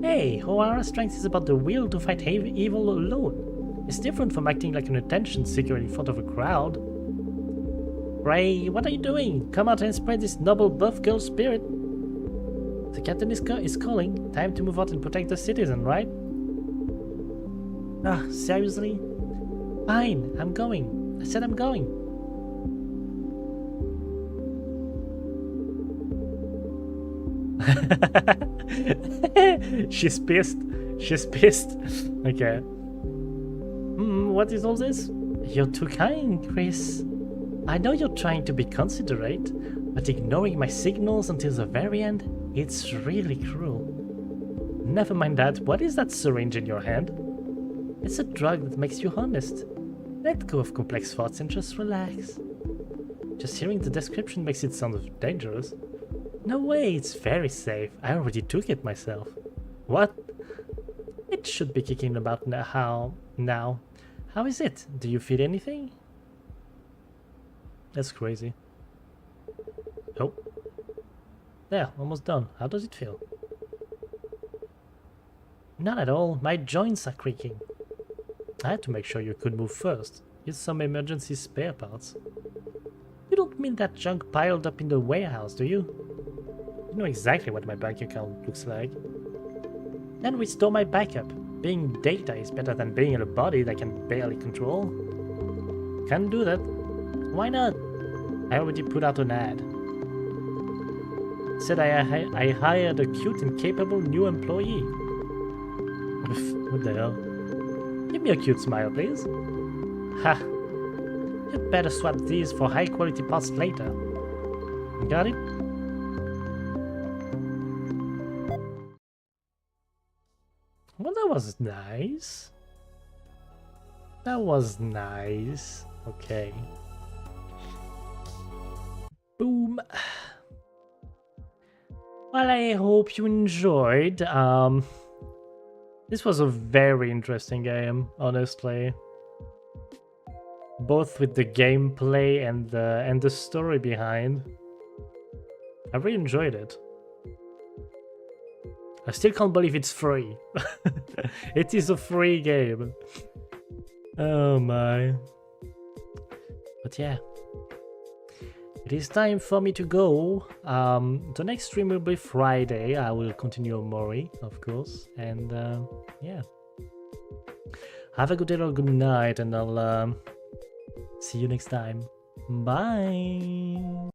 Hey, O'Hara's strength is about the will to fight evil alone. It's different from acting like an attention seeker in front of a crowd. Prey, what are you doing? Come out and spread this noble buff girl spirit. The captain is calling. Time to move out and protect the citizen, right? Ah, seriously? Fine, I'm going. I said I'm going. She's pissed. She's pissed. Okay. What is all this? You're too kind, Chris. I know you're trying to be considerate, but ignoring my signals until the very end, it's really cruel. Never mind that. What is that syringe in your hand? It's a drug that makes you honest. Let go of complex thoughts and just relax. Just hearing the description makes it sound dangerous. No way, it's very safe. I already took it myself. What? It should be kicking about now. How is it? Do you feel anything? That's crazy. Oh. There, almost done. How does it feel? Not at all. My joints are creaking. I had to make sure you could move first. Use some emergency spare parts. You don't mean that junk piled up in the warehouse, do you? You know exactly what my bank account looks like. Then restore my backup. Being data is better than being in a body that I can barely control. Can't do that. Why not? I already put out an ad. Said I hired a cute and capable new employee. What the hell? Give me a cute smile, please. Ha! You'd better swap these for high-quality parts later. Got it? Well, that was nice. That was nice. Okay. Boom. Well, I hope you enjoyed. This was a very interesting game, honestly. Both with the gameplay and the story behind. I really enjoyed it. I still can't believe it's free. It is a free game. Oh my. But yeah. It is time for me to go. The next stream will be Friday. I will continue on Mori, of course. And yeah. Have a good day or good night, and I'll see you next time. Bye.